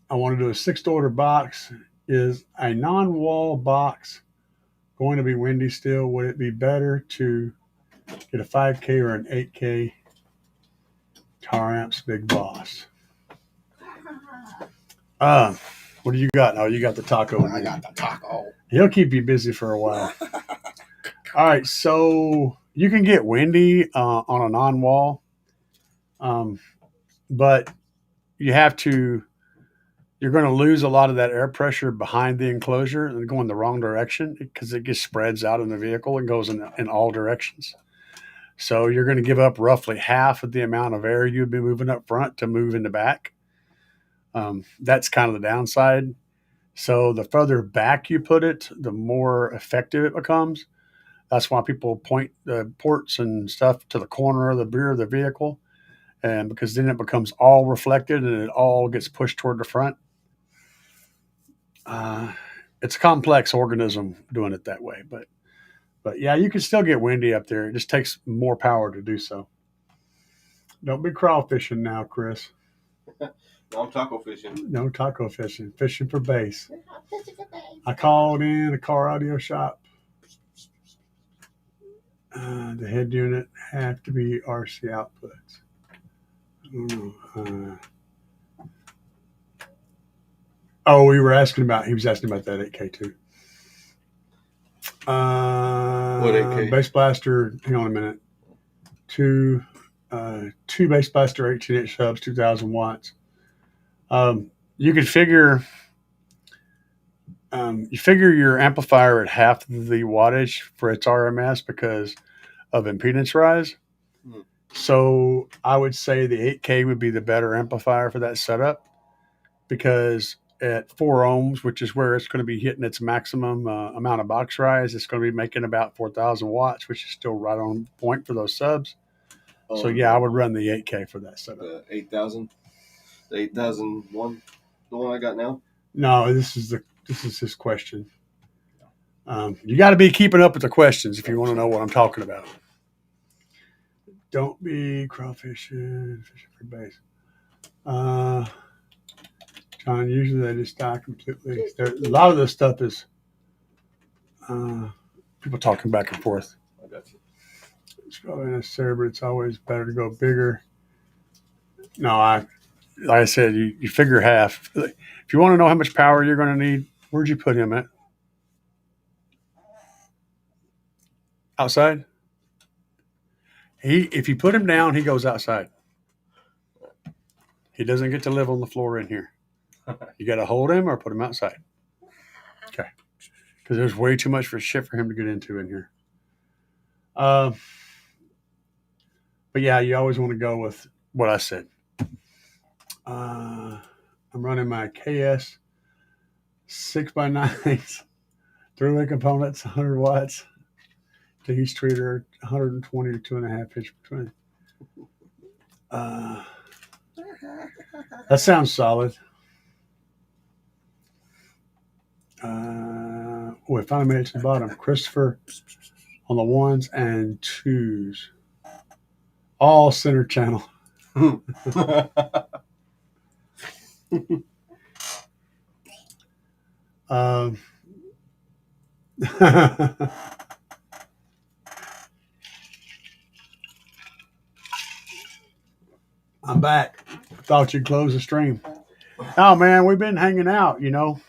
I want to do a 6-order box. Is a non-wall box going to be windy still? Would it be better to get a 5K or an 8K Tar Amps Big Boss? What do you got? Oh, you got the taco. I got the taco. He'll keep you busy for a while. All right, so you can get windy on a non-wall, but you're going to lose a lot of that air pressure behind the enclosure and go in the wrong direction because it just spreads out in the vehicle and goes in all directions. So you're going to give up roughly half of the amount of air you'd be moving up front to move in the back. That's kind of the downside. So the further back you put it, the more effective it becomes. That's why people point the ports and stuff to the corner of the rear of the vehicle, and because then it becomes all reflected and it all gets pushed toward the front. It's a complex organism doing it that way, but yeah, you can still get windy up there. It just takes more power to do so. Don't be crawfishing now, Chris. No, I'm taco fishing. No taco fishing. Fishing for bass. I called in a car audio shop. The head unit have to be RC outputs. He was asking about that 8K too. What 8K? Bass blaster, hang on a minute. Two bass blaster 18-inch subs, 2,000 watts. You could figure your amplifier at half the wattage for its RMS because of impedance rise. So I would say the 8K would be the better amplifier for that setup because at 4 ohms, which is where it's going to be hitting its maximum amount of box rise, it's going to be making about 4,000 watts, which is still right on point for those subs. So yeah, I would run the 8K for that setup. The 8,000, the 8,001, the one I got now. No, this is his question. You got to be keeping up with the questions if you want to know what I'm talking about. Don't be crawfishing, fishing for bass. John, usually they just die completely. A lot of this stuff is people talking back and forth. I got you. It's probably necessary, but it's always better to go bigger. No, like I said, you figure half. If you want to know how much power you're going to need, where'd you put him at? Outside? If you put him down, he goes outside. He doesn't get to live on the floor in here. You got to hold him or put him outside. Okay. Because there's way too much shit for him to get into in here. But yeah, you always want to go with what I said. I'm running my KS 6x9s, 3-way components, 100 watts to each treater, 120 to 2.5 inch between. That sounds solid. I finally made it to the bottom. Christopher on the 1s and 2s. All center channel. I'm back. Thought you'd close the stream. Oh, man, we've been hanging out, you know.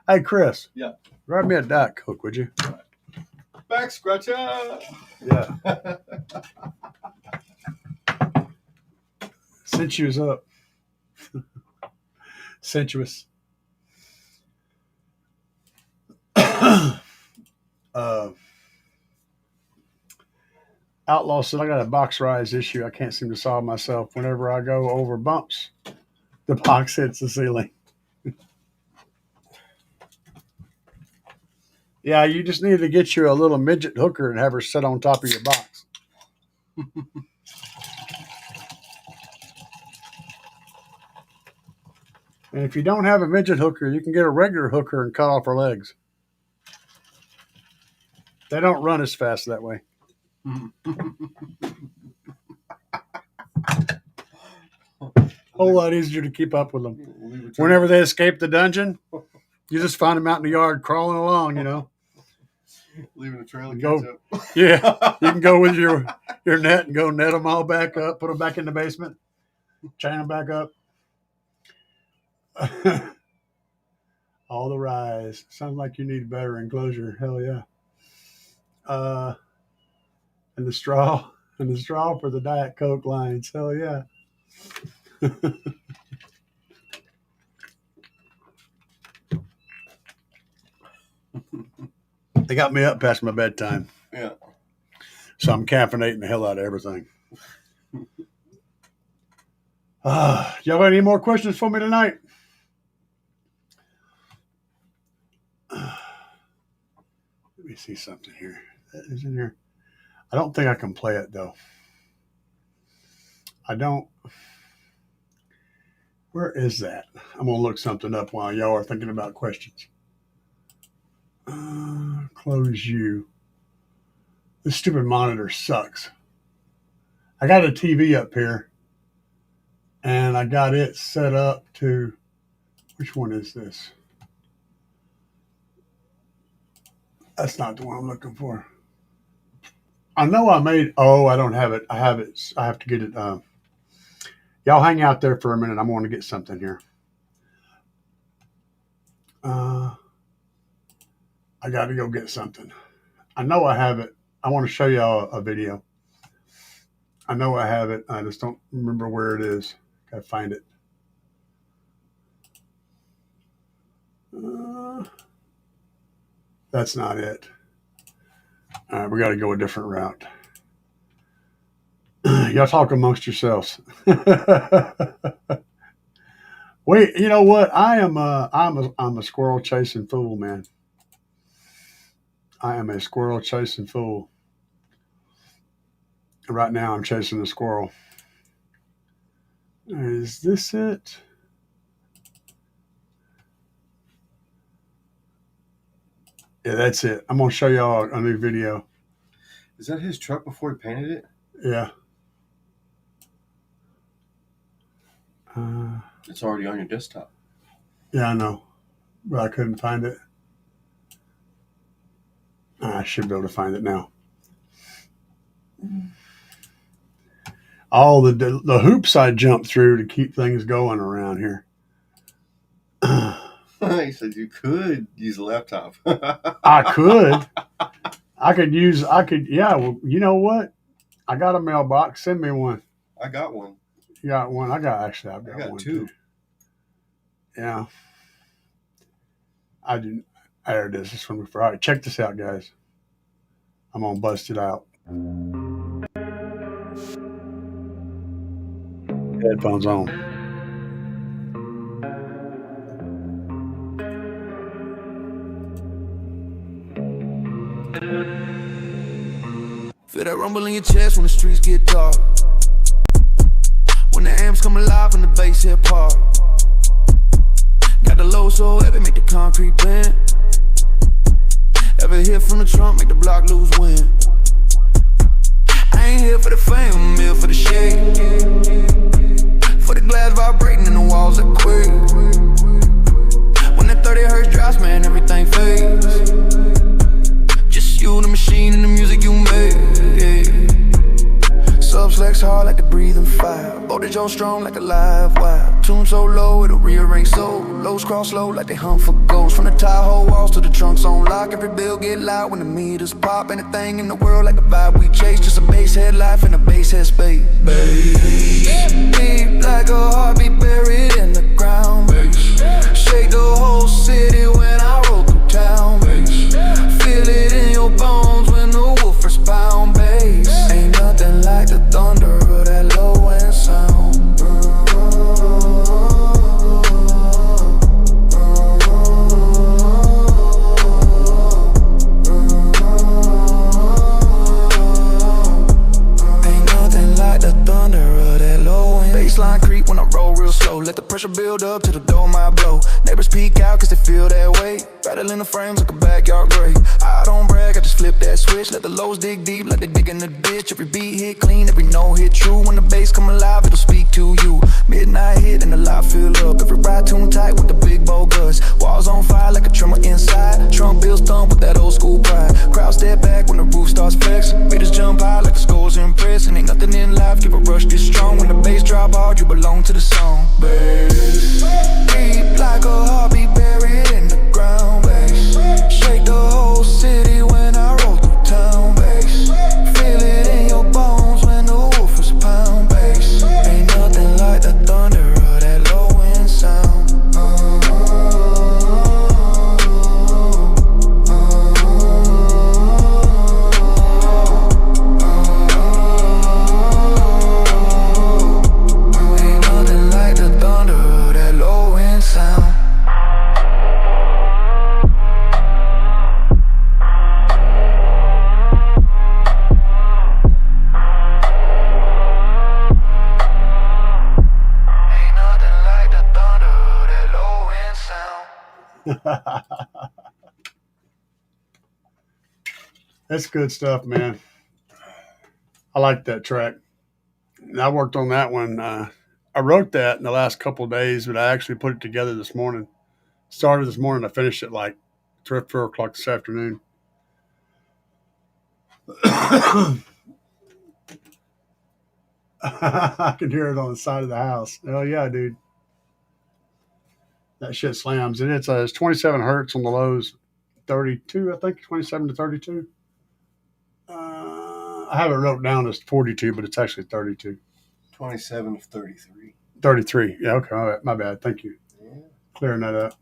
Hey, Chris. Yeah. Grab me a Diet Coke, would you? Back scratcher. Yeah. Since you was up. Sensuous. Outlaw said, I got a box rise issue I can't seem to solve myself. Whenever I go over bumps, the box hits the ceiling. Yeah, you just need to get you a little midget hooker and have her sit on top of your box. And if you don't have a midget hooker, you can get a regular hooker and cut off her legs. They don't run as fast that way. Whole lot easier to keep up with them. Whenever they escape the dungeon, you just find them out in the yard crawling along, you know. Leaving a trail of go, yeah, you can go with your net and go net them all back up, put them back in the basement, chain them back up. All the rise. Sounds like you need better enclosure. Hell yeah. And the straw for the Diet Coke lines. Hell yeah. They got me up past my bedtime. Yeah. So I'm caffeinating the hell out of everything. Y'all got any more questions for me tonight? Let me see something here. That is in here. I don't think I can play it though. I don't. Where is that? I'm going to look something up while y'all are thinking about questions. Close you. This stupid monitor sucks. I got a TV up here and I got it set up to, which one is this? That's not the one I'm looking for. I know I don't have it. I have it. I have to get it. Y'all hang out there for a minute. I'm going to get something here. I got to go get something. I know I have it. I want to show y'all a video. I know I have it. I just don't remember where it is. Got to find it. That's not it. All right, we got to go a different route. Y'all talk amongst yourselves. Wait, you know what? I'm a squirrel chasing fool, man. I am a squirrel chasing fool. Right now, I'm chasing a squirrel. Is this it? Yeah, that's it. I'm going to show y'all a new video. Is that his truck before he painted it? Yeah. It's already on your desktop. Yeah, I know. But I couldn't find it. I should be able to find it now. All the hoops I jumped through to keep things going around here. He said you could use a laptop. I could. Yeah, well, you know what? I got a mailbox. Send me one. I got one. You got one? I've got got one two. too. Yeah. I didn't. There it is. This one before. All right, check this out, guys. I'm gonna bust it out. Headphones on. Feel that rumble in your chest when the streets get dark. When the amps come alive and the bass hit hard. Got the low so heavy, make the concrete bend. Ever hit from the trunk, make the block lose wind. I ain't here for the fame, I'm here for the shade. For the glass vibrating in the walls that quake. When the 30 hertz drops, man, everything fades. Just you, the machine, and the music you made. Subs flex hard like the breathing fire. Voltage on strong like a live wire. Tune so low, it'll rearrange so. Lows cross slow like they hunt for ghosts. From the Tahoe walls to the trunks on lock. Every bill get loud when the meters pop. Anything in the world like a vibe we chase. Just a bass head life and a bass head space. Bass. Deep like a heartbeat buried in the ground. Bass. Shake the whole city when I roll through town. Bass. Feel it in your bones when the woofers pound. Bass. Ain't nothing like the thunder of that low end sound. Baseline creep when I roll real slow. Let the pressure build up to the door might blow. Neighbors peek out cause they feel that way. Rattling the frames like a backyard grave. I don't brag, I just flip that switch. Let the lows dig deep like they dig in the ditch. Every beat hit clean, every note hit true. When the bass come alive, it'll speak to you. Midnight hit and the lot fill up. Every ride tuned tight with the big bow guts. Walls on fire like a tremor inside. Trump bills thump with that old school pride. Crowd step back when the roof starts flexing. Beaters jump high like the scores impressing. Ain't nothing in life, give a rush this strong. When the bass drop hard, you belong to the song. Bass. Deep like a heartbeat buried in the ground. Bass. Shake the whole city when I roll through town. Bass. Feel it in your bones when the woofers pound. Bass. Ain't nothing like the thunder of that low end sound. That's good stuff, man. I like that track. And I worked on that one. I wrote that in the last couple of days, but I actually put it together this morning. Started this morning. I finished it like 3 or 4 o'clock this afternoon. I can hear it on the side of the house. Oh, yeah, dude. That shit slams. And it's 27 hertz on the lows, 32, I think, 27 to 32. I have it wrote down as 42, but it's actually 32. 27 of 33. 33. Yeah, okay. All right. My bad. Thank you. Yeah. Clearing that up.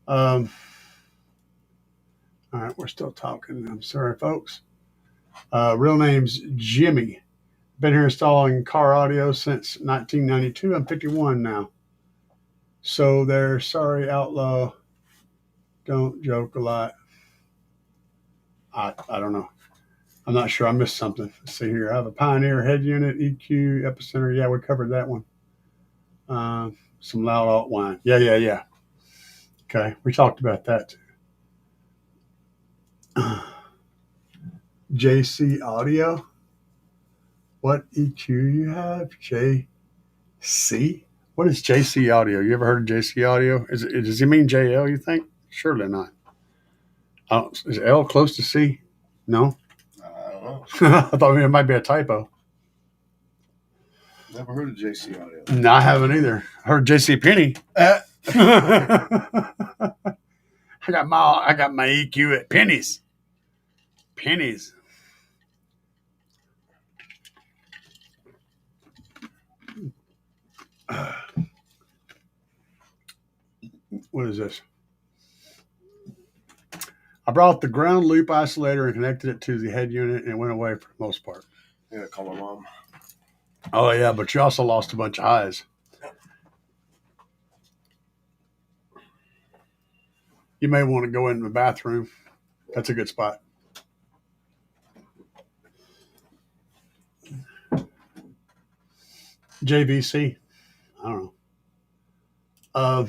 All right. We're still talking. I'm sorry, folks. Real name's Jimmy. Been here installing car audio since 1992. I'm 51 now. So there, sorry, outlaw. Don't joke a lot. I don't know. I'm not sure. I missed something. Let's see here. I have a Pioneer head unit, EQ, epicenter. Yeah, we covered that one. Some loud alt wine. Yeah. Okay, we talked about that too. JC Audio. What EQ you have? JC? What is JC Audio? You ever heard of JC Audio? Does he mean JL, you think? Surely not. Is L close to C? No? I don't know. I thought it might be a typo. Never heard of JC Audio. No, I haven't either. I heard JC Penney. I got my EQ at pennies. Pennies. What is this? I brought the ground loop isolator and connected it to the head unit, and it went away for the most part. Yeah, call my mom. Oh yeah, but you also lost a bunch of eyes. You may want to go in the bathroom. That's a good spot. JVC. I don't know.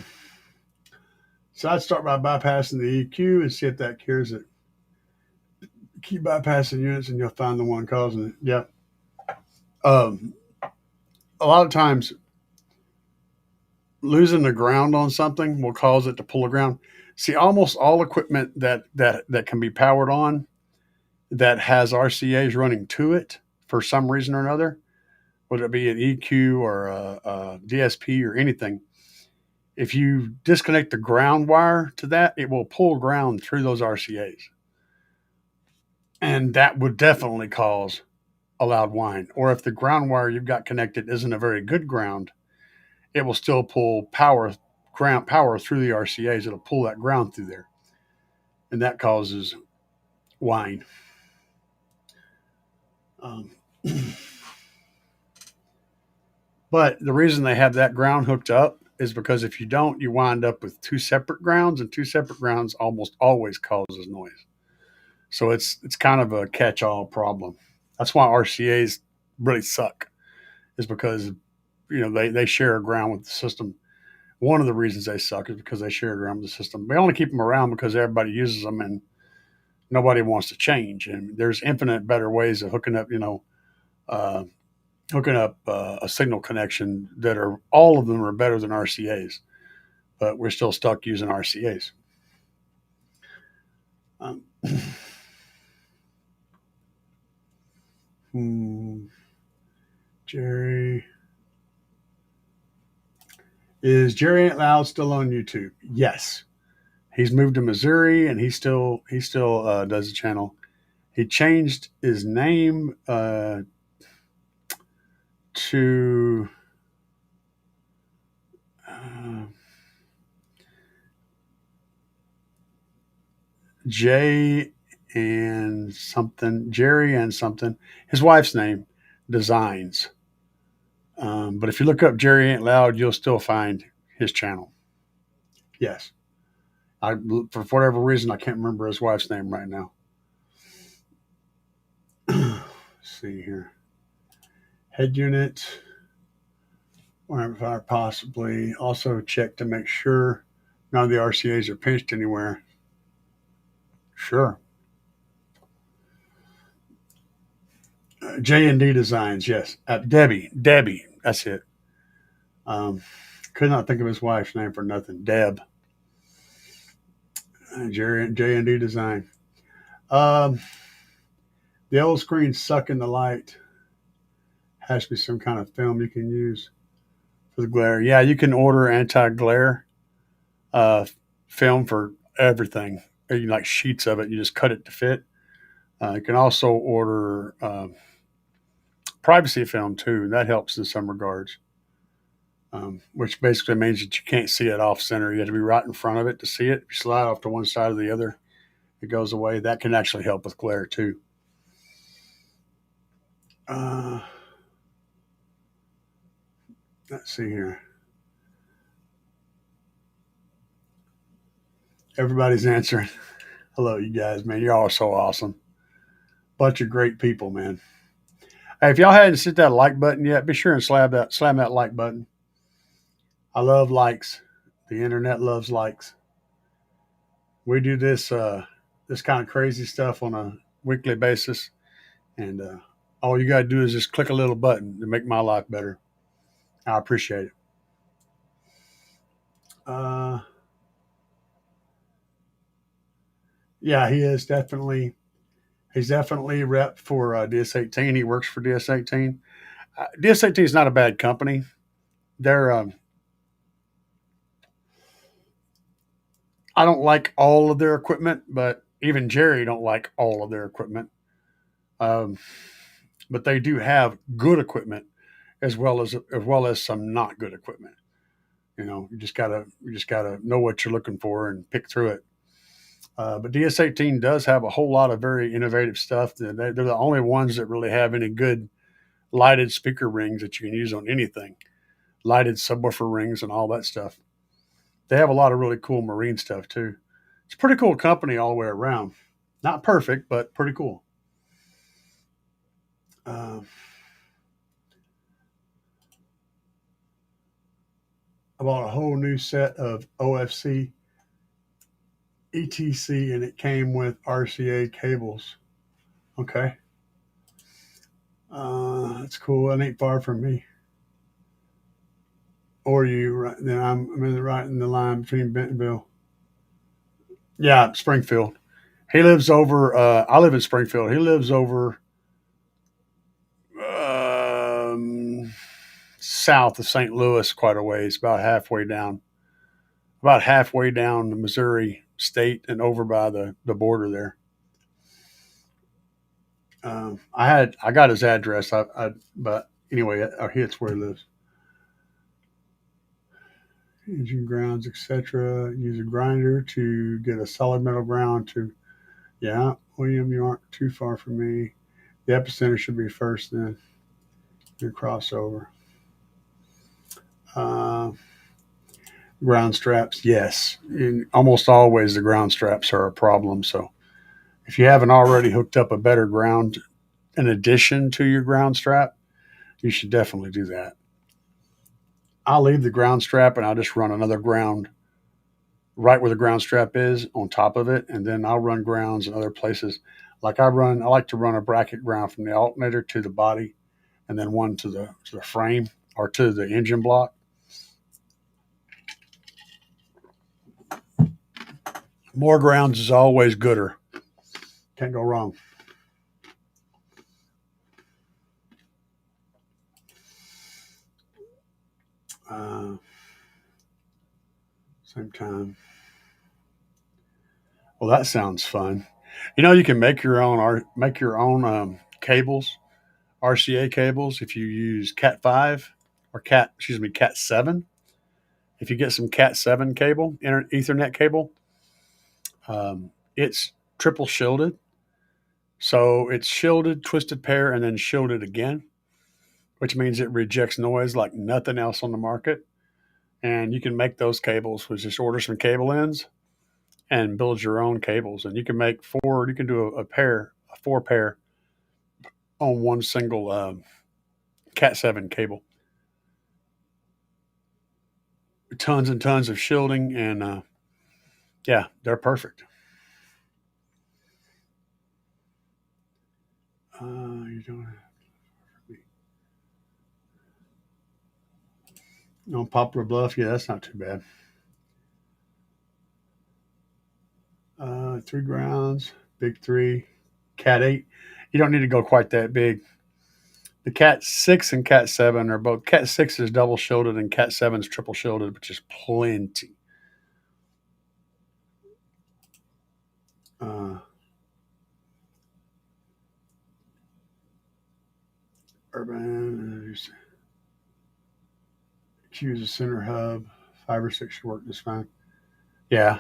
So I'd start by bypassing the EQ and see if that cures it. Keep bypassing units and you'll find the one causing it. Yep. A lot of times losing the ground on something will cause it to pull the ground. See, almost all equipment that can be powered on that has RCAs running to it for some reason or another, whether it be an EQ or a DSP or anything, if you disconnect the ground wire to that, it will pull ground through those RCAs. And that would definitely cause a loud whine. Or if the ground wire you've got connected isn't a very good ground, it will still pull power through the RCAs. It'll pull that ground through there. And that causes whine. But the reason they have that ground hooked up is because if you don't, you wind up with two separate grounds, and two separate grounds almost always causes noise. So it's kind of a catch-all problem. That's why RCAs really suck, is because they share a ground with the system. One of the reasons they suck is because they share a ground with the system. They only keep them around because everybody uses them and nobody wants to change. And there's infinite better ways of hooking up, a signal connection that are, all of them are better than RCAs, but we're still stuck using RCAs. Jerry. Is Jerry Ain't Loud still on YouTube? Yes. He's moved to Missouri and he still does the channel. He changed his name to Jerry and something. His wife's name, Designs. But if you look up Jerry Ain't Loud, you'll still find his channel. Yes. For whatever reason, I can't remember his wife's name right now. Let's see here. Head unit. Or amplifier possibly. Also check to make sure none of the RCAs are pinched anywhere. Sure. J&D Designs, yes. Debbie, that's it. Could not think of his wife's name for nothing. Deb. J&D Design. The old screen's sucking the light. Has to be some kind of film you can use for the glare. Yeah, you can order anti-glare film for everything. Like sheets of it. You just cut it to fit. You can also order privacy film too. That helps in some regards, which basically means that you can't see it off center. You have to be right in front of it to see it. If you slide off to one side or the other, it goes away. That can actually help with glare too. Let's see here. Everybody's answering. Hello, you guys, man. You're all so awesome. Bunch of great people, man. Hey, if y'all hadn't hit that like button yet, be sure and slam that like button. I love likes. The internet loves likes. We do this kind of crazy stuff on a weekly basis, and all you got to do is just click a little button to make my life better. I appreciate it. Yeah, he's definitely rep for DS18. He works for DS18. DS18 is not a bad company. They're I don't like all of their equipment, but even Jerry don't like all of their equipment. Um, but they do have good equipment as well as some not good equipment. You just gotta know what you're looking for and pick through it. But DS18 does have a whole lot of very innovative stuff. They're the only ones that really have any good lighted speaker rings that you can use on anything, lighted subwoofer rings and all that stuff. They have a lot of really cool marine stuff too. It's a pretty cool company all the way around. Not perfect, but pretty cool. Uh, I bought a whole new set of OFC ETC and it came with RCA cables. Okay. That's cool. That ain't far from me. Or you, right then I'm right in the line between Bentonville. Yeah, Springfield. He lives over. I live in Springfield. He lives over um, south of St. Louis, quite a ways, about halfway down the Missouri state and over by the border there. I got his address. But anyway, it's where he lives. Engine grounds, etc. Use a grinder to get a solid metal ground to. Yeah, William, you aren't too far from me. The epicenter should be first, then your crossover. Uh, Ground straps, yes. Almost always the ground straps are a problem. So if you haven't already hooked up a better ground in addition to your ground strap, you should definitely do that. I'll leave the ground strap and I'll just run another ground right where the ground strap is on top of it, and then I'll run grounds in other places. I like to run a bracket ground from the alternator to the body, and then one to the frame or to the engine block. More grounds is always gooder. Can't go wrong. Same time. Well, that sounds fun. You can make your own cables, RCA cables, if you use Cat 5 or Cat 7. If you get some Cat 7 cable, Ethernet cable, it's triple shielded. So it's shielded, twisted pair, and then shielded again, which means it rejects noise like nothing else on the market. And you can make those cables with just order some cable ends and build your own cables. And you can make four. You can do a 4 pair on one single Cat 7 cable. Tons and tons of shielding, and yeah, they're perfect. You don't have no Poplar Bluff. Yeah, that's not too bad. 3 grounds, big 3, Cat 8. You don't need to go quite that big. The Cat 6 and Cat 7 are both. Cat 6 is double shielded and Cat 7 is triple shielded, which is plenty. Urban use a center hub. 5 or 6 should work just fine. Yeah,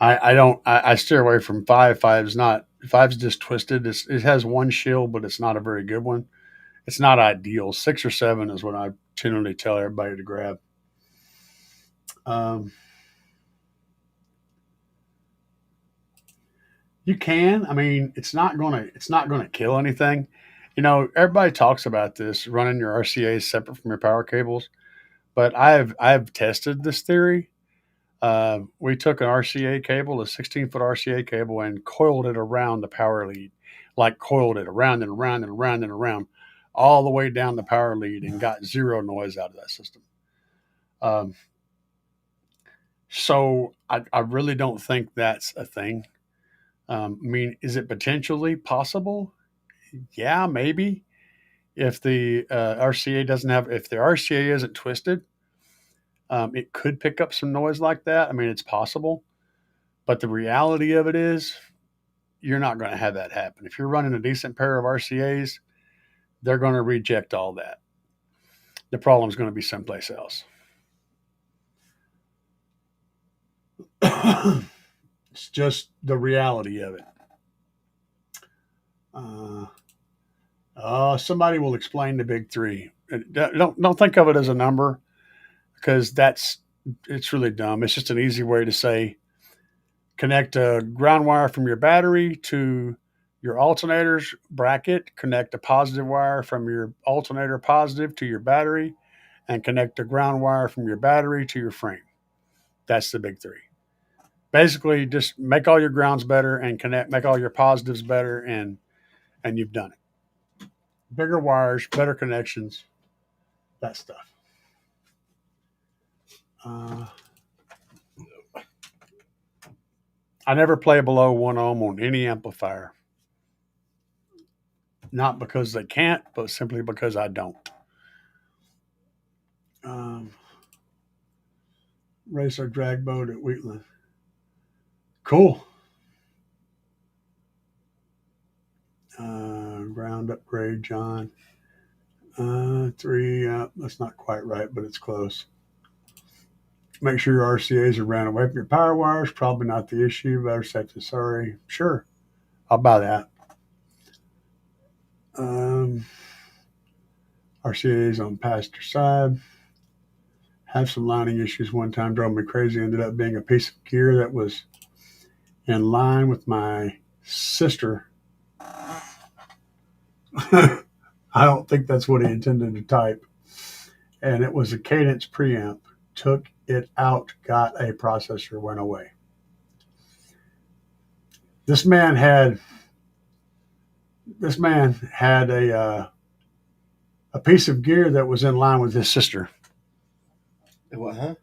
I don't. I steer away from 5. Five's just twisted. It has one shield, but it's not a very good one. It's not ideal. 6 or 7 is what I generally tell everybody to grab. Um, you can. I mean, it's not gonna kill anything. Everybody talks about this running your RCA separate from your power cables, but I've tested this theory. We took an RCA cable, a 16-foot RCA cable, and coiled it around the power lead, like coiled it around and around and around and around, all the way down the power lead, and got zero noise out of that system. Um, so I really don't think that's a thing. I mean, is it potentially possible? Yeah, maybe. If the RCA isn't twisted, It could pick up some noise like that. I mean, it's possible. But the reality of it is, you're not going to have that happen. If you're running a decent pair of RCAs, they're going to reject all that. The problem's going to be someplace else. It's just the reality of it. Somebody will explain the big three. Don't think of it as a number, because it's really dumb. It's just an easy way to say connect a ground wire from your battery to your alternator's bracket, connect a positive wire from your alternator positive to your battery, and connect a ground wire from your battery to your frame. That's the big three. Basically, just make all your grounds better and make all your positives better, and you've done it. Bigger wires, better connections, that stuff. I never play below 1 ohm on any amplifier. Not because they can't, but simply because I don't. Race our drag boat at Wheatland. Cool. Ground upgrade, John. 3, that's not quite right, but it's close. Make sure your RCAs are ran away from your power wires. Probably not the issue. Better safe than sorry. Sure, I'll buy that. RCAs on passenger side. Have some lining issues one time. Drove me crazy. Ended up being a piece of gear that was in line with my sister. I don't think that's what he intended to type. And it was a Cadence preamp. Took it out, got a processor, went away. This man had a piece of gear that was in line with his sister. What, huh?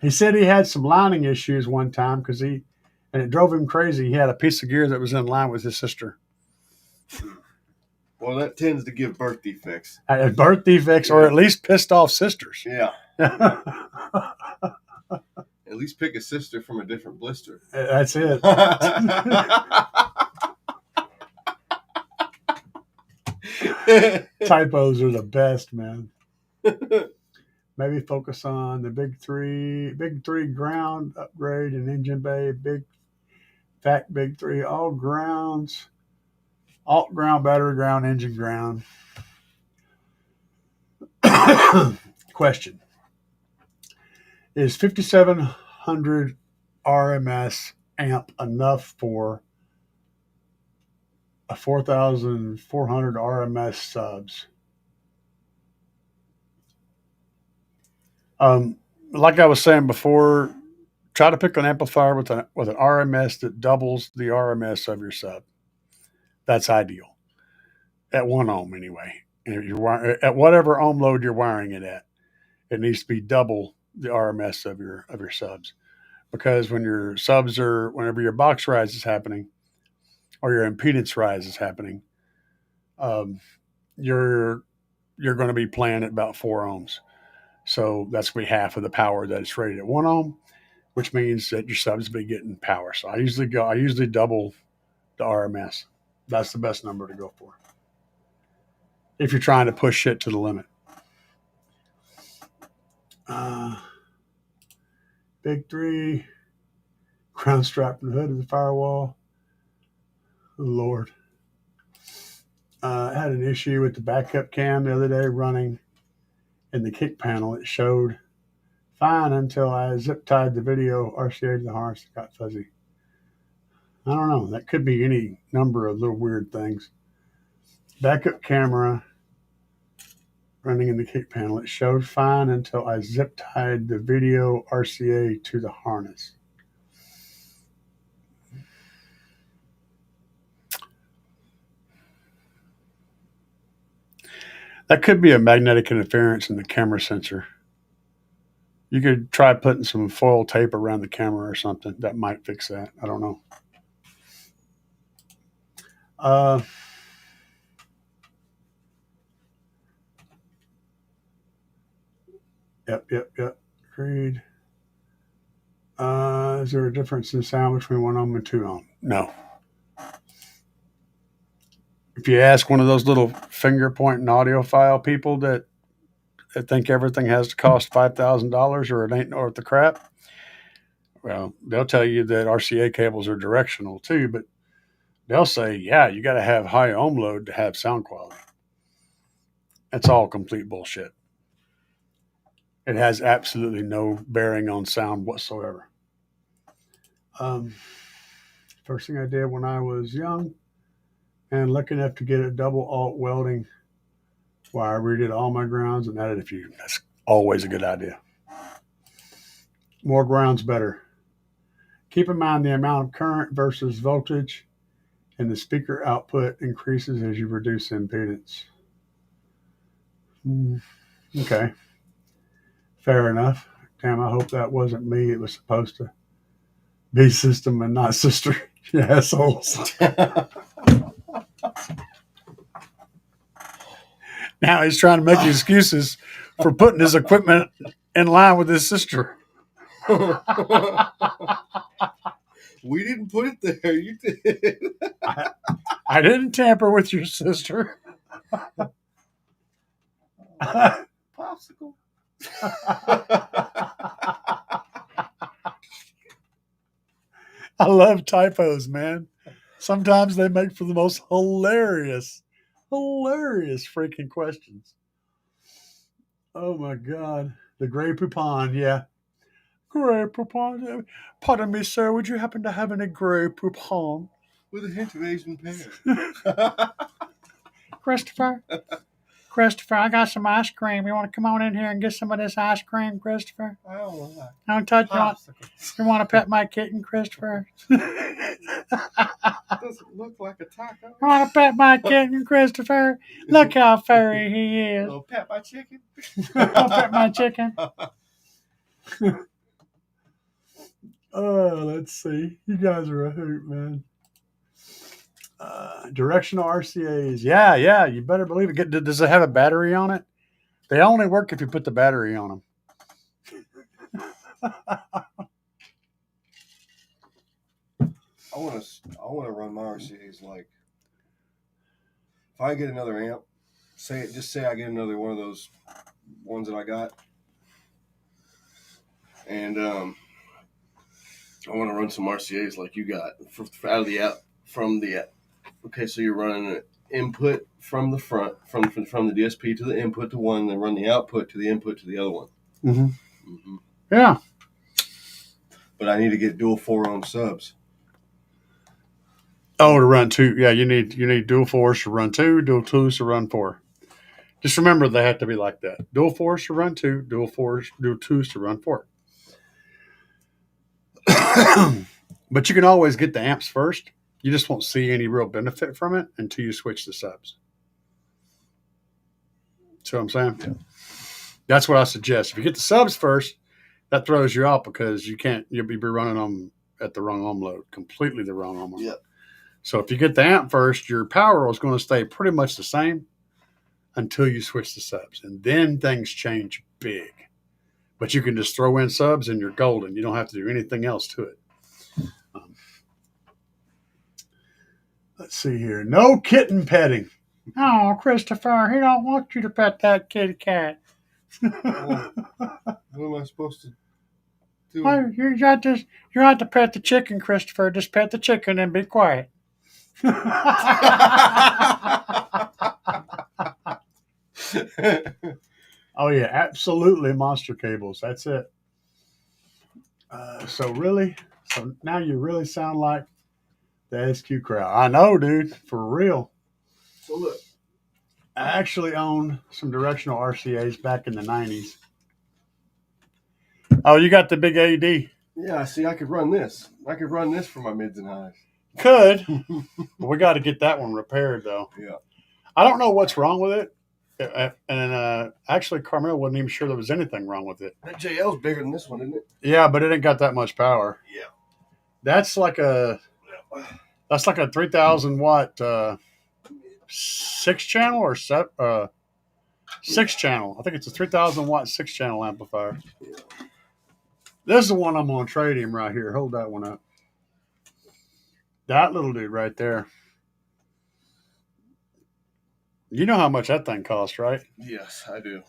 He said he had some lining issues one time and it drove him crazy. He had a piece of gear that was in line with his sister. Well, that tends to give birth defects. Birth defects, or at least pissed off sisters. Yeah. At least pick a sister from a different blister. That's it. Typos are the best, man. Maybe focus on the big three ground upgrade and engine bay, big three, all grounds, alt ground, battery ground, engine ground. Question. Is 5700 RMS amp enough for a 4400 RMS subs? Like I was saying before, try to pick an amplifier with an RMS that doubles the RMS of your sub. That's ideal. At 1 ohm anyway. And if you're at whatever ohm load you're wiring it at, it needs to be double the RMS of your subs. Because whenever your box rise is happening, or your impedance rise is happening, you're going to be playing at about 4 ohms. So that's going to be half of the power that it's rated at 1 ohm, which means that your subs be getting power. So I usually double the RMS. That's the best number to go for if you're trying to push shit to the limit. Big three, ground strap from the hood of the firewall. Oh, Lord. I had an issue with the backup cam the other day running in the kick panel. It showed fine until I zip tied the video RCA to the harness. It got fuzzy. I don't know. That could be any number of little weird things. Backup camera running in the kick panel. It showed fine until I zip tied the video RCA to the harness. That could be a magnetic interference in the camera sensor. You could try putting some foil tape around the camera or something. That might fix that. I don't know. Yep. Agreed. Is there a difference in sound between 1 ohm and 2 ohm? No. If you ask one of those little finger pointing audiophile people that think everything has to cost $5,000 or it ain't worth the crap, well, they'll tell you that RCA cables are directional too, but they'll say, yeah, you got to have high ohm load to have sound quality. That's all complete bullshit. It has absolutely no bearing on sound whatsoever. First thing I did when I was young and lucky enough to get a double alt welding wire, I redid all my grounds and added a few. That's always a good idea. More grounds better. Keep in mind the amount of current versus voltage and the speaker output increases as you reduce impedance. Okay. Fair enough. Damn, I hope that wasn't me. It was supposed to be system and not sister. You assholes. Now he's trying to make excuses for putting his equipment in line with his sister. We didn't put it there. You did. I didn't tamper with your sister. Popsicle. I love typos, man. Sometimes they make for the most hilarious freaking questions. Oh my God. The Grey Poupon, yeah. Grey Poupon. Pardon me, sir. Would you happen to have any Grey Poupon? With a hint of Asian pear. Christopher, I got some ice cream. You want to come on in here and get some of this ice cream, Christopher? I don't know. Don't touch you want to pet my kitten, Christopher? Doesn't look like a taco. You want to pet my kitten, Christopher? Look how furry he is. Oh, pet my chicken. Pet my chicken. Oh, let's see. You guys are a hoot, man. Directional RCAs. Yeah. You better believe it. Does it have a battery on it? They only work if you put the battery on them. I want to run my RCAs like if I get another amp. Say I get another one of those ones that I got, and I want to run some RCAs like you got out of the app from the. Okay, so you're running an input from the front, from the DSP to the input to one, and then run the output to the input to the other one. Mm-hmm. Yeah. But I need to get dual 4 ohm subs. Oh, to run 2. Yeah, you need dual 4s to run 2, dual 2s to run 4. Just remember they have to be like that. Dual 4s to run 2, dual 2s to run 4. But you can always get the amps first. You just won't see any real benefit from it until you switch the subs. See what I'm saying? Yeah. That's what I suggest. If you get the subs first, that throws you off because you'll be running them at the wrong ohm load, completely the wrong ohm load. Yeah. So if you get the amp first, your power is going to stay pretty much the same until you switch the subs. And then things change big. But you can just throw in subs and you're golden. You don't have to do anything else to it. Let's see here. No kitten petting. Oh, Christopher, he don't want you to pet that kitty cat. Well, what am I supposed to do? Well, you got to pet the chicken, Christopher. Just pet the chicken and be quiet. Oh yeah, absolutely monster cables. That's it. So now you really sound like the SQ crowd. I know, dude, for real. So look, I actually owned some directional RCAs back in the 90s. Oh, you got the big AD. Yeah, see, I could run this. I could run this for my mids and highs. Could. But we got to get that one repaired, though. Yeah. I don't know what's wrong with it. And actually, Carmel wasn't even sure there was anything wrong with it. That JL's bigger than this one, isn't it? Yeah, but it ain't got that much power. Yeah. That's like a 3,000 watt 6 channel or 6-channel. I think it's a 3,000 watt 6-channel amplifier. This is the one I'm going to trade him right here. Hold that one up. That little dude right there. You know how much that thing costs, right? Yes, I do.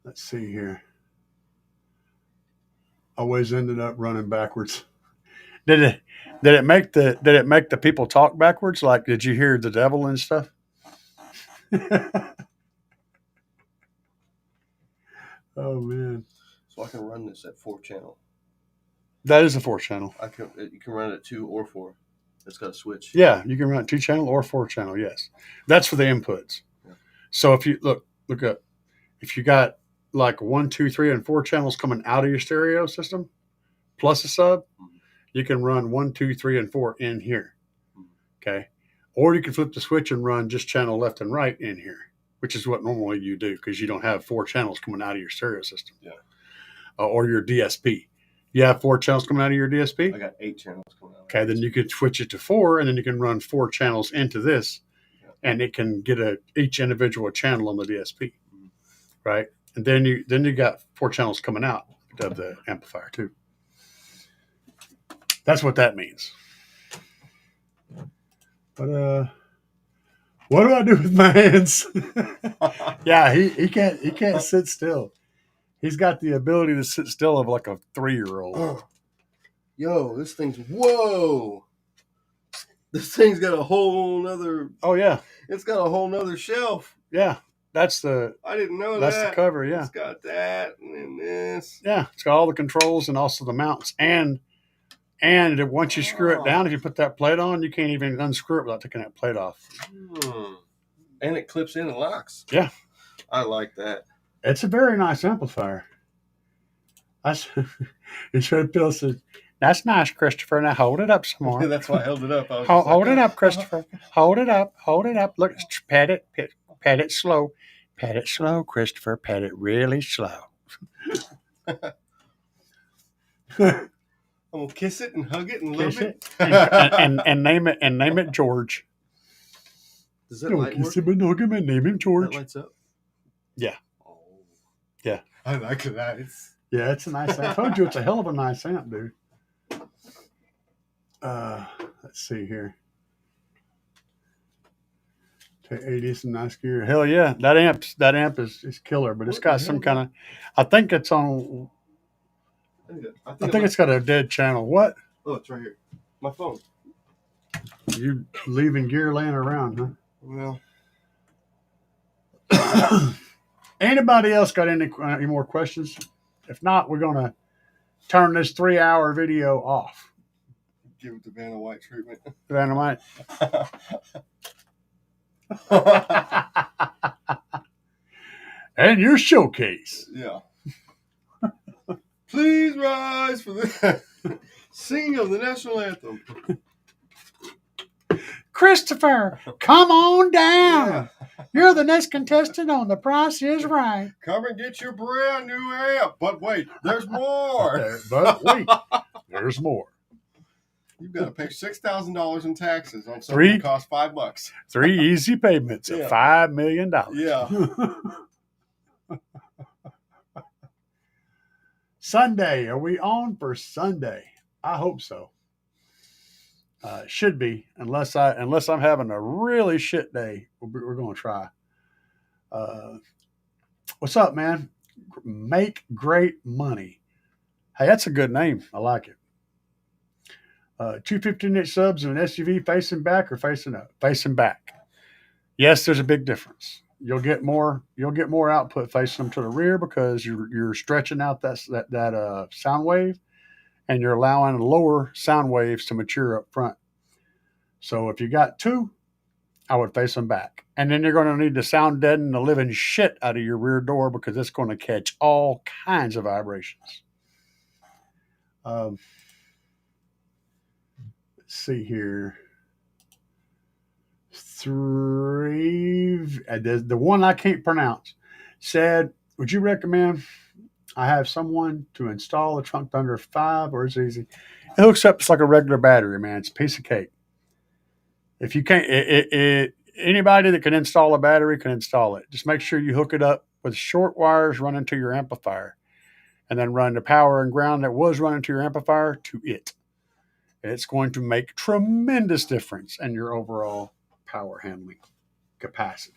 Let's see here. Always ended up running backwards. Did it make the people talk backwards? Like, did you hear the devil and stuff? Oh man! So I can run this at 4-channel. That is a 4-channel. You can run it at 2 or 4. It's got a switch. Yeah, you can run it 2-channel or 4-channel. Yes, that's for the inputs. Yeah. So if you look up, if you got like 1, 2, 3, and 4 channels coming out of your stereo system, plus a sub, you can run 1, 2, 3, and 4 in here. Okay, or you can flip the switch and run just channel left and right in here, which is what normally you do because you don't have 4 channels coming out of your stereo system. Yeah. Or your DSP. You have 4 channels coming out of your DSP? I got 8 channels coming out. Okay, then you could switch it to 4, and then you can run 4 channels into this, and it can get each individual channel on the DSP, right? And then you got 4 channels coming out of the amplifier too. That's what that means. But what do I do with my hands? Yeah, he can't sit still. He's got the ability to sit still of like a 3-year-old. Yo, this thing's This thing's got a whole nother. Oh yeah, it's got a whole nother shelf. Yeah, that's the. I didn't know that's the cover. Yeah, it's got that and then this. Yeah, it's got all the controls and also the mounts and once you screw it down, if you put that plate on, you can't even unscrew it without taking that plate off. And it clips in and locks. Yeah, I like that. It's a very nice amplifier. Bill said, "That's nice, Christopher. Now hold it up some more." That's why I held it up. Hold it up, Christopher. Hold it up. Hold it up. Look, pat it slow. Pat it slow, Christopher. Pat it really slow. I'm gonna kiss it and hug it and love it, and name it George. Does that light work? Kiss him and hug him and name him George. That lights up. Yeah. Oh. Yeah. I like that. Yeah, it's a nice amp. I told you it's a hell of a nice amp, dude. Let's see here. 80 some nice gear. Hell yeah, that amp is killer, but it's got some kind of. I think it's on. I think it's got a dead channel. What? Oh, it's right here. My phone. You leaving gear laying around, huh? Well. Anybody else got any more questions? If not, we're going to turn this 3-hour video off. Give it the Vanna White treatment. Vanna White. And your showcase. Yeah. Please rise for the singing of the national anthem. Christopher, come on down. Yeah. You're the next contestant on The Price is Right. Come and get your brand new amp. But wait, there's more. There's more. You've got to pay $6,000 in taxes on something that costs $5. 3 easy payments of $5 million. Yeah. Sunday. Are we on for Sunday? I hope so. Should be, unless I'm having a really shit day. We're going to try. What's up, man? Make great money. Hey, that's a good name. I like it. 2 15-inch subs in an SUV facing back or facing up? Facing back. Yes, there's a big difference. You'll get more output facing them to the rear because you're stretching out that sound wave, and you're allowing lower sound waves to mature up front. So if you got 2, I would face them back. And then you're going to need to sound deaden the living shit out of your rear door because it's going to catch all kinds of vibrations. Let's see here. The one I can't pronounce said, would you recommend I have someone to install a Trunk Thunder 5 or is it easy? It hooks up just like a regular battery, man. It's a piece of cake. If you can't, anybody that can install a battery can install it. Just make sure you hook it up with short wires running to your amplifier, and then run the power and ground that was running to your amplifier to it. It's going to make tremendous difference in your overall power handling capacity.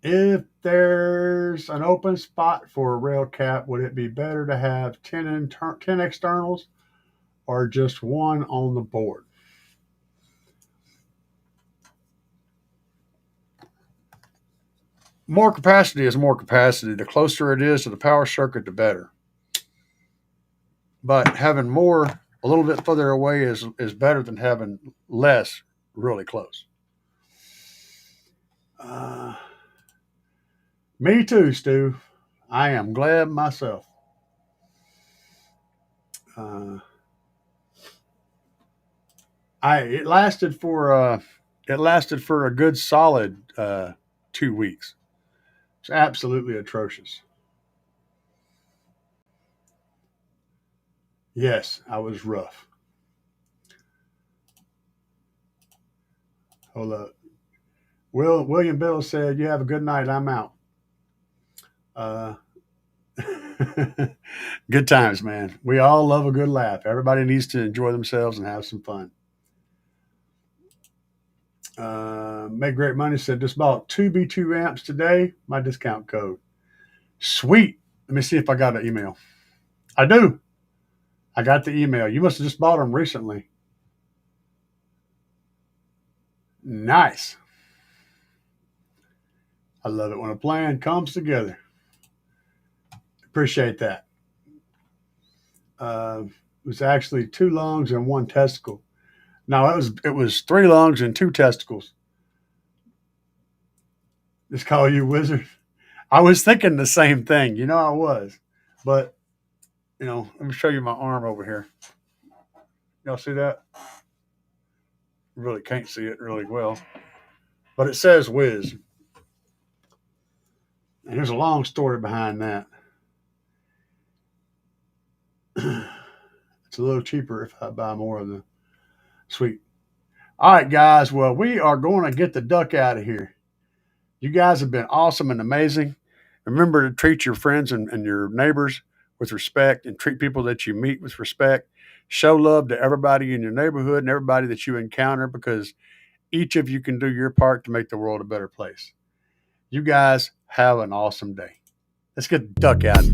If there's an open spot for a rail cap, would it be better to have 10 externals or just one on the board? More capacity is more capacity. The closer it is to the power circuit, the better. But having more a little bit further away is better than having less really close. Me too, Stu. I am glad myself. It lasted for a good solid 2 weeks. It's absolutely atrocious. Yes, I was rough. Hold up. William Bill said, "You have a good night. I'm out." Good times, man. We all love a good laugh. Everybody needs to enjoy themselves and have some fun. Make Great Money said, "Just bought 2 B2 amps today. My discount code." Sweet. Let me see if I got an email. I do. I got the email. You must have just bought them recently. Nice. I love it when a plan comes together. Appreciate that. It was actually 2 lungs and 1 testicle. No, it was 3 lungs and 2 testicles. Just call you wizard. I was thinking the same thing. I was. But, let me show you my arm over here. Y'all see that? Really can't see it really well. But it says Wiz. And there's a long story behind that. It's a little cheaper if I buy more of the sweet. All right, guys. Well, we are going to get the duck out of here. You guys have been awesome and amazing. Remember to treat your friends and your neighbors with respect, and treat people that you meet with respect. Show love to everybody in your neighborhood and everybody that you encounter, because each of you can do your part to make the world a better place. You guys have an awesome day. Let's get the duck out.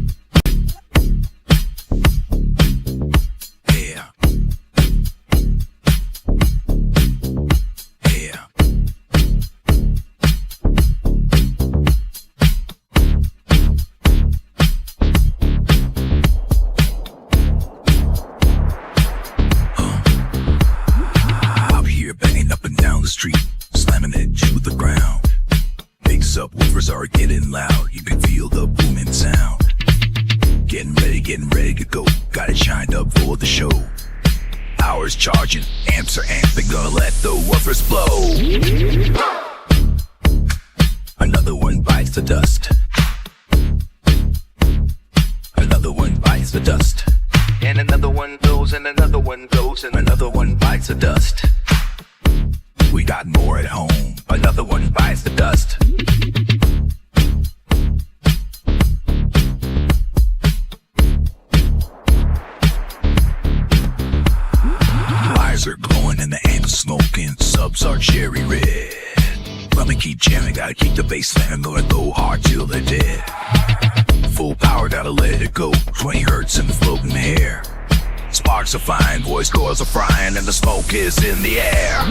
Subwoofers are getting loud, you can feel the booming sound. Getting ready to go, got it shined up for the show. Hours charging, amps are amping, gonna let the woofers blow. Another one bites the dust. Another one bites the dust. And another one goes, and another one goes, and another one bites the dust. We got more at home, another one bites the dust. Wires are glowing and the amps smoking, subs are cherry red. Let me keep jamming, gotta keep the bass slamming, gonna go hard till they're dead. Full power, gotta let it go, 20 hertz in the floating air. Sparks are flying, voice cords are frying, and the smoke is in the air.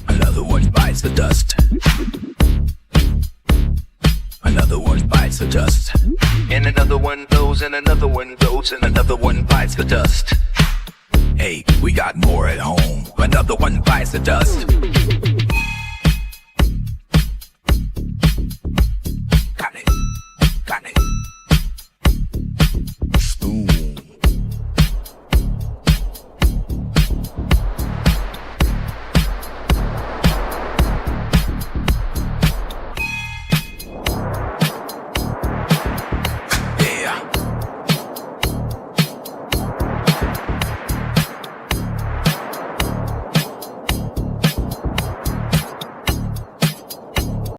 Another one bites the dust. Another one bites the dust. And another one goes, and another one goes, and another one bites the dust. Hey, we got more at home. Another one bites the dust.